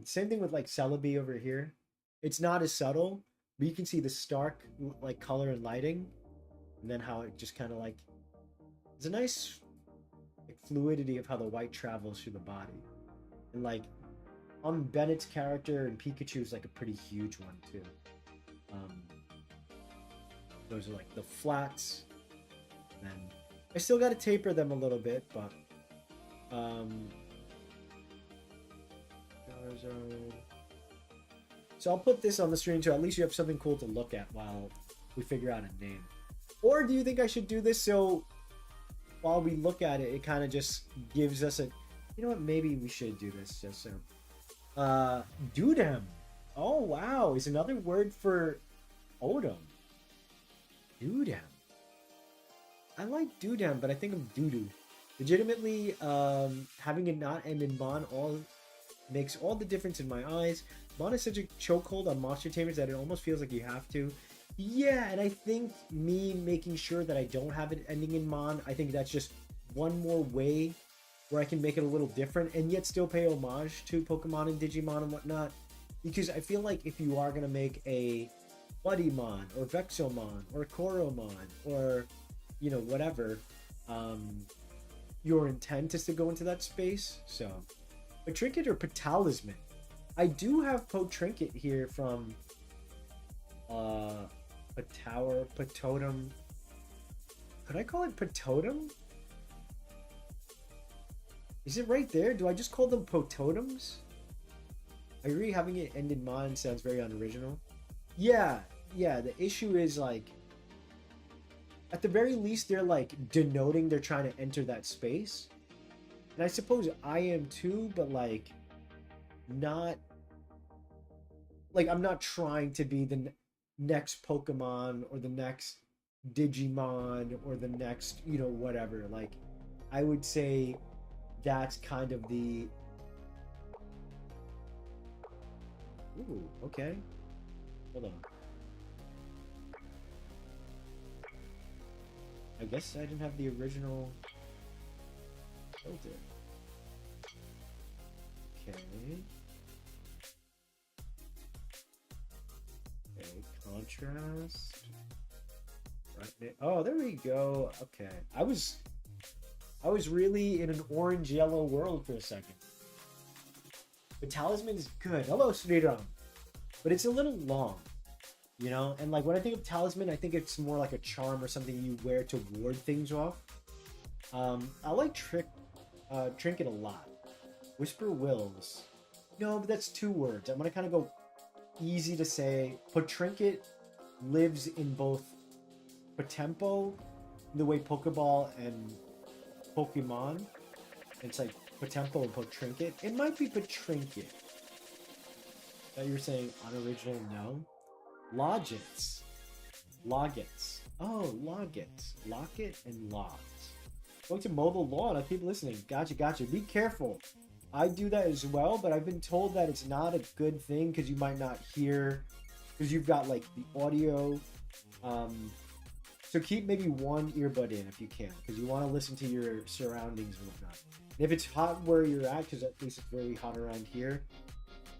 Same thing with, like, Celebi over here. It's not as subtle, but you can see the stark, like, color and lighting. And then how it just kind of, like... It's a nice... fluidity of how the white travels through the body. And like on Bennett's character, and Pikachu's like a pretty huge one too. Those are like the flats. And then I still got to taper them a little bit, but so I'll put this on the screen so at least you have something cool to look at while we figure out a name. Or do you think I should do this so while we look at it, it kind of just gives us a... You know what? Maybe we should do this just so... Dudem. Oh, wow. Is another word for Odom. Dudem. I like Dudem, but I think of Doodoo. Legitimately, having it not end in Mon makes all the difference in my eyes. Mon is such a chokehold on monster tamers that it almost feels like you have to. Yeah, and I think me making sure that I don't have it ending in Mon, I think that's just one more way where I can make it a little different and yet still pay homage to Pokemon and Digimon and whatnot. Because I feel like if you are going to make a Buddymon or Vexomon or Koromon or, you know, whatever, your intent is to go into that space. So, a Trinket or Talisman. I do have Potrinket here from... Patotem. Could I call it Patotem? Is it right there? Do I just call them Pototems? I agree having it end in Mon sounds very unoriginal. Yeah, the issue is like at the very least they're like denoting they're trying to enter that space. And I suppose I am too, but like not like I'm not trying to be the next Pokemon or the next Digimon or the next, you know, whatever. Like, I would say that's kind of the... Ooh, okay. Hold on. I guess I didn't have the original filter. Okay. Contrast. Right. Oh, there we go. Okay. I was really in an orange yellow world for a second. The Talisman is good. Hello, Sriram. But it's a little long, you know? And like when I think of Talisman, I think it's more like a charm or something you wear to ward things off. I like Trinket a lot. Whisper Wills. No, but that's 2 words. I'm gonna kind of go easy to say. Potrinket lives in both POTEMPO, the way Pokeball and Pokemon. It's like POTEMPO and Potrinket. It might be Potrinket. That you're saying unoriginal? No. Logits. Oh, Logits. Locket and Logs. Going to mow the lawn. I keep listening. Gotcha. Be careful. I do that as well, but I've been told that it's not a good thing because you might not hear, because you've got like the audio. So keep maybe one earbud in if you can, because you want to listen to your surroundings and whatnot. And if it's hot where you're at, because at least it's very hot around here,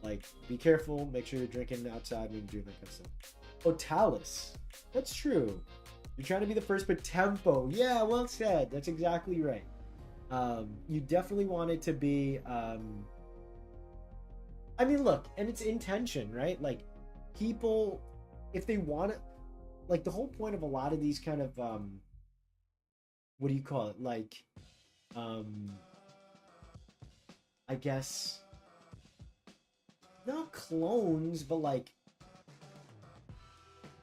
like be careful. Make sure you're drinking outside when you're doing that kind of stuff. Oh, Talus. That's true. You're trying to be the first POTEMPO. Yeah, well said. That's exactly right. You definitely want it to be... I I mean, look, and it's intention, right? Like, people, if they want to, like, the whole point of a lot of these kind of, what do you call it? Like, um, I guess, not clones, but like,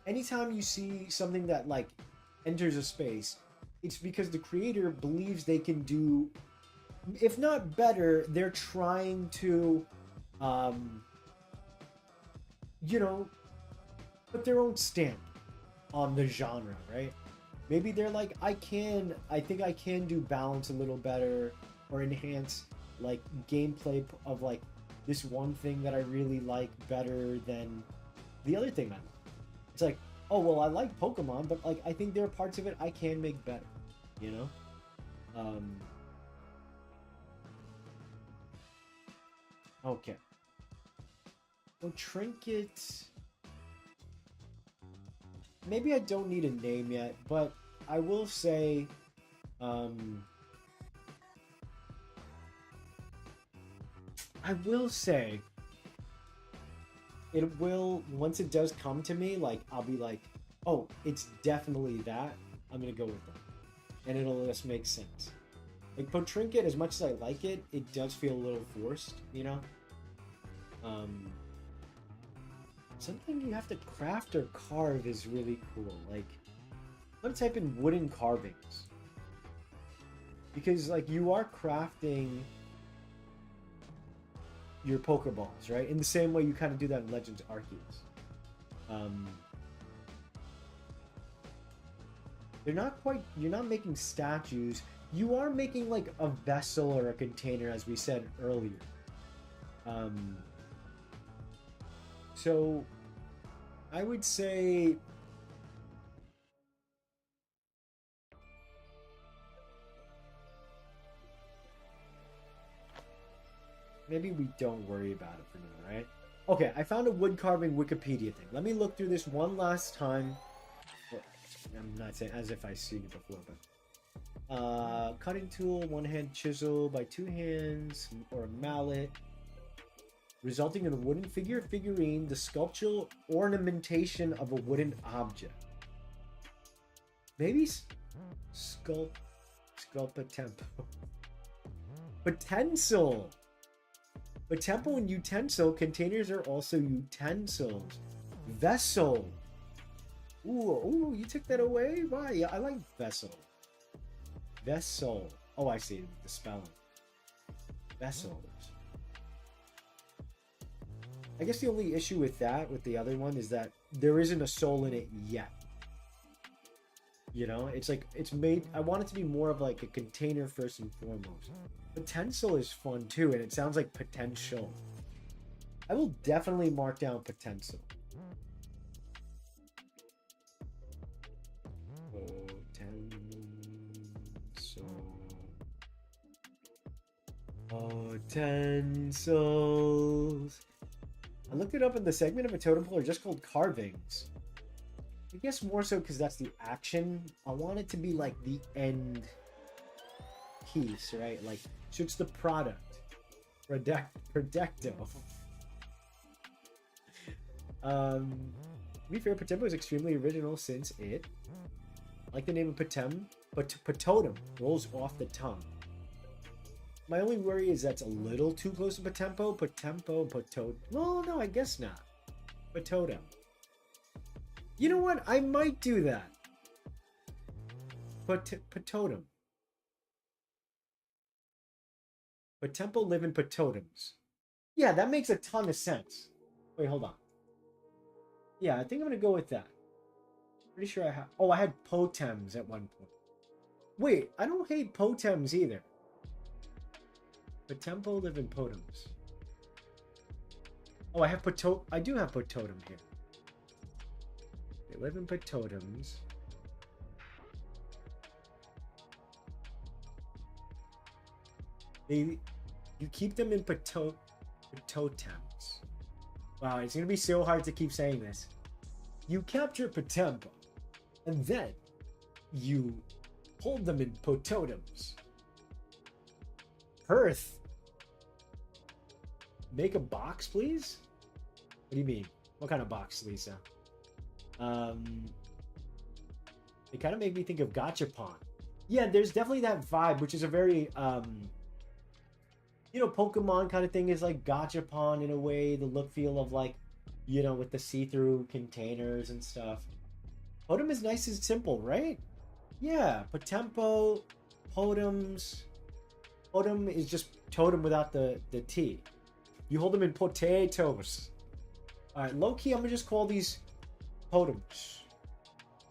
anytime you see something that, like, enters a space, it's because the creator believes they can do, if not better, they're trying to, you know, put their own stamp on the genre, right? Maybe they're like, I think I can do balance a little better or enhance like gameplay of like this one thing that I really like better than the other thing I like. It's like, oh well, I like Pokemon, but like I think there are parts of it I can make better, you know? Okay. So Trinket, maybe I don't need a name yet, but I will say, um, I will say, it will, once it does come to me, like, I'll be like, oh, it's definitely that. I'm gonna go with that. And it'll just make sense. Like, Potrinket, as much as I like it, it does feel a little forced, you know? Something you have to craft or carve is really cool. Like, I'm gonna type in wooden carvings. Because, like, you are crafting your Pokeballs, right? In the same way you kind of do that in Legends Arceus. They're not quite, you're not making statues. You are making, like, a vessel or a container, as we said earlier. So, I would say... maybe we don't worry about it for now, right? Okay, I found a wood carving Wikipedia thing. Let me look through this one last time. Well, I'm not saying as if I've seen it before, but... cutting tool, one-hand chisel by two hands, or a mallet. Resulting in a wooden figurine, the sculptural ornamentation of a wooden object. Maybe POTEMPO. Potential. POTEMPO and utensil containers are also utensils. Vessel. Ooh, you took that away? Why? Yeah, I like vessel. Vessel. Oh, I see the spelling. Vessels. I guess the only issue with that, with the other one, is that there isn't a soul in it yet. You know, it's like, it's made, I want it to be more of like a container first and foremost. Potential is fun too, and it sounds like potential. I will definitely mark down potential. Potentials. I looked it up, in the segment of a totem pole are just called carvings. I guess more so because that's the action. I want it to be like the end piece, right? Like, so it's the product. Producto. To be fair, POTEMPO is extremely original since it, like the name of Potem, but Pototem rolls off the tongue. My only worry is that's a little too close to POTEMPO. POTEMPO and Pototem. Well, no, I guess not. Pototem. You know what? I might do that. Pototem. POTEMPO live in Pototems. Yeah, that makes a ton of sense. Wait, hold on. Yeah, I think I'm going to go with that. Pretty sure I have... oh, I had Potems at one point. Wait, I don't hate Potems either. POTEMPO live in Potems. Oh, I have I do have Pototem here. They live in Pototems. You keep them in Pototems. Wow, it's gonna be so hard to keep saying this. You capture POTEMPO, and then you hold them in Pototems. Perth. Make a box, please? What do you mean? What kind of box, Lisa? They kind of make me think of Gachapon. Yeah, there's definitely that vibe, which is a very, Pokemon kind of thing is like Gachapon in a way. The look feel of like, with the see-through containers and stuff. Totem is nice and simple, right? Yeah, Potempo, Totems. Totem is just totem without the T. You hold them in potatoes. Alright, low-key, I'm gonna just call these totems.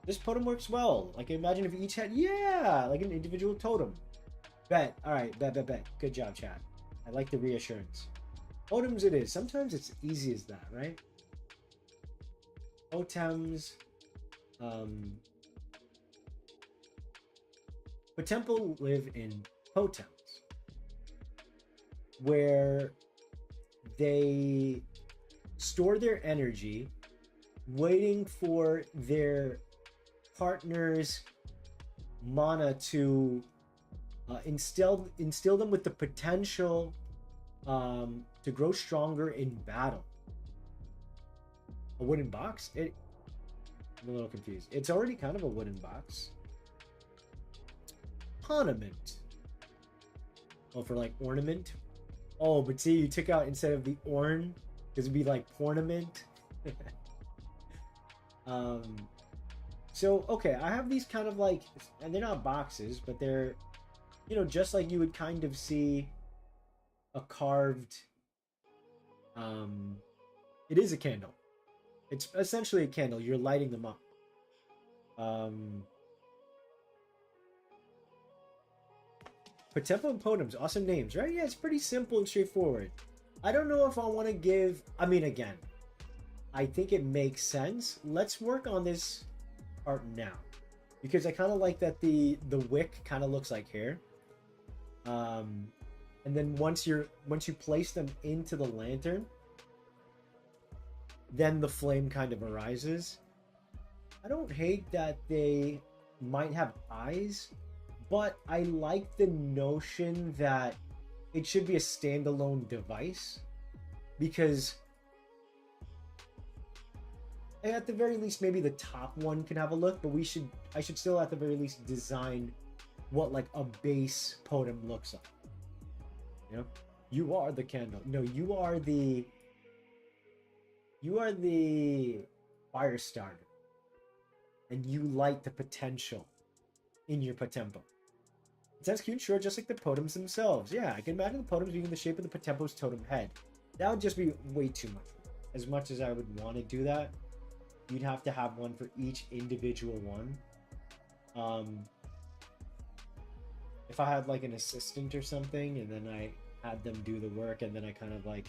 This totem works well. Like, imagine if each had, like an individual totem. Bet. Alright, bet. Good job, chat. I like the reassurance. Totems it is. Sometimes it's easy as that, right? Totems. Potempo live in totems, where they store their energy, waiting for their partner's mana to instill them with the potential to grow stronger in battle. A wooden box? I'm a little confused. It's already kind of a wooden box. Ornament. Oh, for like ornament? Oh, but see, you took out instead of the orn, because it'd be like ornament. So, okay, I have these kind of like, and they're not boxes, but they're, just like you would kind of see a carved, it is a candle. It's essentially a candle. You're lighting them up. Potempo and Potems, awesome names, right? Yeah, it's pretty simple and straightforward. I don't know if I want to give, again, I think it makes sense. Let's work on this art now, because I kind of like that the wick kind of looks like hair. And then once you place them into the lantern, then the flame kind of arises. I don't hate that they might have eyes, but I like the notion that it should be a standalone device, because at the very least maybe the top one can have a look, but I should still at the very least design what like a base Potem looks like. You are the candle. No, you are the fire starter, and you light the potential in your Potempo. It sounds cute, sure, just like the Potems themselves. Yeah, I can imagine the Potems being in the shape of the Potempo's totem head. That would just be way too much. As much as I would want to do that, you'd have to have one for each individual one. If I had like an assistant or something, and then I had them do the work, and then I kind of like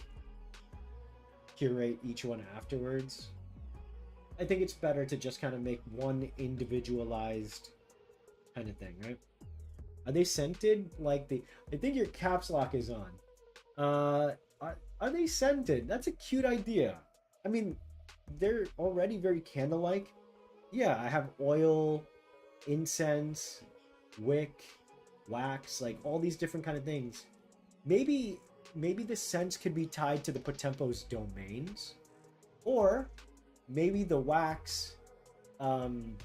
curate each one afterwards, I think it's better to just kind of make one individualized kind of thing, right? Are they scented? Like I think your caps lock is on. Are they scented? That's a cute idea. I mean, they're already very candle-like. Yeah, I have oil, incense, wick, wax, like all these different kind of things. Maybe the scents could be tied to the Potempo's domains, or maybe the wax can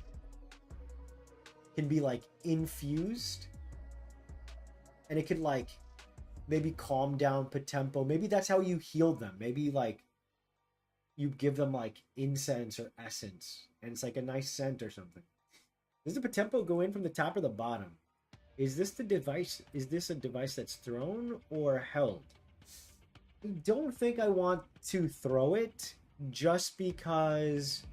be like infused, and it could like maybe calm down Potempo. Maybe that's how you heal them. Maybe like you give them like incense or essence, and it's like a nice scent or something. Does the Potempo go in from the top or the bottom? Is this the device? Is this a device that's thrown or held? I don't think I want to throw it, just because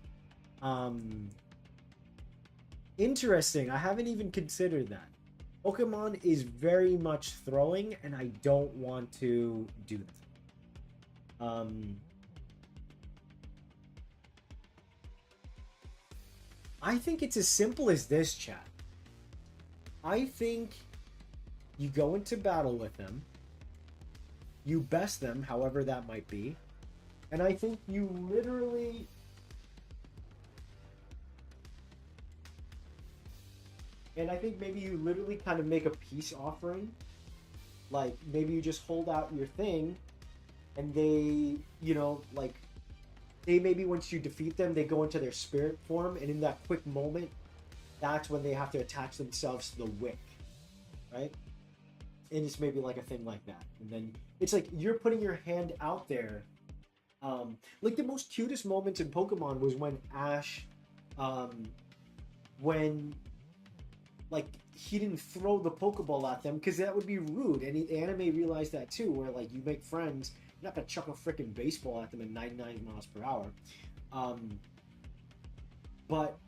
interesting. I haven't even considered that. Pokemon is very much throwing, and I don't want to do that. I think it's as simple as this, chat. I think you go into battle with them, you best them, however that might be, and I think you literally... And I think maybe you literally kind of make a peace offering. Like, maybe you just hold out your thing, and they, like they maybe once you defeat them, they go into their spirit form, and in that quick moment, that's when they have to attach themselves to the wick, right? And it's maybe like a thing like that, and then it's like you're putting your hand out there. Like the most cutest moments in Pokemon was when Ash, um, when like he didn't throw the Pokeball at them because that would be rude, and the anime realized that too, where like you make friends, you're not gonna chuck a freaking baseball at them at 99 miles per hour. Um, but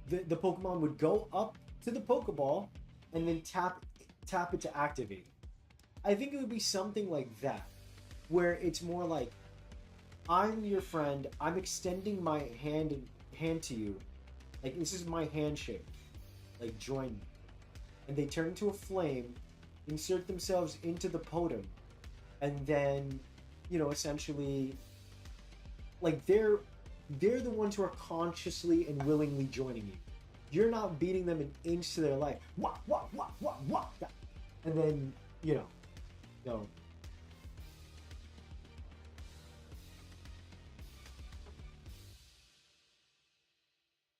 the Pokemon would go up to the Pokeball and then tap it to activate. I think it would be something like that, where it's more like I'm your friend. I'm extending my hand to you. Like this is my handshake. Like join me. And they turn into a flame, insert themselves into the Potem, and then, essentially, like they're the ones who are consciously and willingly joining you. You're not beating them an inch to their life. Wah, wah, wah, wah, wah. And then, no.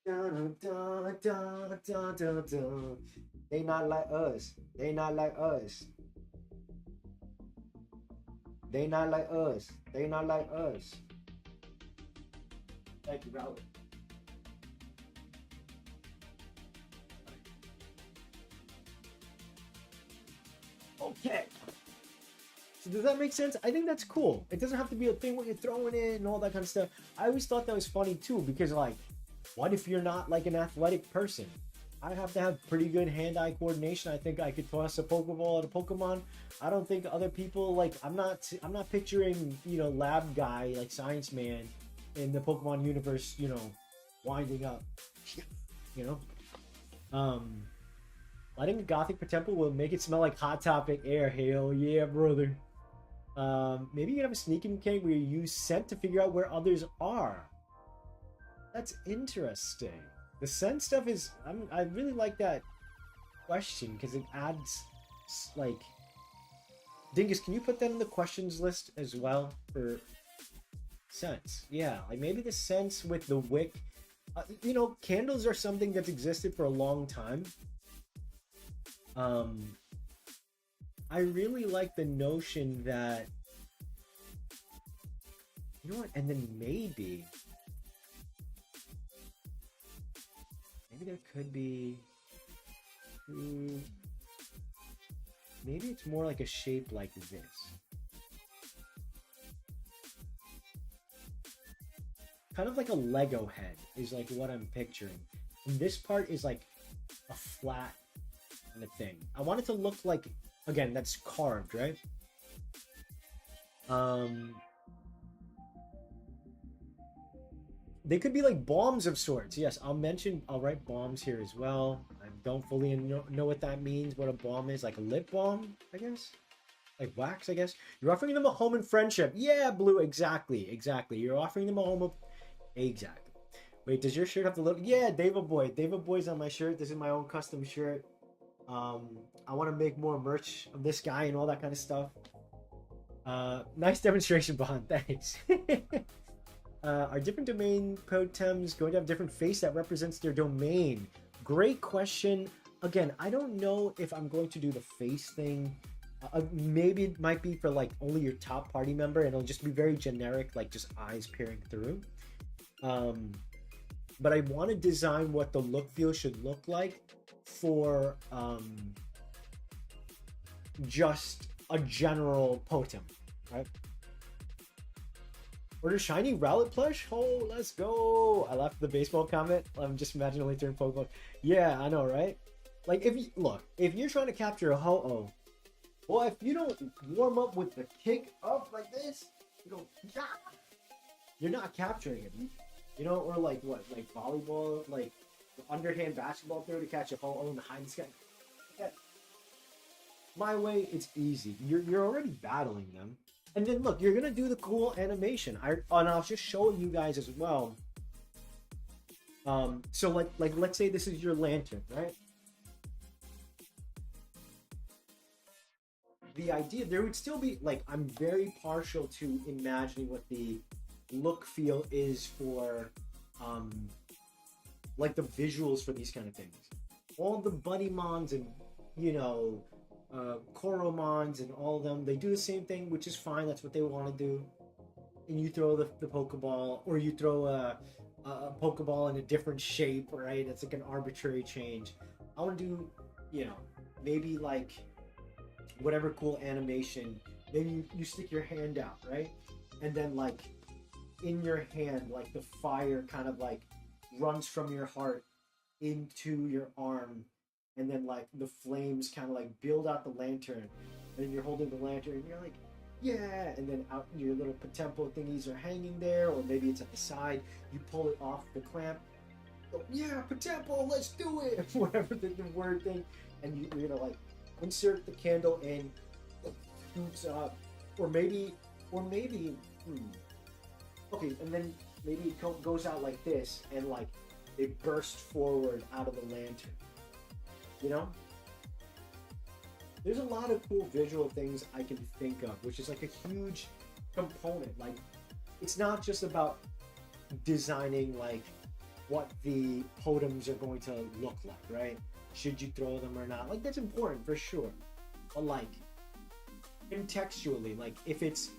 Dun, dun, dun, dun, dun, dun. They not like us. They not like us. They not like us. They not like us. Thank you, Raul. Okay. So does that make sense? I think that's cool. It doesn't have to be a thing where you're throwing it and all that kind of stuff. I always thought that was funny too, because like, what if you're not like an athletic person? I have to have pretty good hand-eye coordination. I think I could toss a Pokeball at a Pokemon. I don't think other people like. I'm not picturing lab guy like science man in the Pokemon universe. Winding up. You know. Lighting a Gothic Pertempo will make it smell like Hot Topic air. Hell yeah, brother. Maybe you can have a sneaking mechanic where you use scent to figure out where others are. That's interesting. The scent stuff is... I really like that question because it adds, like... Dingus, can you put that in the questions list as well for scents? Yeah, like maybe the scents with the wick. Candles are something that's existed for a long time. I really like the notion that... You know what? And then maybe there could be... maybe it's more like a shape like this. Kind of like a Lego head is like what I'm picturing. And this part is like a flat kind of thing. I want it to look like, again, that's carved, right? They could be like bombs of sorts. Yes, I'll write bombs here as well. I don't fully know what that means, what a bomb is. Like a lip balm, I guess? Like wax, I guess? You're offering them a home and friendship. Yeah, Blue, exactly. You're offering them a home of... Exactly. Wait, does your shirt have the little... Yeah, David Boy. David Boy's on my shirt. This is my own custom shirt. I want to make more merch of this guy and all that kind of stuff. Nice demonstration, Bond. Thanks. Are different domain totems going to have different face that represents their domain? Great question. Again, I don't know if I'm going to do the face thing. Maybe it might be for like only your top party member, and it'll just be very generic, like just eyes peering through. But I want to design what the look feel should look like for just a general Potem, right? Order shiny Rowlet plush? Oh, let's go! I left the baseball comment. I'm just imagining only turn Pokemon. Yeah, I know, right? Like, if you're trying to capture a Ho-Oh, well, if you don't warm up with the kick up like this, you go, yeah, you're not capturing it. Or like what? Like volleyball, like underhand basketball throw to catch a Ho-Oh in the hide and seek. Yeah. My way, it's easy. You're already battling them. And then look, you're gonna do the cool animation. And I'll just show you guys as well. So like let's say this is your lantern, right? the idea there would still be like, I'm very partial to imagining what the look feel is for like the visuals for these kind of things. All the Buddymons and you know Koromons and all of them, they do the same thing, which is fine. That's what they want to do. And you throw the Pokeball, or you throw a Pokeball in a different shape, right? It's like an arbitrary change. I want to do, you know, maybe like whatever cool animation. Maybe you stick your hand out, right? And then like in your hand, like the fire kind of like runs from your heart into your arm, and then like the flames kind of like build out the lantern, and you're holding the lantern and you're like, yeah, and then out your little POTEMPO thingies are hanging there, or maybe it's at the side, you pull it off the clamp, go, yeah, POTEMPO, let's do it, whatever the word thing, and you're gonna like insert the candle in, it shoots up, or maybe, okay, and then maybe it goes out like this, and like it bursts forward out of the lantern, you know? There's a lot of cool visual things I can think of, which is like a huge component. Like, it's not just about designing like what the Potems are going to look like, right? Should you throw them or not? Like, that's important for sure. But like, contextually, like if it's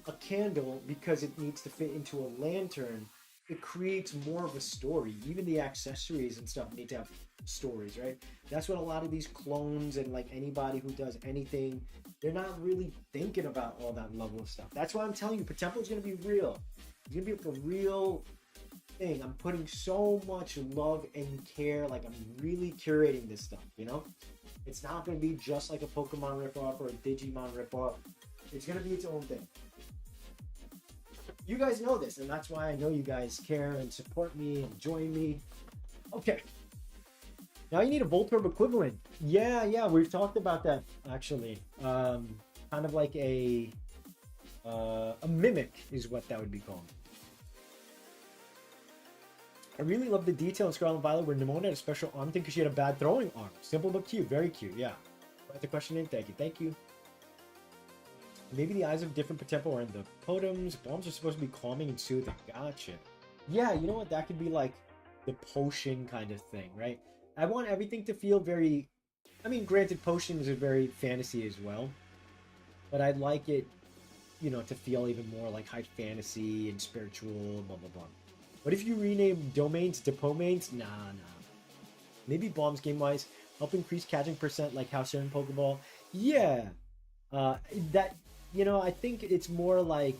a candle because it needs to fit into a lantern, it creates more of a story. Even the accessories and stuff need to have stories, right? That's what a lot of these clones and like anybody who does anything, they're not really thinking about all that level of stuff. That's why I'm telling you, POTEMPO is going to be real. It's going to be like a real thing. I'm putting so much love and care. Like, I'm really curating this stuff, you know? It's not going to be just like a Pokemon ripoff or a Digimon ripoff. It's going to be its own thing. You guys know this, and that's why I know you guys care and support me and join me. Okay. Now you need a Voltorb equivalent. Yeah, we've talked about that, actually. Kind of like a mimic is what that would be called. I really love the detail in Scarlet Violet where Nimona had a special arm thing because she had a bad throwing arm. Simple but cute. Very cute, yeah. Put the question in. Thank you. Maybe the eyes of different POTEMPO are in the Potems. Bombs are supposed to be calming and soothing. Gotcha. Yeah, you know what? That could be like the potion kind of thing, right? I want everything to feel very... I mean, granted, potions are very fantasy as well. But I'd like it, you know, to feel even more like high fantasy and spiritual, blah, blah, blah. What if you rename domains to Pomains? Nah. Maybe bombs game-wise help increase catching percent like how certain Pokeball... Yeah. That... You know, I think it's more like...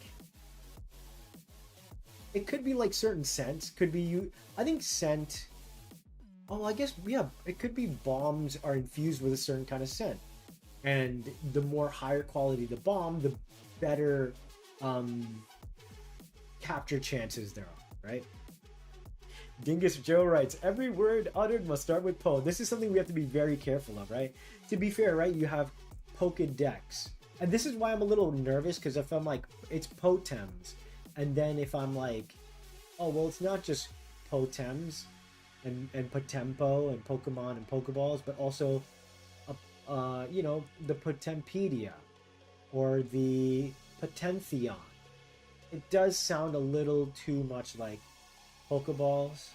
It could be like certain scents. Could be you... I think scent... Oh, I guess, yeah, it could be bombs are infused with a certain kind of scent. And the more higher quality the bomb, the better capture chances there are, right? Dingus Joe writes, every word uttered must start with Po. This is something we have to be very careful of, right? To be fair, right, you have Pokedex. And this is why I'm a little nervous, because if I'm like, it's Potems, and then if I'm like, oh, well, it's not just Potems and POTEMPO and Pokemon and Pokeballs, but also, you know, the Potempedia or the Potentheon. It does sound a little too much like Pokeballs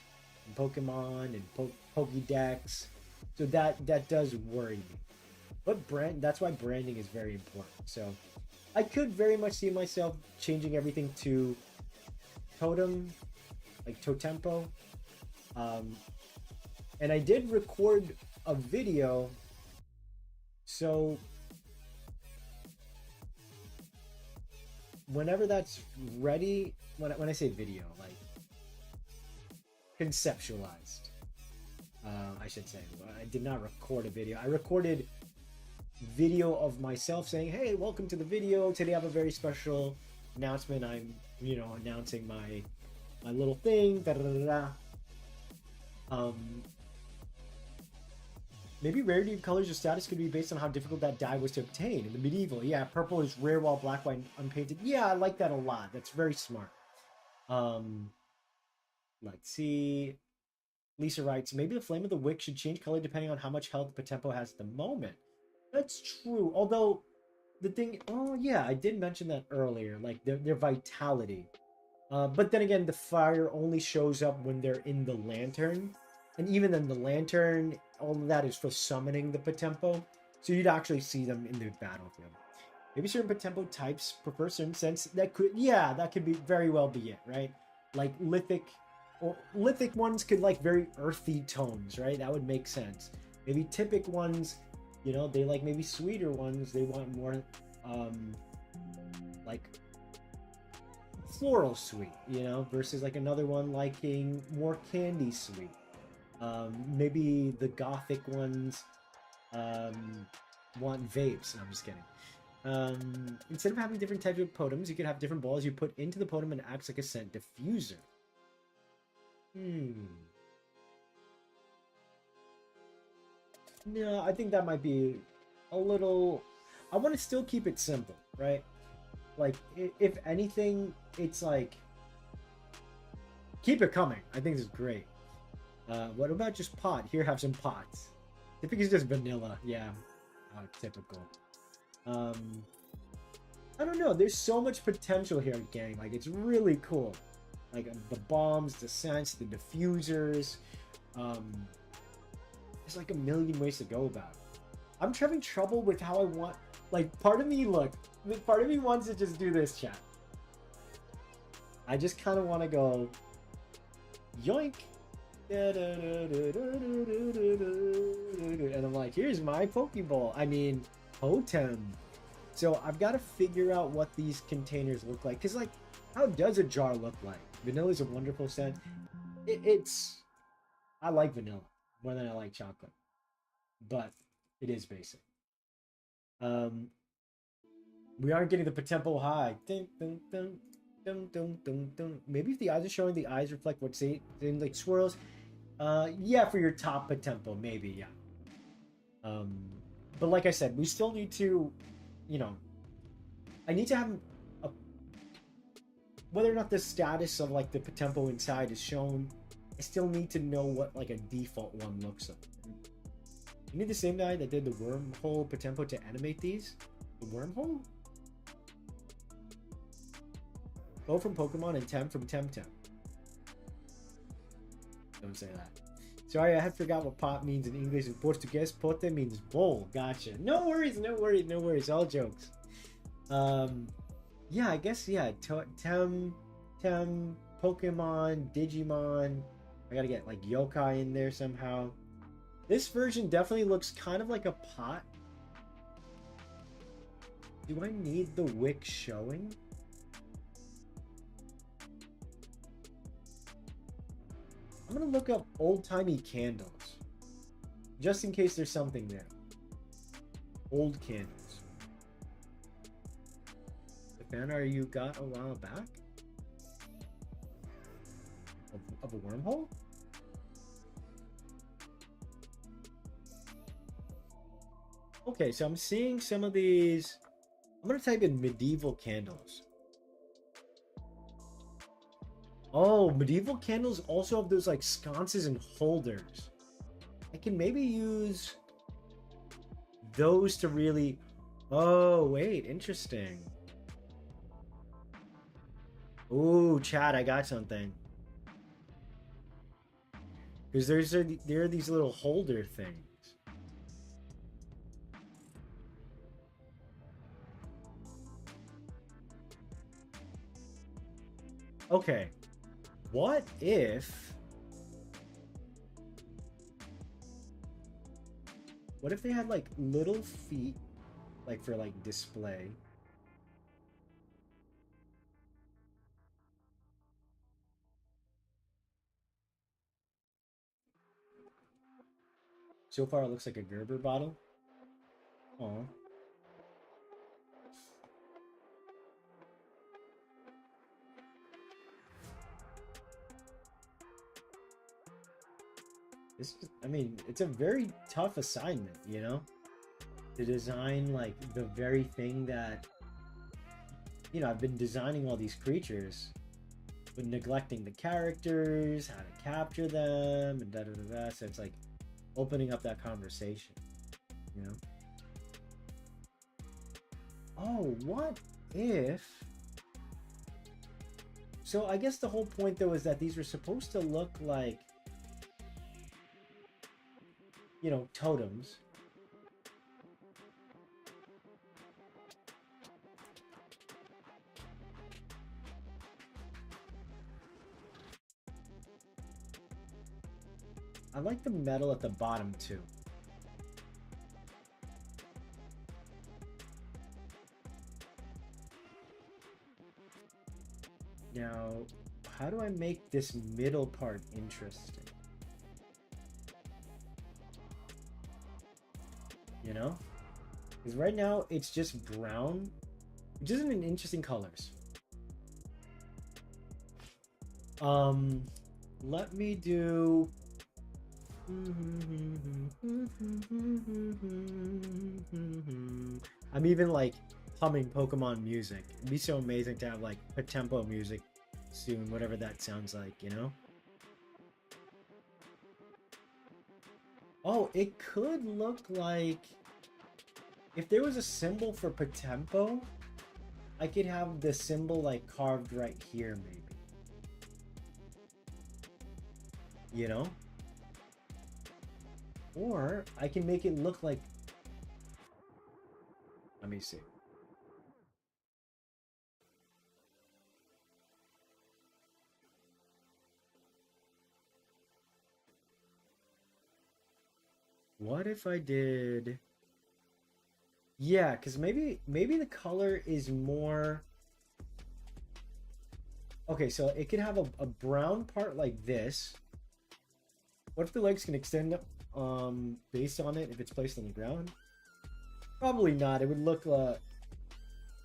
and Pokemon and Pokédex. So that does worry me. But that's why branding is very important. So I could very much see myself changing everything to Totem, like Totempo. And I did record a video. So whenever that's ready, when I say video, like conceptualized, I should say. I did not record a video. I recorded video of myself saying, hey, welcome to the video. Today I have a very special announcement. I'm, you know, announcing my little thing. Maybe rarity of colors or status could be based on how difficult that dye was to obtain. In the medieval, yeah, purple is rare while black, white, unpainted. Yeah, I like that a lot. That's very smart. Let's see. Lisa writes, maybe the flame of the wick should change color depending on how much health POTEMPO has at the moment. That's true. Although, the thing. Oh yeah, I did mention that earlier. Like their vitality. But then again, the fire only shows up when they're in the lantern, and even then, the lantern, all of that is for summoning the Potempo. So you'd actually see them in the battlefield. Maybe certain Potempo types prefer certain scents. That could be very well be it, right? Like lithic ones could like very earthy tones, right? That would make sense. Maybe typic ones, they like maybe sweeter ones. They want more, like floral sweet, versus like another one liking more candy sweet. Maybe the gothic ones want vapes. No, I'm just kidding. Instead of having different types of potems, you could have different balls you put into the potem and it acts like a scent diffuser. No, I think that might be a little... I want to still keep it simple, right? Like, if anything, it's like... Keep it coming. I think this is great. What about just pot? Here, have some pots. I think it's just vanilla. Yeah. Typical. I don't know. There's so much potential here, gang. Like, it's really cool. Like, the bombs, the scents, the diffusers. There's like a million ways to go about it. I'm having trouble with how I want... Like, part of me wants to just do this, chat. I just kind of want to go... Yoink! And I'm like, here's my Pokeball. I mean, Potem. So I've got to figure out what these containers look like. Because, like, how does a jar look like? Vanilla is a wonderful scent. I like vanilla more than I like chocolate. But it is basic. We aren't getting the Potempo high. Dun, dun, dun, dun, dun, dun, dun. Maybe if the eyes are showing, the eyes reflect what's in like swirls. Yeah, for your top Potempo, maybe, yeah. But like I said, we still need to, I need to have whether or not the status of like the Potempo inside is shown. I still need to know what like a default one looks like. You need the same guy that did the wormhole Potempo to animate these. The wormhole? Bo from Pokemon and Tem from Temtem. Don't say that. Sorry, I had forgot what pot means in English. In Portuguese, pote means bowl. Gotcha. No worries, no worries, no worries. All jokes. Yeah, I guess, yeah. Tem, Pokemon, Digimon. I gotta get, like, yokai in there somehow. This version definitely looks kind of like a pot. Do I need the wick showing? I'm gonna look up old-timey candles. Just in case there's something there. Old candles. The fan art you got a while back? Of a wormhole? Okay, so I'm seeing some of these. I'm gonna type in medieval candles. Oh, medieval candles also have those like sconces and holders. I can maybe use those to really... Oh, wait, interesting. Ooh, chat, I got something. Because there are these little holder things. Okay. What if they had like little feet, like for like display? So far it looks like a Gerber bottle. Aw. I mean, it's a very tough assignment, to design like the very thing that, I've been designing all these creatures, but neglecting the characters, how to capture them, and da-da-da-da. So it's like opening up that conversation, Oh, what if... So I guess the whole point though is that these were supposed to look like, you know, totems. I like the metal at the bottom too. Now, how do I make this middle part interesting? You know? Because right now it's just brown, which isn't an interesting colors. Let me do... I'm even like humming Pokemon music. It'd be so amazing to have like POTEMPO music soon, whatever that sounds like, you know? Oh, it could look like if there was a symbol for POTEMPO, I could have the symbol like carved right here, maybe. You know? Or I can make it look like... Let me see. What if I did... Yeah, because maybe the color is more... Okay, so it could have a brown part like this. What if the legs can extend based on it if it's placed on the ground? Probably not. It would look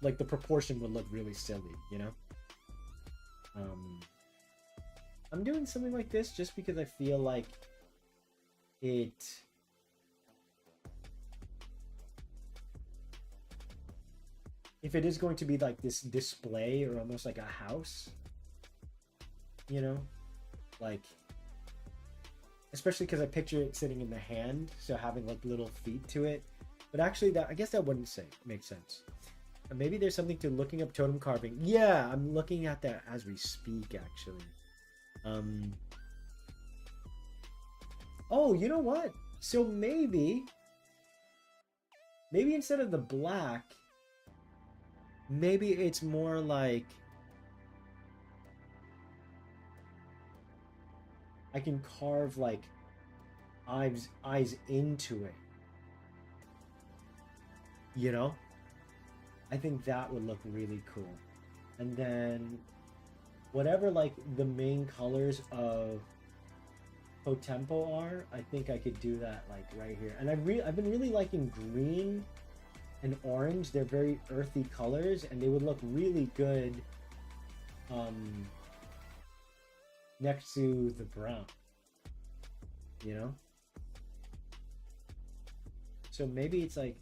like the proportion would look really silly, you know? I'm doing something like this just because I feel like it... If it is going to be like this display or almost like a house, you know? Like... Especially because I picture it sitting in the hand, so having like little feet to it. But actually, I guess that wouldn't make sense. And maybe there's something to looking up totem carving. Yeah, I'm looking at that as we speak, actually. Oh, you know what? So maybe instead of the black, maybe it's more like I can carve like eyes into it. You know? I think that would look really cool. And then whatever like the main colors of POTEMPO are, I think I could do that like right here. And I've been really liking green and orange. They're very earthy colors and they would look really good next to the brown, you know? So maybe it's like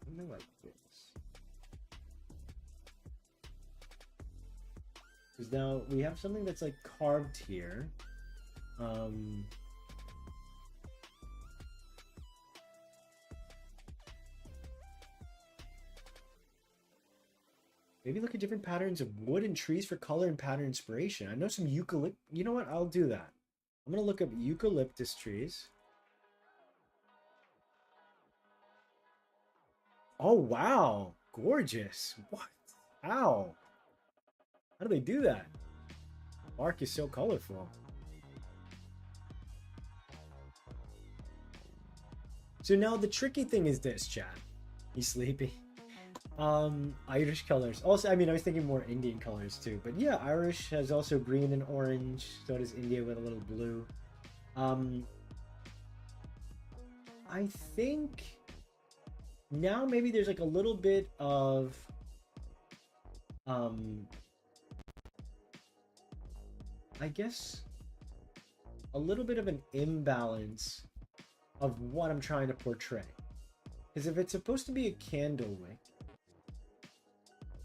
something like this. Because now we have something that's like carved here. Maybe look at different patterns of wood and trees for color and pattern inspiration. I know some eucalypt. You know what? I'll do that. I'm gonna look up eucalyptus trees. Oh wow, gorgeous! What? How? How do they do that? Bark is so colorful. So now the tricky thing is this, chat. He's sleepy. Irish colors. Also, I mean, I was thinking more Indian colors too. But yeah, Irish has also green and orange. So does India with a little blue. I think now maybe there's like a little bit of I guess a little bit of an imbalance of what I'm trying to portray. Because if it's supposed to be a candle wick,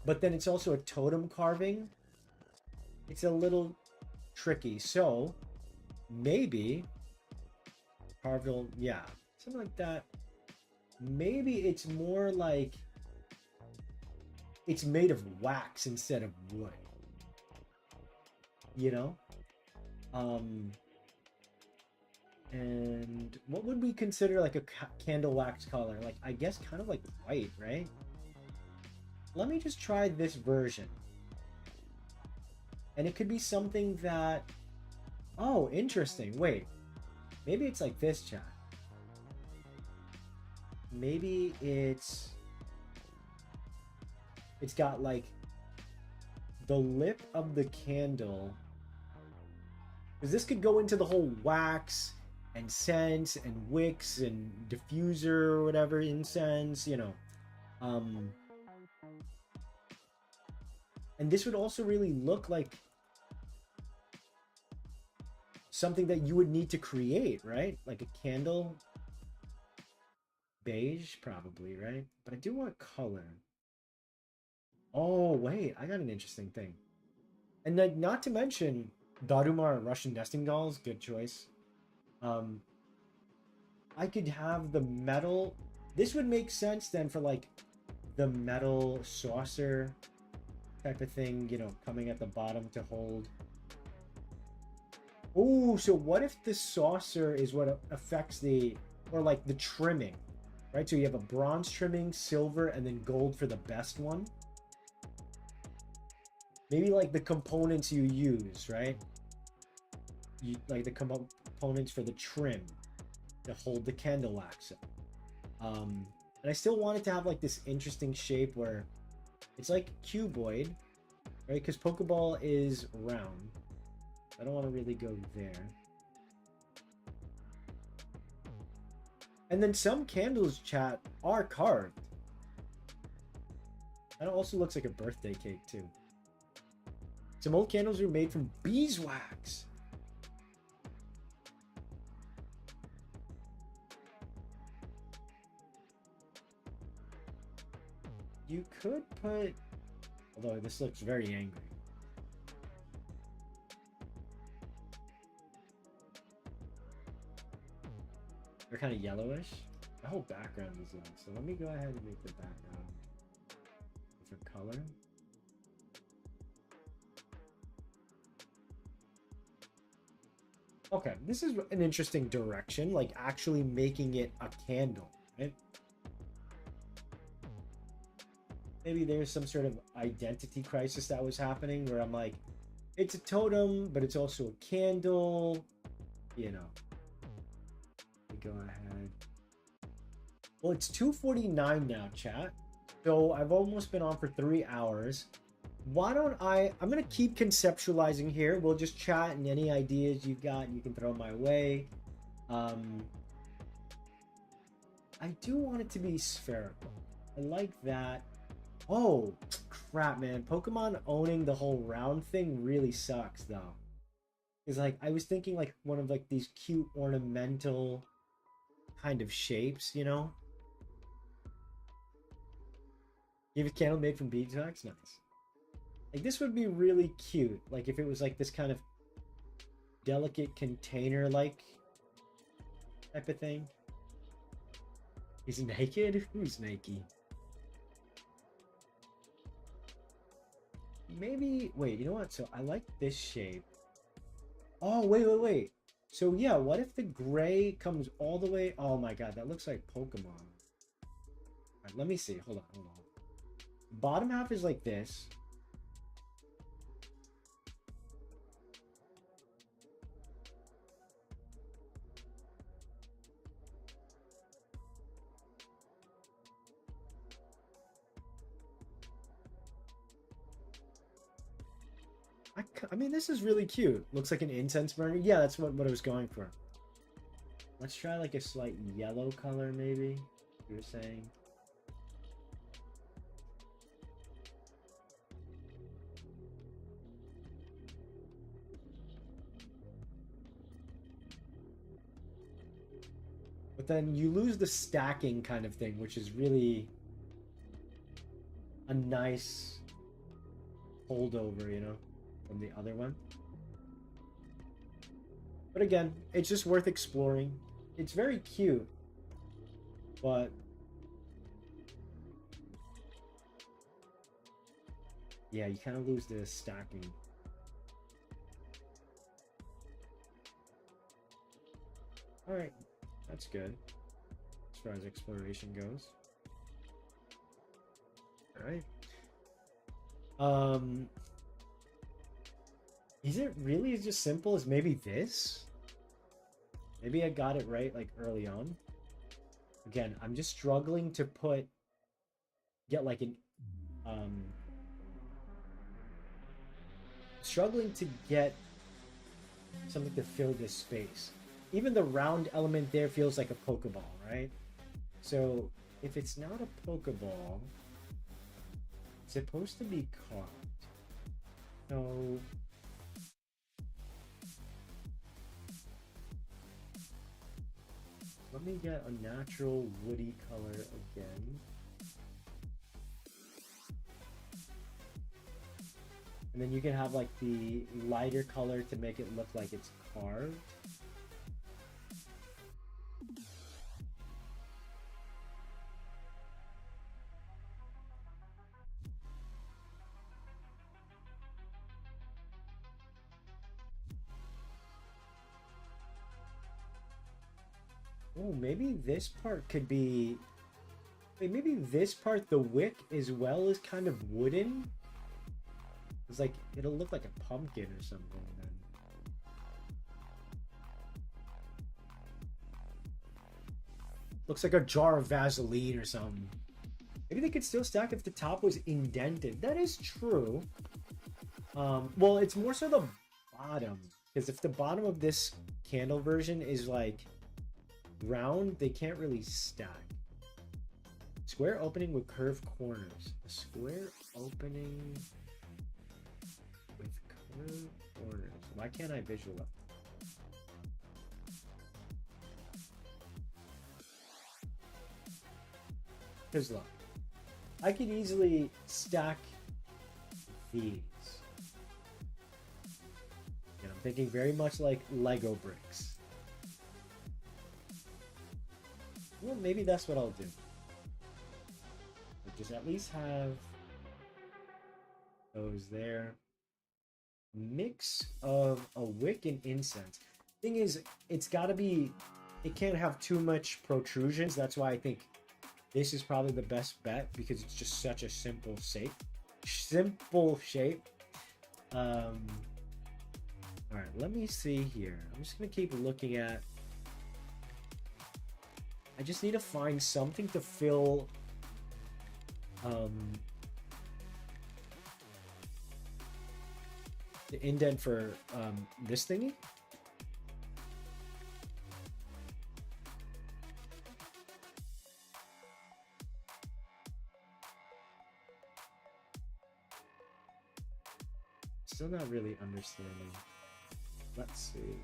but then it's also a totem carving, it's a little tricky. So maybe carved, yeah, something like that. Maybe it's more like it's made of wax instead of wood. You know? And what would we consider like a candle wax color? Like, I guess kind of like white, right? Let me just try this version. And it could be something that... Oh, interesting. Wait. Maybe it's like this, chat. Maybe it's got like the lip of the candle, because this could go into the whole wax and scents and wicks and diffuser or whatever, incense, you know. And this would also really look like something that you would need to create, right? Like a candle. Beige, probably, right? But I do want color. Oh, wait, I got an interesting thing. And then, not to mention, Darumar Russian nesting dolls, good choice. I could have the metal. This would make sense then for like the metal saucer type of thing, you know, coming at the bottom to hold. Oh, so what if the saucer is what affects the, or like the trimming, right? So you have a bronze trimming, silver, and then gold for the best one. Maybe like the components you use, right? Like the components for the trim to hold the candle wax up. And I still want it to have like this interesting shape where it's like cuboid, right? Because Pokeball is round. I don't want to really go there. And then some candles, chat, are carved. That also looks like a birthday cake too. Some old candles are made from beeswax. You could put, although this looks very angry. They're kind of yellowish. The whole background is yellow, so let me go ahead and make the background different color. Okay, this is an interesting direction, like actually making it a candle, right? Maybe there's some sort of identity crisis that was happening where I'm like, it's a totem, but it's also a candle, you know. Let me go ahead. Well, it's 2:49 now, chat. So I've almost been on for 3 hours. Why don't I'm going to keep conceptualizing here. We'll just chat, and any ideas you've got, you can throw my way. I do want it to be spherical. I like that. Oh, crap, man. Pokemon owning the whole round thing really sucks, though. Because, like, I was thinking, like, one of, like, these cute ornamental kind of shapes, you know? You have a candle made from beeswax? Nice. Like, this would be really cute. Like, if it was, like, this kind of delicate container-like type of thing. He's naked? Who's naked? Maybe, wait, you know what? So I like this shape. Oh, wait. So yeah, what if the gray comes all the way? Oh my god, that looks like Pokemon. All right, let me see. Hold on. Bottom half is like this. I mean, this is really cute. Looks like an incense burner. Yeah, that's what I was going for. Let's try like a slight yellow color, maybe. You were saying. But then you lose the stacking kind of thing, which is really a nice holdover, you know, from the other one. But again, it's just worth exploring. It's very cute, but Yeah, you kind of lose the stacking. All right, that's good as far as exploration goes. All right. Is it really as just simple as maybe this? Maybe I got it right like early on. Again, I'm just struggling to get like an struggling to get something to fill this space. Even the round element there feels like a Pokeball, right? So if it's not a Pokeball, it's supposed to be carved. So let me get a natural woody color again. And then you can have like the lighter color to make it look like it's carved. Oh, maybe this part could be... Wait, maybe this part, the wick as well, is kind of wooden? It's like, it'll look like a pumpkin or something then. Looks like a jar of Vaseline or something. Maybe they could still stack if the top was indented. That is true. Well, it's more so the bottom. Because if the bottom of this candle version is like round, they can't really stack. Square opening with curved corners. A square opening with curved corners. Why can't I visualize? Because look, I could easily stack these. And I'm thinking very much like Lego bricks. Well, maybe that's what I'll do. Just at least have those there. Mix of a wick and incense. Thing is, it's got to be... It can't have too much protrusions. That's why I think this is probably the best bet, because it's just such a simple shape. All right, let me see here. I'm just gonna keep looking at... I just need to find something to fill the indent for this thingy. Still not really understanding. Let's see.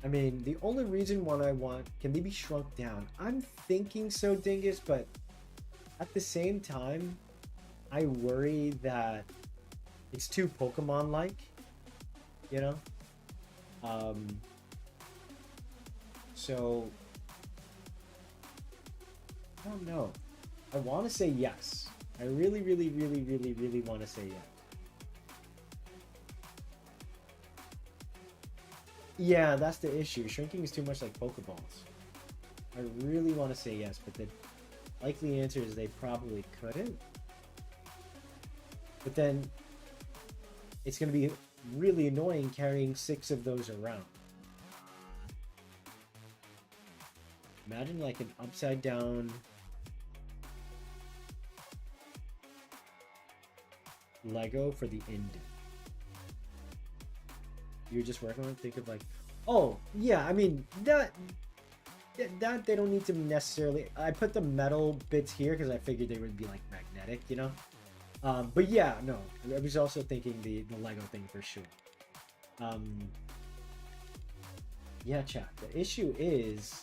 I mean, the only reason why I want... Can they be shrunk down? I'm thinking so, Dingus, but at the same time, I worry that it's too Pokemon-like, you know? So... I don't know. I want to say yes. I really, really, really, really, really want to say yes. Yeah, that's the issue. Shrinking is too much like Pokeballs. I really want to say yes, but the likely answer is they probably couldn't. But then it's going to be really annoying carrying 6 of those around. Imagine like an upside down Lego for the indent. You're just working on, think of like, oh yeah, I mean that they don't need to necessarily... I put the metal bits here because I figured they would be like magnetic, you know. But yeah, no, I was also thinking the Lego thing for sure. Yeah, chat. The issue is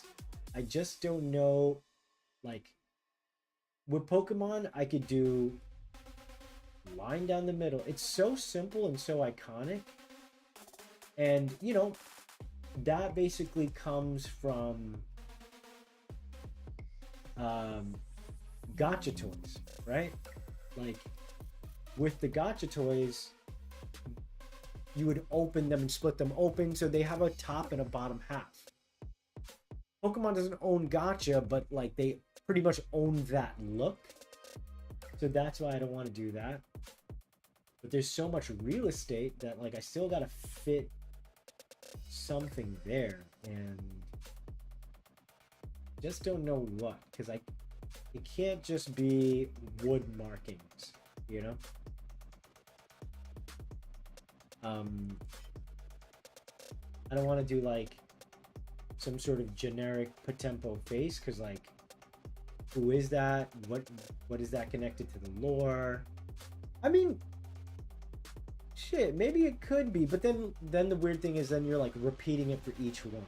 I just don't know, like with Pokemon I could do line down the middle. It's so simple and so iconic. And, you know, that basically comes from gacha toys, right? Like with the gacha toys, you would open them and split them open so they have a top and a bottom half. Pokemon doesn't own gacha, but like they pretty much own that look. So that's why I don't want to do that. But there's so much real estate that like I still gotta fit something there, and just don't know what, because it can't just be wood markings, you know. I don't want to do like some sort of generic POTEMPO face, because like, who is that? What is that connected to the lore? I mean, shit, maybe it could be, but then the weird thing is then you're like repeating it for each one.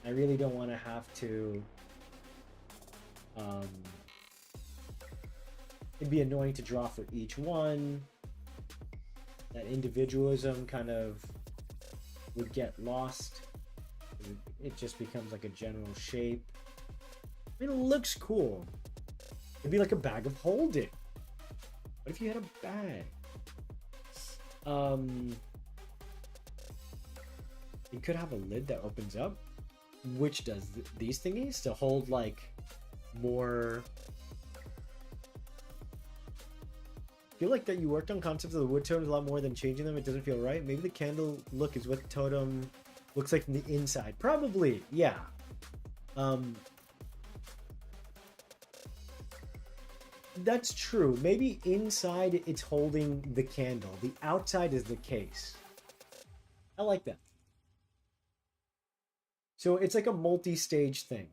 I really don't want to have to. It'd be annoying to draw for each one. That individualism kind of would get lost. It just becomes like a general shape. I mean, it looks cool. It'd be like a bag of holding. What if you had a bag? You could have a lid that opens up, which does these thingies to hold like more. I feel like that you worked on concepts of the wood totems a lot more than changing them. It doesn't feel right. Maybe the candle look is what the totem looks like from the inside. Probably, yeah. That's true. Maybe inside it's holding the candle. The outside is the case. I like that. So it's like a multi-stage thing.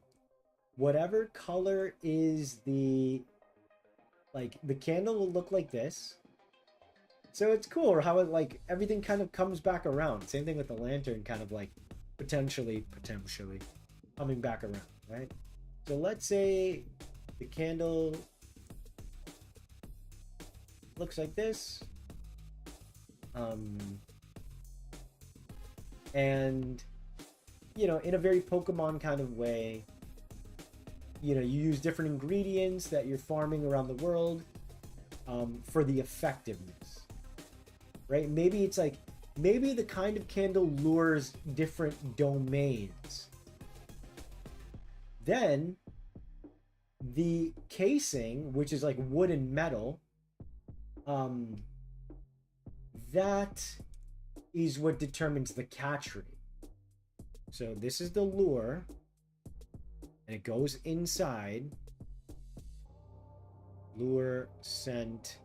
Whatever color is the candle will look like this. So it's cool how it like everything kind of comes back around. Same thing with the lantern, kind of like potentially coming back around, right? So let's say the candle looks like this. And you know, in a very Pokemon kind of way, you know, you use different ingredients that you're farming around the world for the effectiveness, right? Maybe it's like, maybe the kind of candle lures different domains. Then the casing, which is like wood and metal, that is what determines the catch rate. So this is the lure, and it goes inside. Lure, scent.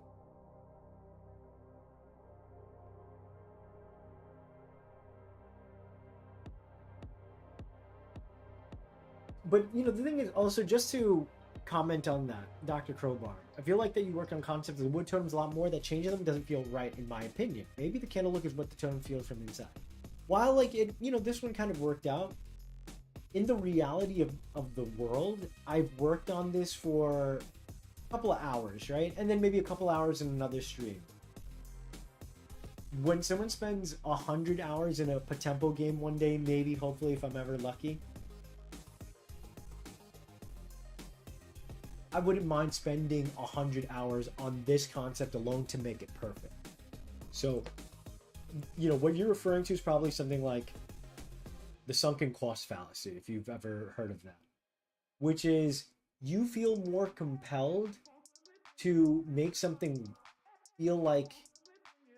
But you know, the thing is also, just to comment on that, Dr. Crowbar, I feel like that you worked on concepts of the wood totems a lot more. That changing them doesn't feel right, in my opinion. Maybe the candle look is what the totem feels from inside. While like it, you know, this one kind of worked out. In the reality of the world, I've worked on this for a couple of hours, right? And then maybe a couple hours in another stream. When someone spends 100 hours in a POTEMPO game one day, maybe, hopefully, if I'm ever lucky, I wouldn't mind spending 100 hours on this concept alone to make it perfect. So, you know, what you're referring to is probably something like the sunken cost fallacy, if you've ever heard of that, which is you feel more compelled to make something feel like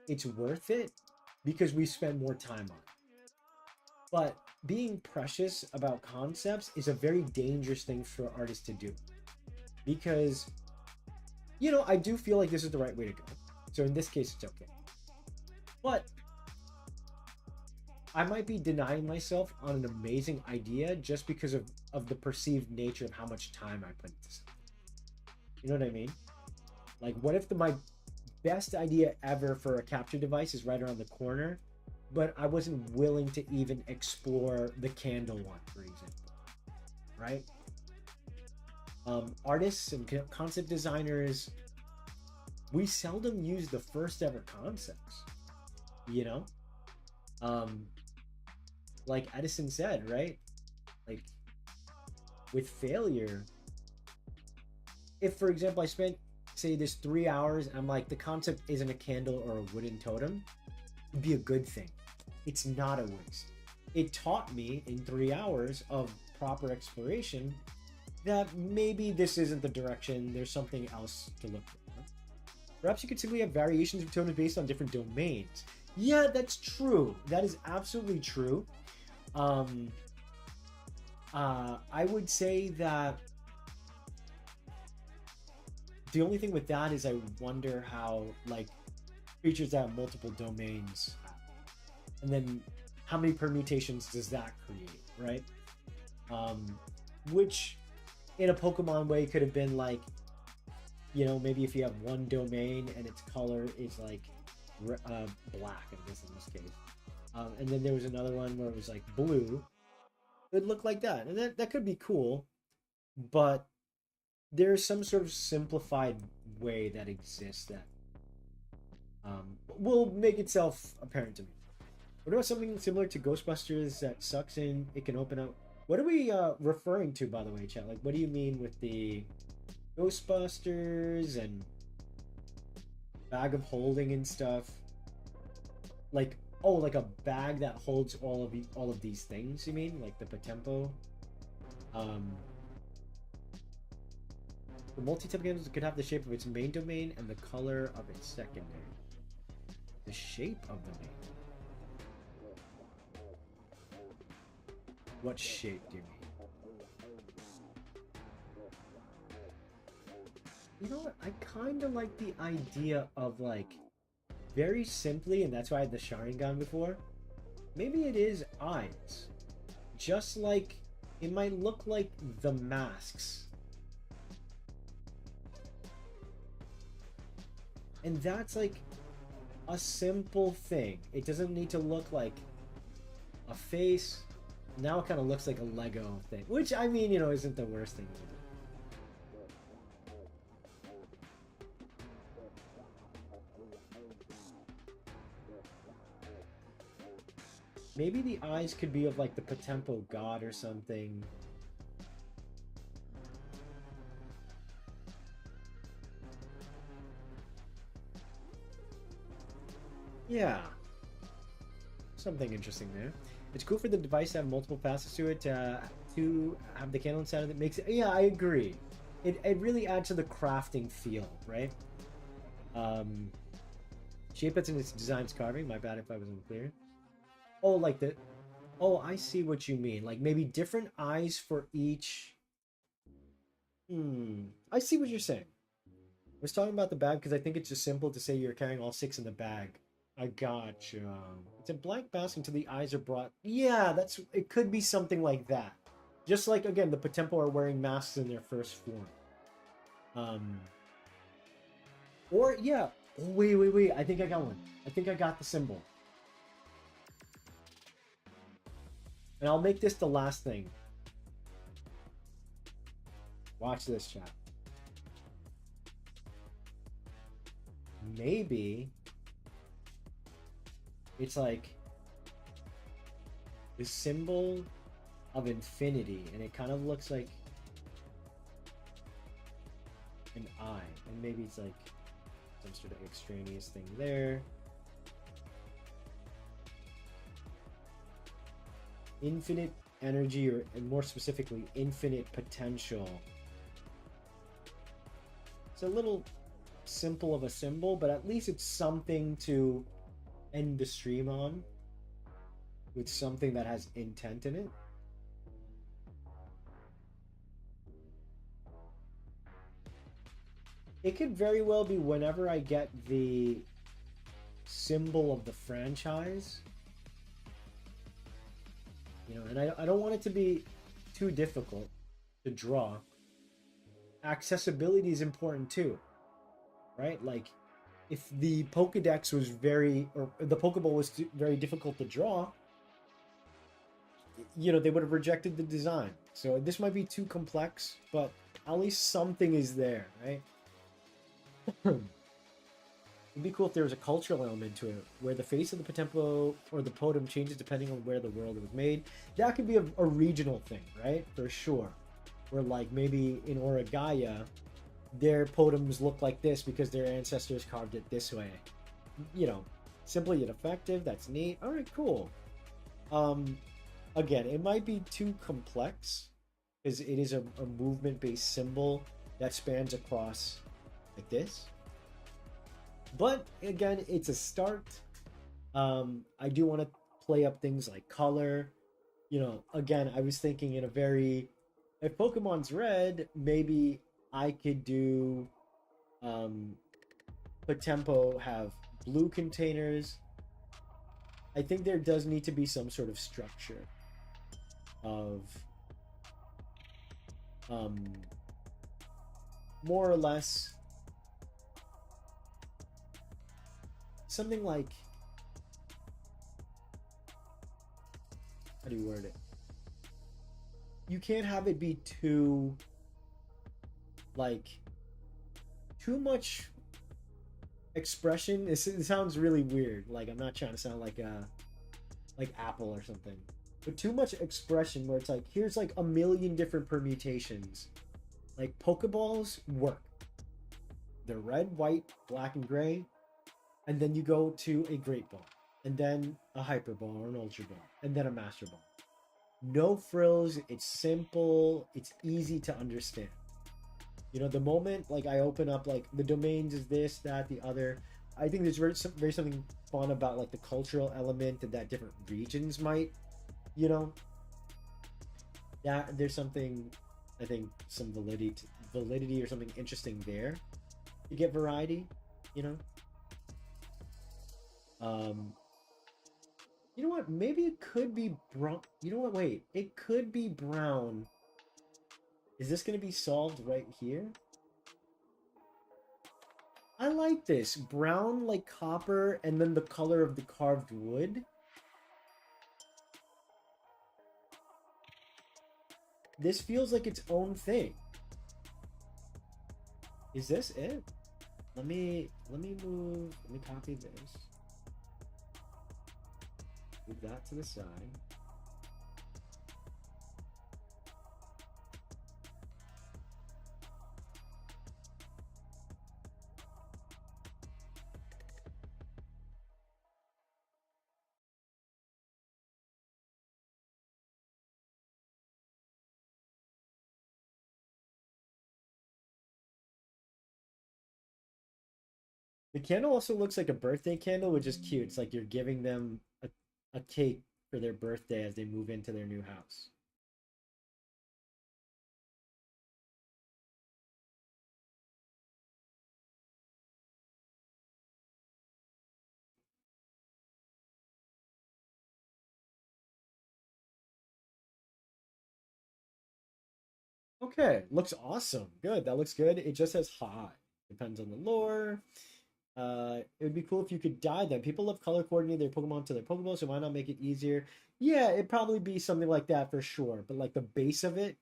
it's worth it because we spend more time on it. But being precious about concepts is a very dangerous thing for artists to do, because, you know, I do feel like this is the right way to go. So in this case, it's okay. But I might be denying myself on an amazing idea just because of the perceived nature of how much time I put into something. You know what I mean? Like, what if my best idea ever for a capture device is right around the corner, but I wasn't willing to even explore the candle one, for example, right? Artists and concept designers, we seldom use the first ever concepts, you know? Like Edison said, right? Like, with failure, if for example I spent, say, this 3 hours and I'm like, the concept isn't a candle or a wooden totem, it'd be a good thing. It's not a waste. It taught me in 3 hours of proper exploration that maybe this isn't the direction, there's something else to look for. Perhaps you could simply have variations of totems based on different domains. Yeah, that's true. That is absolutely true. I would say that the only thing with that is I wonder how, like, creatures that have multiple domains, and then how many permutations does that create, right? Which in a Pokemon way could have been like, you know, maybe if you have one domain and its color is like black, I guess in this case, and then there was another one where it was like blue, it would look like that, and that could be cool, but there's some sort of simplified way that exists that will make itself apparent to me. What about something similar to Ghostbusters that sucks in, it can open up? What are we referring to, by the way, chat? Like, what do you mean with the Ghostbusters and bag of holding and stuff? Like, oh, like a bag that holds all of these things, you mean? Like the POTEMPO? The multi-type games could have the shape of its main domain and the color of its secondary. The shape of the main. What shape do you mean? You know what? I kind of like the idea of, like, very simply, and that's why I had the Sharingan before. Maybe it is eyes. Just like, it might look like the masks. And that's like a simple thing. It doesn't need to look like a face. Now it kind of looks like a Lego thing, which, I mean, you know, isn't the worst thing to do. Maybe the eyes could be of like the POTEMPO god or something. Yeah. Something interesting there. It's cool for the device to have multiple passes to it, to have the candle inside of it. Makes it, yeah, I agree. It really adds to the crafting feel, right? Shape that's in its design's carving. My bad if I wasn't clear. Oh, like the... Oh, I see what you mean. Like maybe different eyes for each... I see what you're saying. I was talking about the bag because I think it's just simple to say you're carrying all 6 in the bag. I gotcha. It's a blank mask until the eyes are brought... Yeah, it could be something like that. Just like, again, the POTEMPO are wearing masks in their first form. Or, yeah. Oh, wait. I think I got one. I think I got the symbol. And I'll make this the last thing. Watch this, chat. Maybe it's like the symbol of infinity, and it kind of looks like an eye, and maybe it's like some sort of extraneous thing there. Infinite energy, or and more specifically infinite potential. It's a little simple of a symbol, but at least it's something to end the stream on, with something that has intent in it. It could very well be whenever I get the symbol of the franchise, you know, and I don't want it to be too difficult to draw. Accessibility is important too, right? Like, if the Pokédex was or the Pokeball was very difficult to draw, you know, they would have rejected the design. So this might be too complex, but at least something is there, right? It'd be cool if there was a cultural element to it, where the face of the POTEMPO or the Potem changes depending on where the world was made. That could be a regional thing, right? For sure. Where, like, maybe in Oragaya, their totems look like this because their ancestors carved it this way. You know, simple yet effective. That's neat. All right, cool. Um, Again, it might be too complex because it is a movement-based symbol that spans across like this. But again, it's a start. I do want to play up things like color. You know, again, I was thinking in a very, if Pokemon's red, maybe I could do POTEMPO have blue containers. I think there does need to be some sort of structure of um, more or less something like, how do you word it? You can't have it be too like too much expression. It sounds really weird. Like I'm not trying to sound like Apple or something, but too much expression where it's like here's like a million different permutations. Like Pokeballs work. They're red, white, black, and gray, and then you go to a Great Ball, and then a Hyper Ball or an Ultra Ball, and then a Master Ball. No frills. It's simple. It's easy to understand. You know, the moment like I open up like the domains is this, that, the other. I think there's very something fun about like the cultural element and that different regions might, you know, that there's something I think some validity or something interesting there. You get variety, you know. Um, you know what? Maybe it could be brown. You know what? Wait, it could be brown. Is this gonna be solved right here? I like this. Brown like copper and then the color of the carved wood. This feels like its own thing. Is this it? Let me move, let me copy this. Move that to the side. The candle also looks like a birthday candle, which is cute. It's like you're giving them a cake for their birthday as they move into their new house. Okay, looks awesome. Good, that looks good. It just says high. Depends on the lore. It would be cool if you could dye them. People love color coordinating their Pokemon to their Pokeball, so why not make it easier? Yeah, it'd probably be something like that for sure. But like the base of it,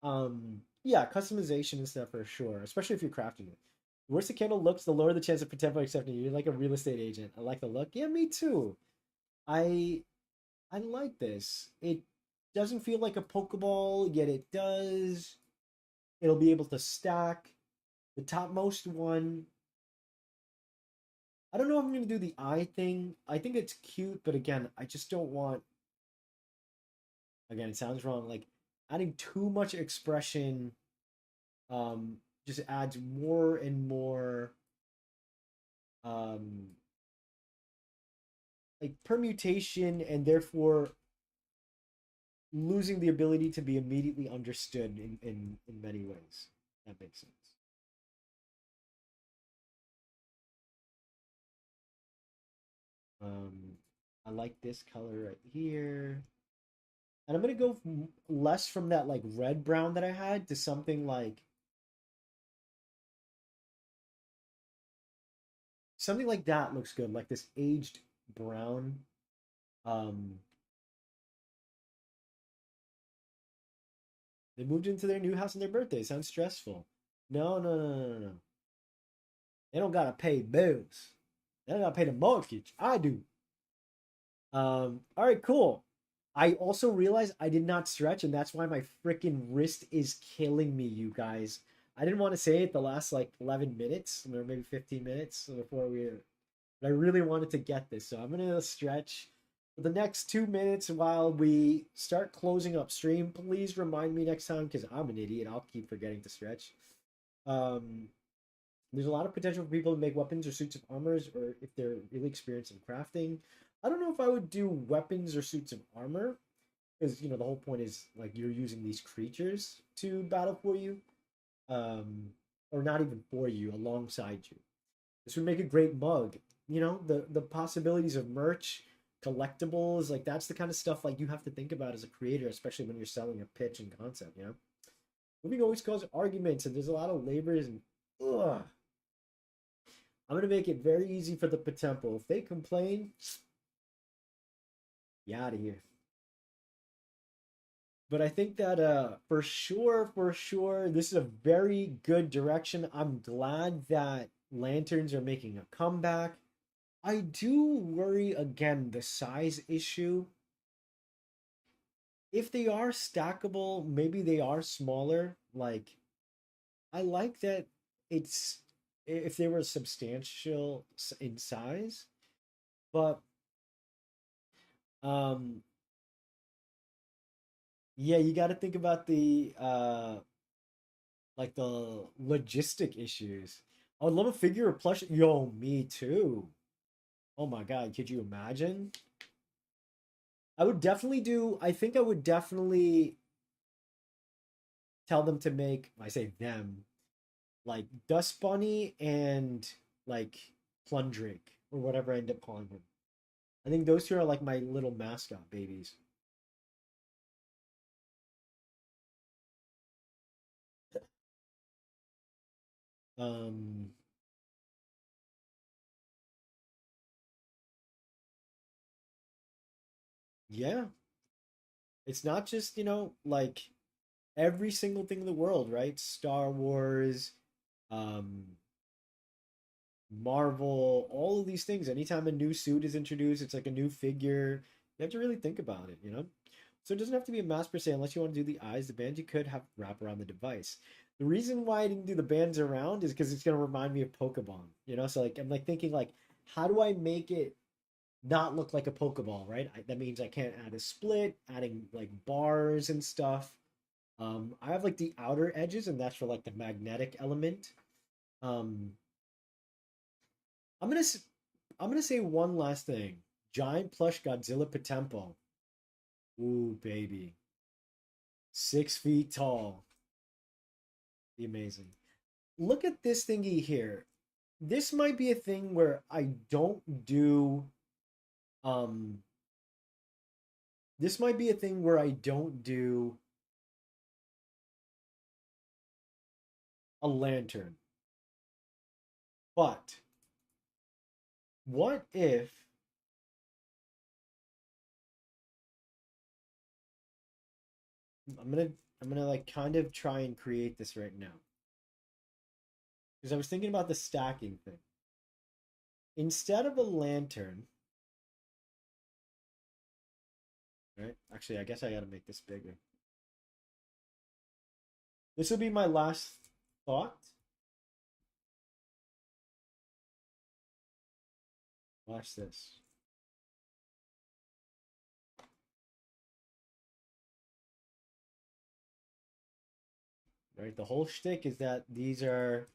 yeah, customization and stuff for sure, especially if you're crafting it. The worse the candle looks, the lower the chance of POTEMPO accepting you. You're like a real estate agent. I like the look. Yeah, me too. I I like this. It doesn't feel like a Pokeball, yet it does. It'll be able to stack. The topmost one, I don't know if I'm gonna do the eye thing. I think it's cute, but again, I just don't want. Again, it sounds wrong. Like adding too much expression, just adds more and more, um, like permutation, and therefore losing the ability to be immediately understood in many ways. That makes sense. Um, I like this color right here. And I'm gonna go less from that like red brown that I had to something like that looks good, like this aged brown. Um, they moved into their new house on their birthday. Sounds stressful. No, no, no, no, no, no. They don't gotta pay bills. They don't gotta pay the mortgage. I do. All right, cool. I also realized I did not stretch, and that's why my freaking wrist is killing me, you guys. I didn't want to say it the last like 11 minutes or maybe 15 minutes before we, but I really wanted to get this. So I'm going to stretch for the next 2 minutes while we start closing up stream. Please remind me next time because I'm an idiot. I'll keep forgetting to stretch. Um, there's a lot of potential for people to make weapons or suits of armors, or if they're really experienced in crafting. I don't know if I would do weapons or suits of armor, because the whole point is like you're using these creatures to battle for you, um, or not even for you, alongside you. This would make a great mug. The possibilities of merch, collectibles, like that's the kind of stuff like you have to think about as a creator, especially when you're selling a pitch and concept. Moving always causes arguments, and there's a lot of labors and ugh. I'm gonna make it very easy for the POTEMPO. If they complain, get out of here. But I think that for sure, this is a very good direction. I'm glad that lanterns are making a comeback. I do worry again the size issue. If they are stackable, maybe they are smaller. Like I like that it's if they were substantial in size, but um yeah, you got to think about the like the logistic issues. I would love a figure or plush. Yo, me too. Oh my god, could you imagine? I would definitely do. I think I would definitely tell them to make. I say them, like Dust Bunny and like Plundrake or whatever I end up calling him. I think those two are like my little mascot babies. Um, yeah, it's not just like every single thing in the world, right? Star Wars, um, Marvel, all of these things. Anytime a new suit is introduced, it's like a new figure. You have to really think about it. So it doesn't have to be a mass per se unless you want to do the eyes. The band you could have wrap around the device. The reason why I didn't do the bands around is because it's gonna remind me of Pokemon. So like I'm like thinking like, how do I make it not look like a Pokeball, right? That means I can't add a split, adding like bars and stuff. I have like the outer edges, and that's for like the magnetic element. Um, I'm gonna I'm gonna say one last thing. Giant plush Godzilla POTEMPO. Ooh, baby. 6 feet tall. Be amazing. Look at this thingy here. This might be a thing where I don't do um this might be a thing where I don't do a lantern. But what if I'm gonna I'm gonna like kind of try and create this right now. Because I was thinking about the stacking thing. Instead of a lantern, right? Actually, I guess I gotta make this bigger. This will be my last thought. Watch this. Right? The whole shtick is that these are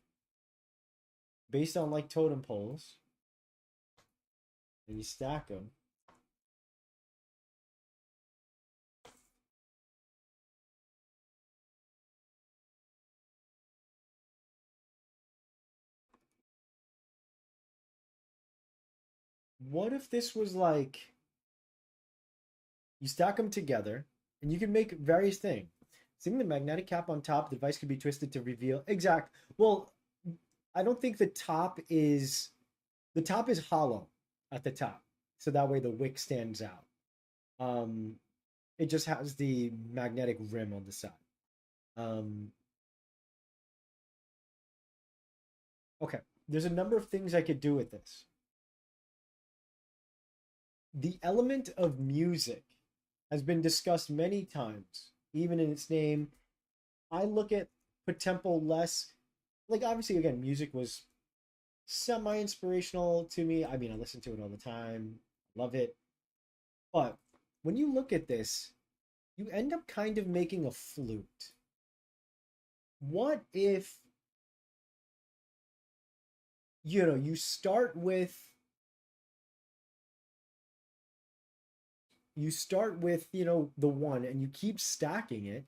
based on like totem poles, and you stack them. What if this was like you stack them together, and you can make various things. Seeing the magnetic cap on top, the device could be twisted to reveal exact. Well, I don't think the top is hollow at the top, so that way the wick stands out. Um, it just has the magnetic rim on the side. Um, okay, there's a number of things I could do with this. The element of music has been discussed many times, even in its name. I look at POTEMPO less like obviously again, music was semi inspirational to me. I mean, I listen to it all the time, love it. But when you look at this, you end up kind of making a flute. What if, you start with the one and you keep stacking it.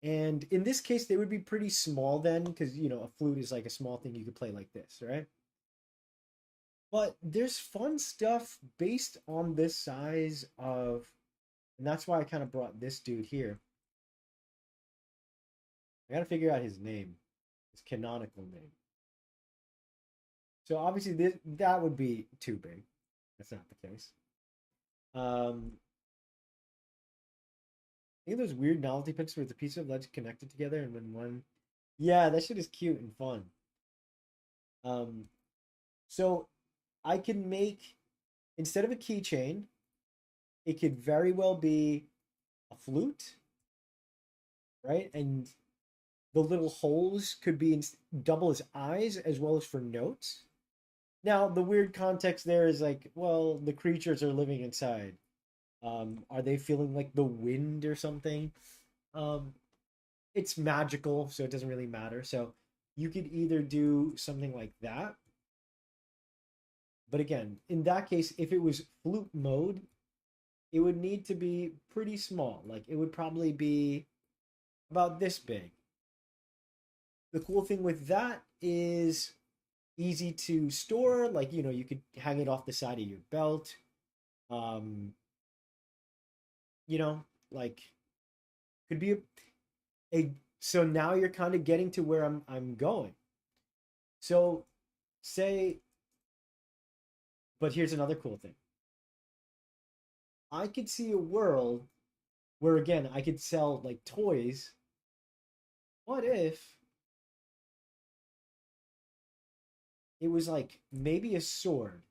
And in this case, they would be pretty small then, because a flute is like a small thing you could play like this, right? But there's fun stuff based on this size of, and that's why I kind of brought this dude here. I gotta figure out his name, his canonical name. So obviously that would be too big. That's not the case. I think those weird novelty picks with the piece of ledge connected together and then one. Yeah, that shit is cute and fun. Um, so I can make, instead of a keychain, it could very well be a flute, right? And the little holes could be double as eyes as well as for notes. Now, the weird context there is like, well, the creatures are living inside. Are they feeling like the wind or something? Um, it's magical, so it doesn't really matter. So you could either do something like that. But again, in that case, if it was flute mode, it would need to be pretty small. Like it would probably be about this big. The cool thing with that is easy to store. Like, you could hang it off the side of your belt. Um, you know, like could be a so now you're kind of getting to where I'm going. So say, but here's another cool thing. I could see a world where again I could sell like toys. What if it was like maybe a sword?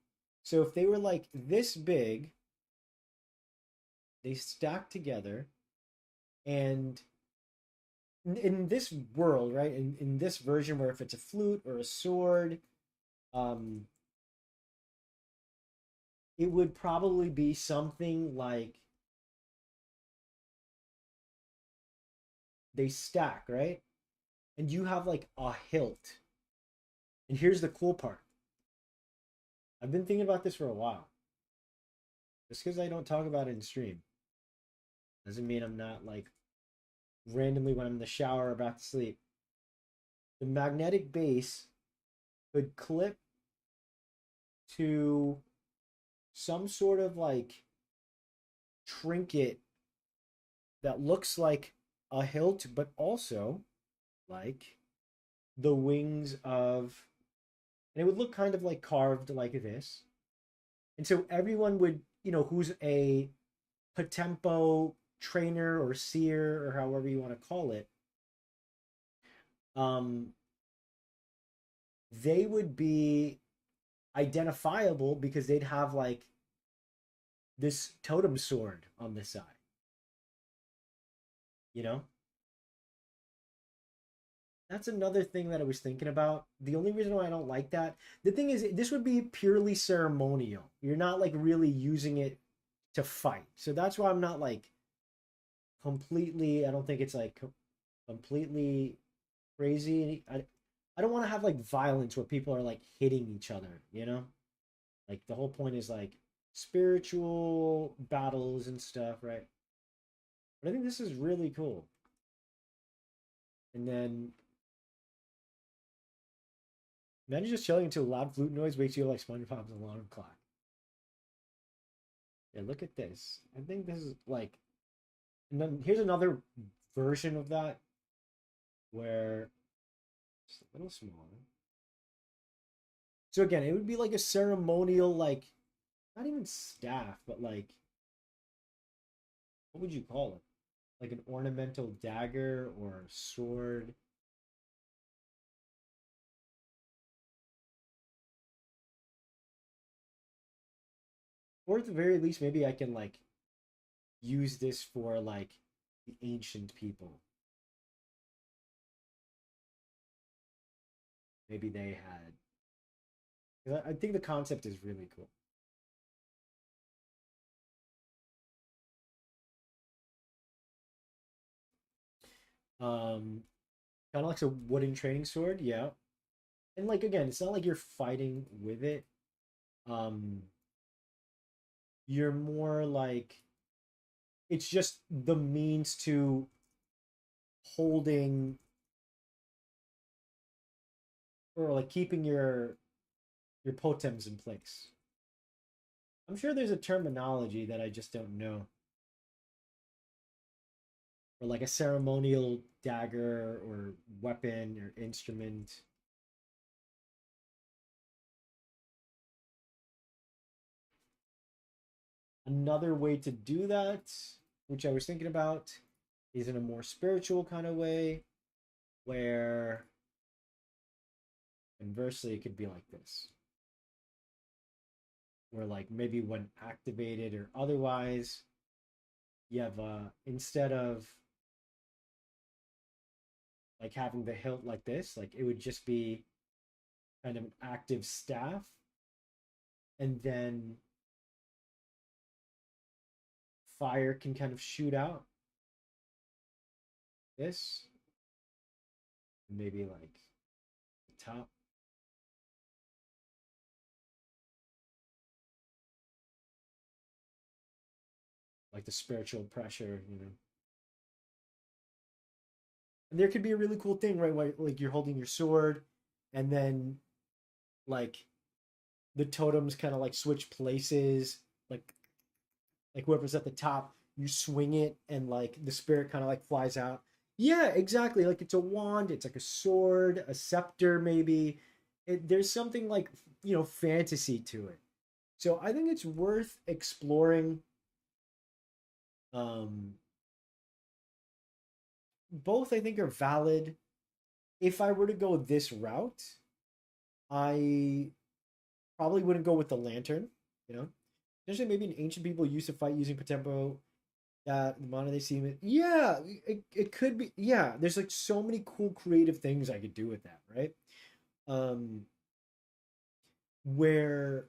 So if they were like this big, they stack together, and in this world, right? In this version where if it's a flute or a sword, um, it would probably be something like they stack, right? And you have like a hilt. And here's the cool part. I've been thinking about this for a while. Just because I don't talk about it in stream doesn't mean I'm not like randomly when I'm in the shower about to sleep. The magnetic base could clip to some sort of like trinket that looks like a hilt, but also like the wings of, and it would look kind of like carved like this. And so everyone would, who's a POTEMPO trainer or seer or however you want to call it, um, they would be identifiable because they'd have like this totem sword on this side, you know? That's another thing that I was thinking about. The only reason why I don't like that, the thing is, this would be purely ceremonial. You're not like really using it to fight. So that's why I'm not like completely, I don't think it's like completely crazy. I don't want to have like violence where people are like hitting each other. Like the whole point is like spiritual battles and stuff, right? But I think this is really cool. And then imagine just chilling until a loud flute noise wakes you up like SpongeBob's alarm clock. Yeah, look at this. I think this is like, and then here's another version of that where it's a little smaller. So again, it would be like a ceremonial, like not even staff, but like what would you call it? Like an ornamental dagger or sword. Or at the very least, maybe I can like use this for like the ancient people. maybe they had. 'Cause I think the concept is really cool. Um, Kind of like a wooden training sword, yeah. And like again, it's not like you're fighting with it. Um, you're more like it's just the means to holding or like keeping your potems in place. I'm sure there's a terminology that I just don't know. Or like a ceremonial dagger or weapon or instrument. Another way to do that, which I was thinking about, is in a more spiritual kind of way, where conversely it could be like this. Where like maybe when activated or otherwise, you have instead of like having the hilt like this, like it would just be kind of an active staff, and then fire can kind of shoot out this, maybe like the top. Like the spiritual pressure, you know. And there could be a really cool thing, right? Where like you're holding your sword, and then like the totems kind of like switch places, like whoever's at the top, you swing it, and like the spirit kind of like flies out. Yeah, exactly. Like it's a wand, it's like a sword, a scepter, maybe. There's something like fantasy to it. So I think it's worth exploring. Um, Both I think are valid. If I were to go this route, I probably wouldn't go with the lantern. You know, essentially maybe an ancient people used to fight using Potempo. That the modern day scene, yeah, it could be. Yeah, there's like so many cool creative things I could do with that, right? Um, where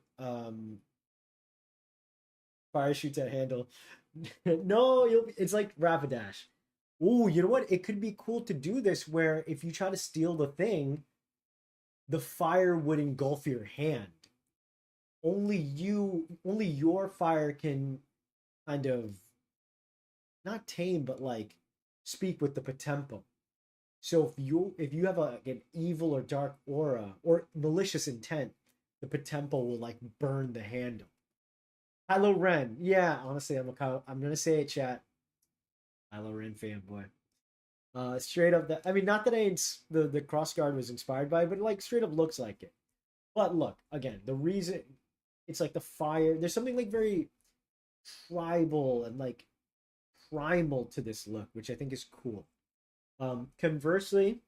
fire shoots at handle. No, it's like Rapidash. Ooh, you know what? It could be cool to do this where if you try to steal the thing, the fire would engulf your hand. Only your fire can kind of not tame, but like speak with the Potempo. So if you have like an evil or dark aura or malicious intent, the Potempo will like burn the handle. Kylo Ren, yeah. Honestly, I'm gonna say it, chat. Kylo Ren fanboy. Straight up. That I mean, not that the cross guard was inspired by, it, but it, like straight up looks like it. But look again, the reason it's like the fire. There's something like very tribal and like primal to this look, which I think is cool. Conversely,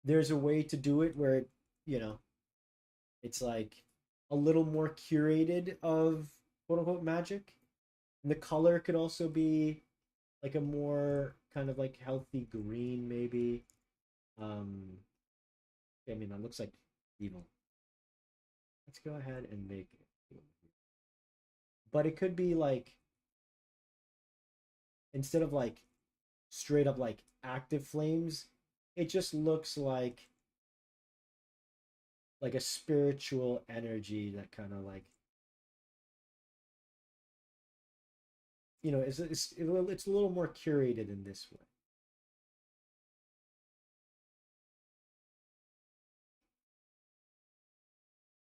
there's a way to do it where you know it's like a little more curated of quote unquote magic. And the color could also be like a more kind of like healthy green, maybe. Um, I mean, that looks like evil. Let's go ahead and make it. But it could be like instead of like straight up like active flames, it just looks like a spiritual energy that kind of like it's a little more curated in this way.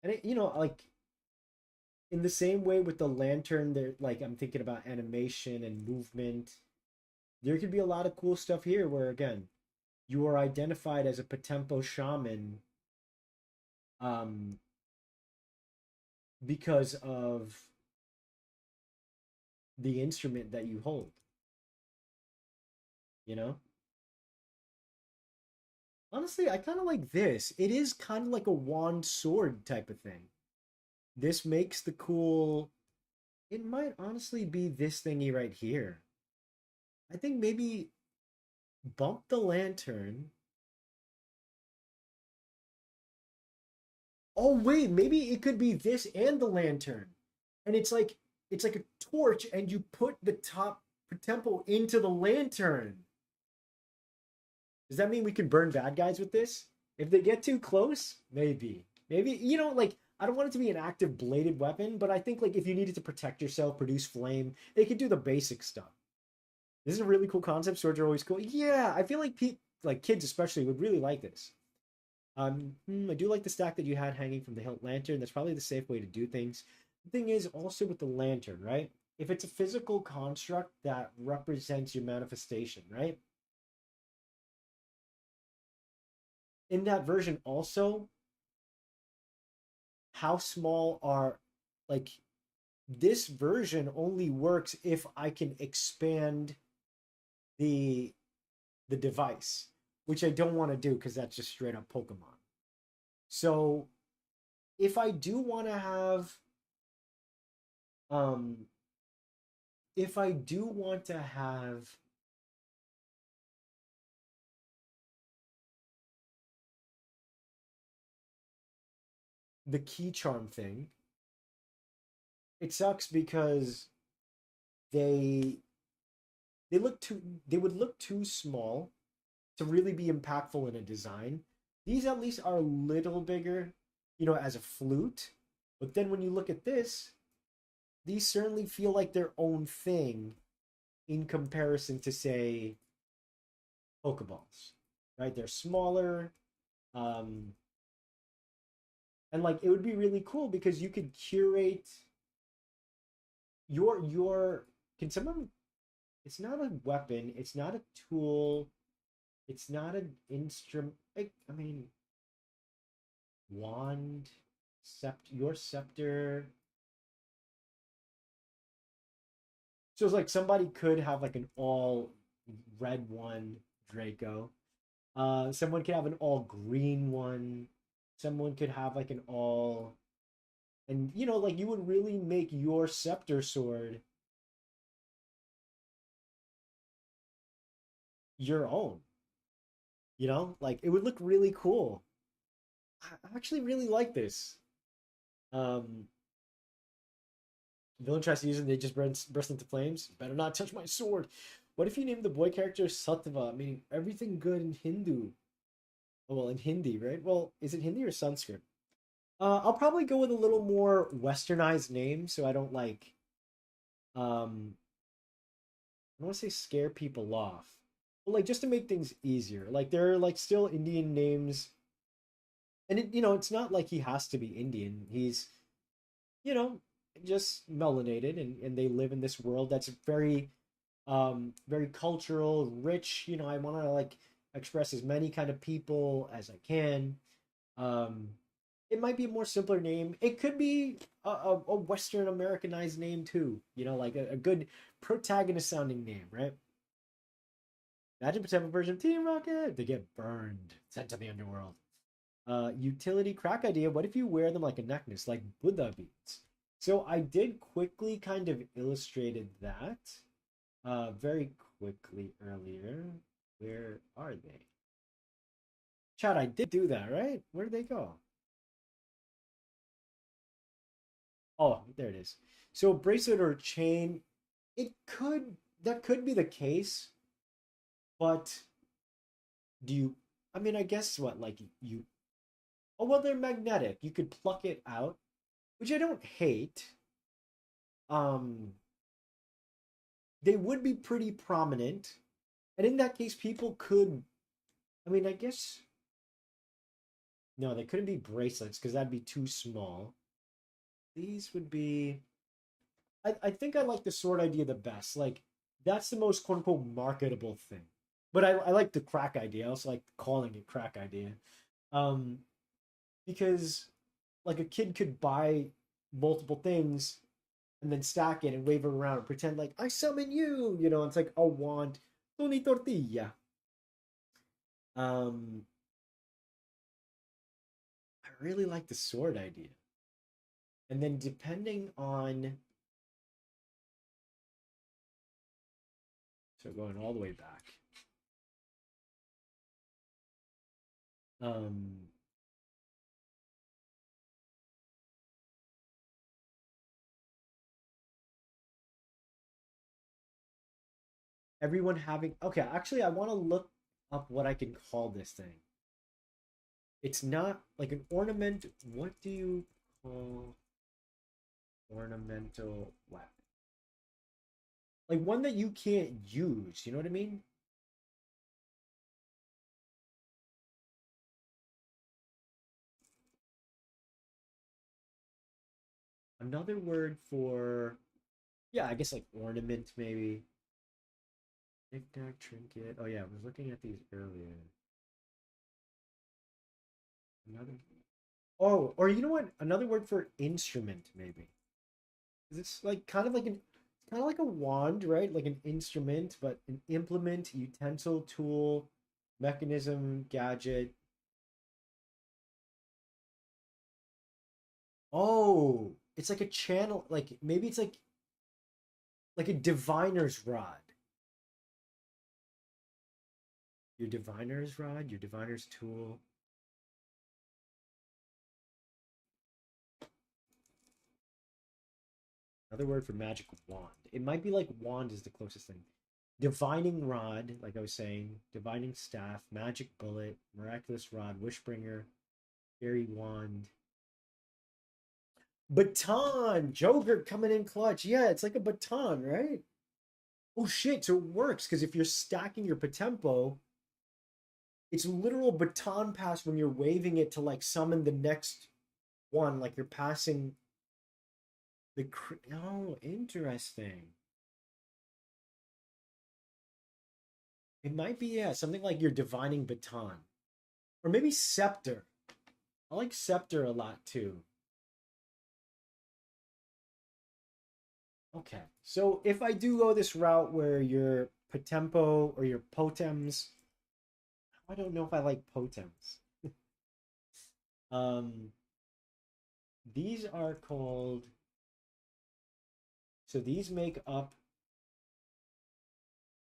And like in the same way with the lantern, there like I'm thinking about animation and movement. There could be a lot of cool stuff here where again, you are identified as a Potempo shaman um because of the instrument that you hold, you know? Honestly, I kind of like this. It is kind of like a wand sword type of thing. This makes the cool. It might honestly be this thingy right here. I think maybe bump the lantern Oh wait, maybe it could be this and the lantern, and it's like a torch, and you put the top temple into the lantern. Does that mean we can burn bad guys with this? If they get too close, maybe. Maybe, like, I don't want it to be an active bladed weapon, but I think, like, if you needed to protect yourself, produce flame, it could do the basic stuff. This is a really cool concept. Swords are always cool. Yeah, I feel like like kids especially would really like this. I do like the stack that you had hanging from the hilt lantern. That's probably the safe way to do things. The thing is also with the lantern, right? If it's a physical construct that represents your manifestation, right? In that version also, how small are, like, this version only works if I can expand the device, which I don't want to do because that's just straight up Pokemon. So if I do want to have um if I do want to have the key charm thing, it sucks because they they would look too small to really be impactful in a design. These at least are a little bigger, as a flute. But then when you look at this, these certainly feel like their own thing in comparison to, say, Pokeballs. Right? They're smaller. Um, and like it would be really cool because you could curate your can someone it's not a weapon, it's not a tool, it's not an instrument. I mean, wand, your scepter. So it's like somebody could have like an all red one, Draco. Someone could have an all green one. Someone could have like an all, and like you would really make your scepter sword your own. Like it would look really cool. I actually really like this. Um, Villain tries to use it, and they just burst into flames. Better not touch my sword. What if you name the boy character Sattva, meaning everything good in Hindu? Oh, well, in Hindi, right? Well, is it Hindi or Sanskrit? I'll probably go with a little more westernized name, so I don't like. I don't want to say scare people off, but like just to make things easier. Like there are like still Indian names, and it's not like he has to be Indian. He's you know just melanated, and they live in this world that's very cultural, rich. I want to like express as many kind of people as I can. Um, it might be a more simpler name. It could be a Western Americanized name too. Like a good protagonist sounding name, right? Imagine Potempo version of Team Rocket. They get burned, sent to the underworld. Utility crack idea. What if you wear them like a necklace, like Buddha beads? So I did quickly kind of illustrated that very quickly earlier. Where are they? Chad, I did do that, right? Where did they go? Oh, there it is. So bracelet or chain, that could be the case, but do you I mean I guess what like you oh well they're magnetic. You could pluck it out, which I don't hate. Um they would be pretty prominent. And in that case people could I mean I guess no, they couldn't be bracelets because that'd be too small. These would be I think I like the sword idea the best. Like that's the most quote unquote marketable thing. But I like the crack idea. I also like calling it crack idea. Um, because like a kid could buy multiple things and then stack it and wave it around and pretend like I summon you. It's like a wand, Tony Tortilla. Um, I really like the sword idea. And then depending on so going all the way back. Um, everyone having, okay, actually I want to look up what I can call this thing. It's not like an ornament. What do you call ornamental weapon? Like one that you can't use, you know what I mean? Another word for, yeah, I guess like ornament maybe. Knick-knack, trinket. Oh yeah, I was looking at these earlier. Another. Oh, or you know what? Another word for instrument maybe. It's like kind of like a wand, right? Like an instrument, but an implement, utensil, tool, mechanism, gadget. Oh, it's like a channel, like maybe it's like a diviner's rod. Your diviner's rod, your diviner's tool. Another word for magic wand. It might be like wand is the closest thing. Divining rod, like I was saying, divining staff, magic bullet, miraculous rod, wishbringer, fairy wand, baton. Joker coming in clutch. Yeah, it's like a baton, right? Oh shit! So it works because if you're stacking your POTEMPO, it's literal baton pass when you're waving it to like summon the next one, like you're passing the. Oh, interesting. It might be, yeah, something like your divining baton. Or maybe scepter. I like scepter a lot too. Okay. So if I do go this route where your POTEMPO or your potems, I don't know if I like potems. Um, these are called, so these make up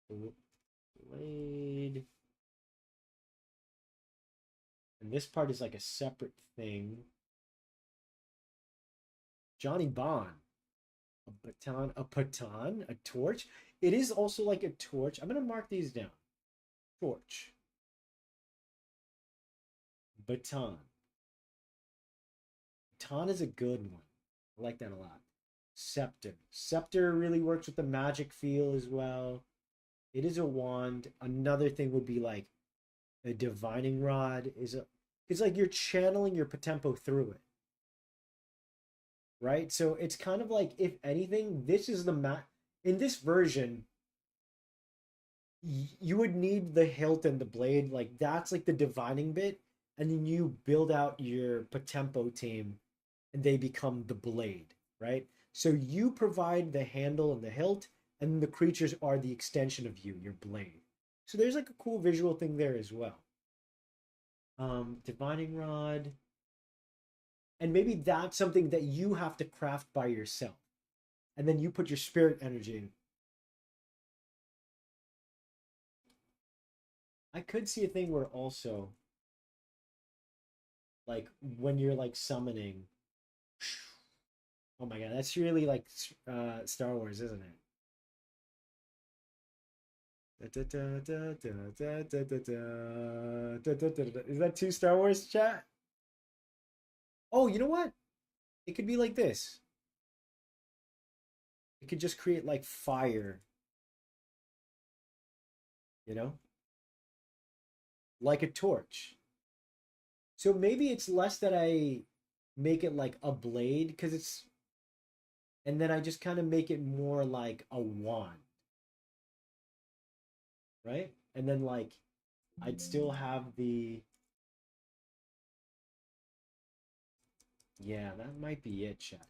blade. And this part is like a separate thing. Johnny Bond. A baton, a baton, a torch. It is also like a torch. I'm gonna mark these down. Torch, baton. Baton is a good one. I like that a lot. Scepter. Scepter really works with the magic feel as well. It is a wand. Another thing would be like a divining rod. It's like you're channeling your POTEMPO through it, right? So it's kind of like, if anything, this is in this version, you would need the hilt and the blade. Like that's like the divining bit, and then you build out your POTEMPO team, and they become the blade, right? So you provide the handle and the hilt, and the creatures are the extension of you, your blade. So there's like a cool visual thing there as well. Divining rod, and maybe that's something that you have to craft by yourself, and then you put your spirit energy in. I could see a thing where also, like when you're like summoning, oh my god, that's really like Star Wars, isn't it? Is that too Star Wars, chat? Oh, you know what? It could be like this. It could just create like fire, you know, like a torch. So maybe it's less that I make it like a blade because and then I just kind of make it more like a wand, right? And then like I'd still have yeah, that might be it, chat.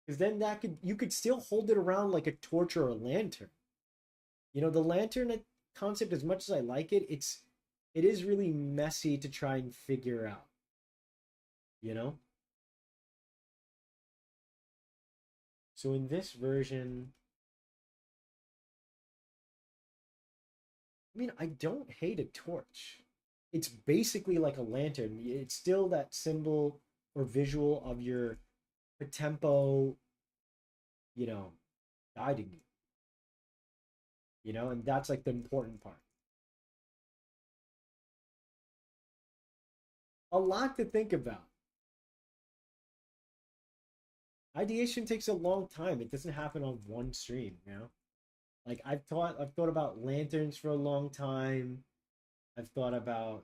Because then you could still hold it around like a torch or a lantern. You know, the lantern concept, as much as I like it, it is really messy to try and figure out. You know? So in this version, I mean, I don't hate a torch. It's basically like a lantern. It's still that symbol or visual of your tempo you know, guiding you, you know, and that's like the important part. A lot to think about. Ideation takes a long time. It doesn't happen on one stream, you know? Like I've thought about lanterns for a long time. I've thought about,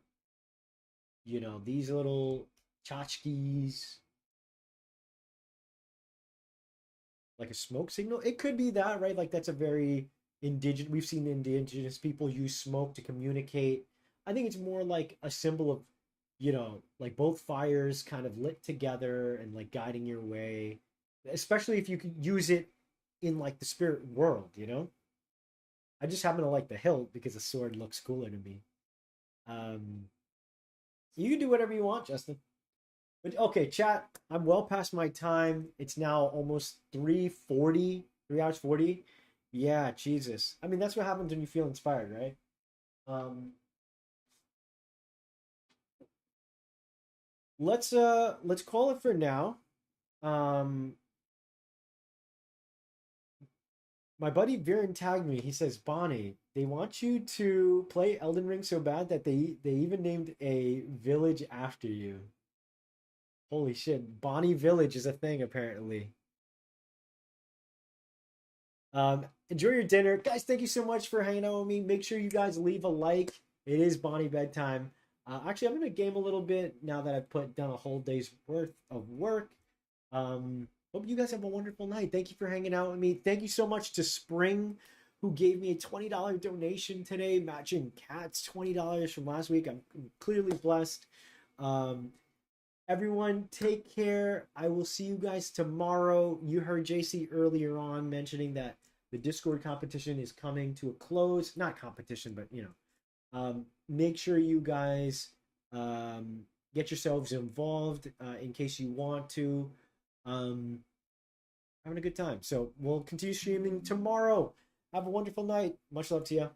you know, these little tchotchkes, like a smoke signal. It could be that, right? Like that's a very indigenous. We've seen indigenous people use smoke to communicate. I think it's more like a symbol of, you know, like both fires kind of lit together and like guiding your way, especially if you could use it in like the spirit world, you know? I just happen to like the hilt because the sword looks cooler to me. Um, you can do whatever you want, Justin. But okay, chat. I'm well past my time. It's now almost 3:40, 3 hours 40. Yeah, Jesus. I mean, that's what happens when you feel inspired, right? Um, let's call it for now. Um, my buddy Viren tagged me. He says, Bonnie, they want you to play Elden Ring so bad that they even named a village after you. Holy shit. Bonnie Village is a thing apparently. Enjoy your dinner. Guys, thank you so much for hanging out with me. Make sure you guys leave a like. It is Bonnie bedtime. Actually, I'm gonna game a little bit now that I've put down a whole day's worth of work. Hope you guys have a wonderful night. Thank you for hanging out with me. Thank you so much to Spring, who gave me a $20 donation today, matching Cat's $20 from last week. I'm clearly blessed. Um, Everyone, take care. I will see you guys tomorrow. You heard JC earlier on mentioning that the Discord competition is coming to a close. Not competition, but you know, make sure you guys get yourselves involved in case you want to. Um, Having a good time. So we'll continue streaming tomorrow. Have a wonderful night. Much love to you.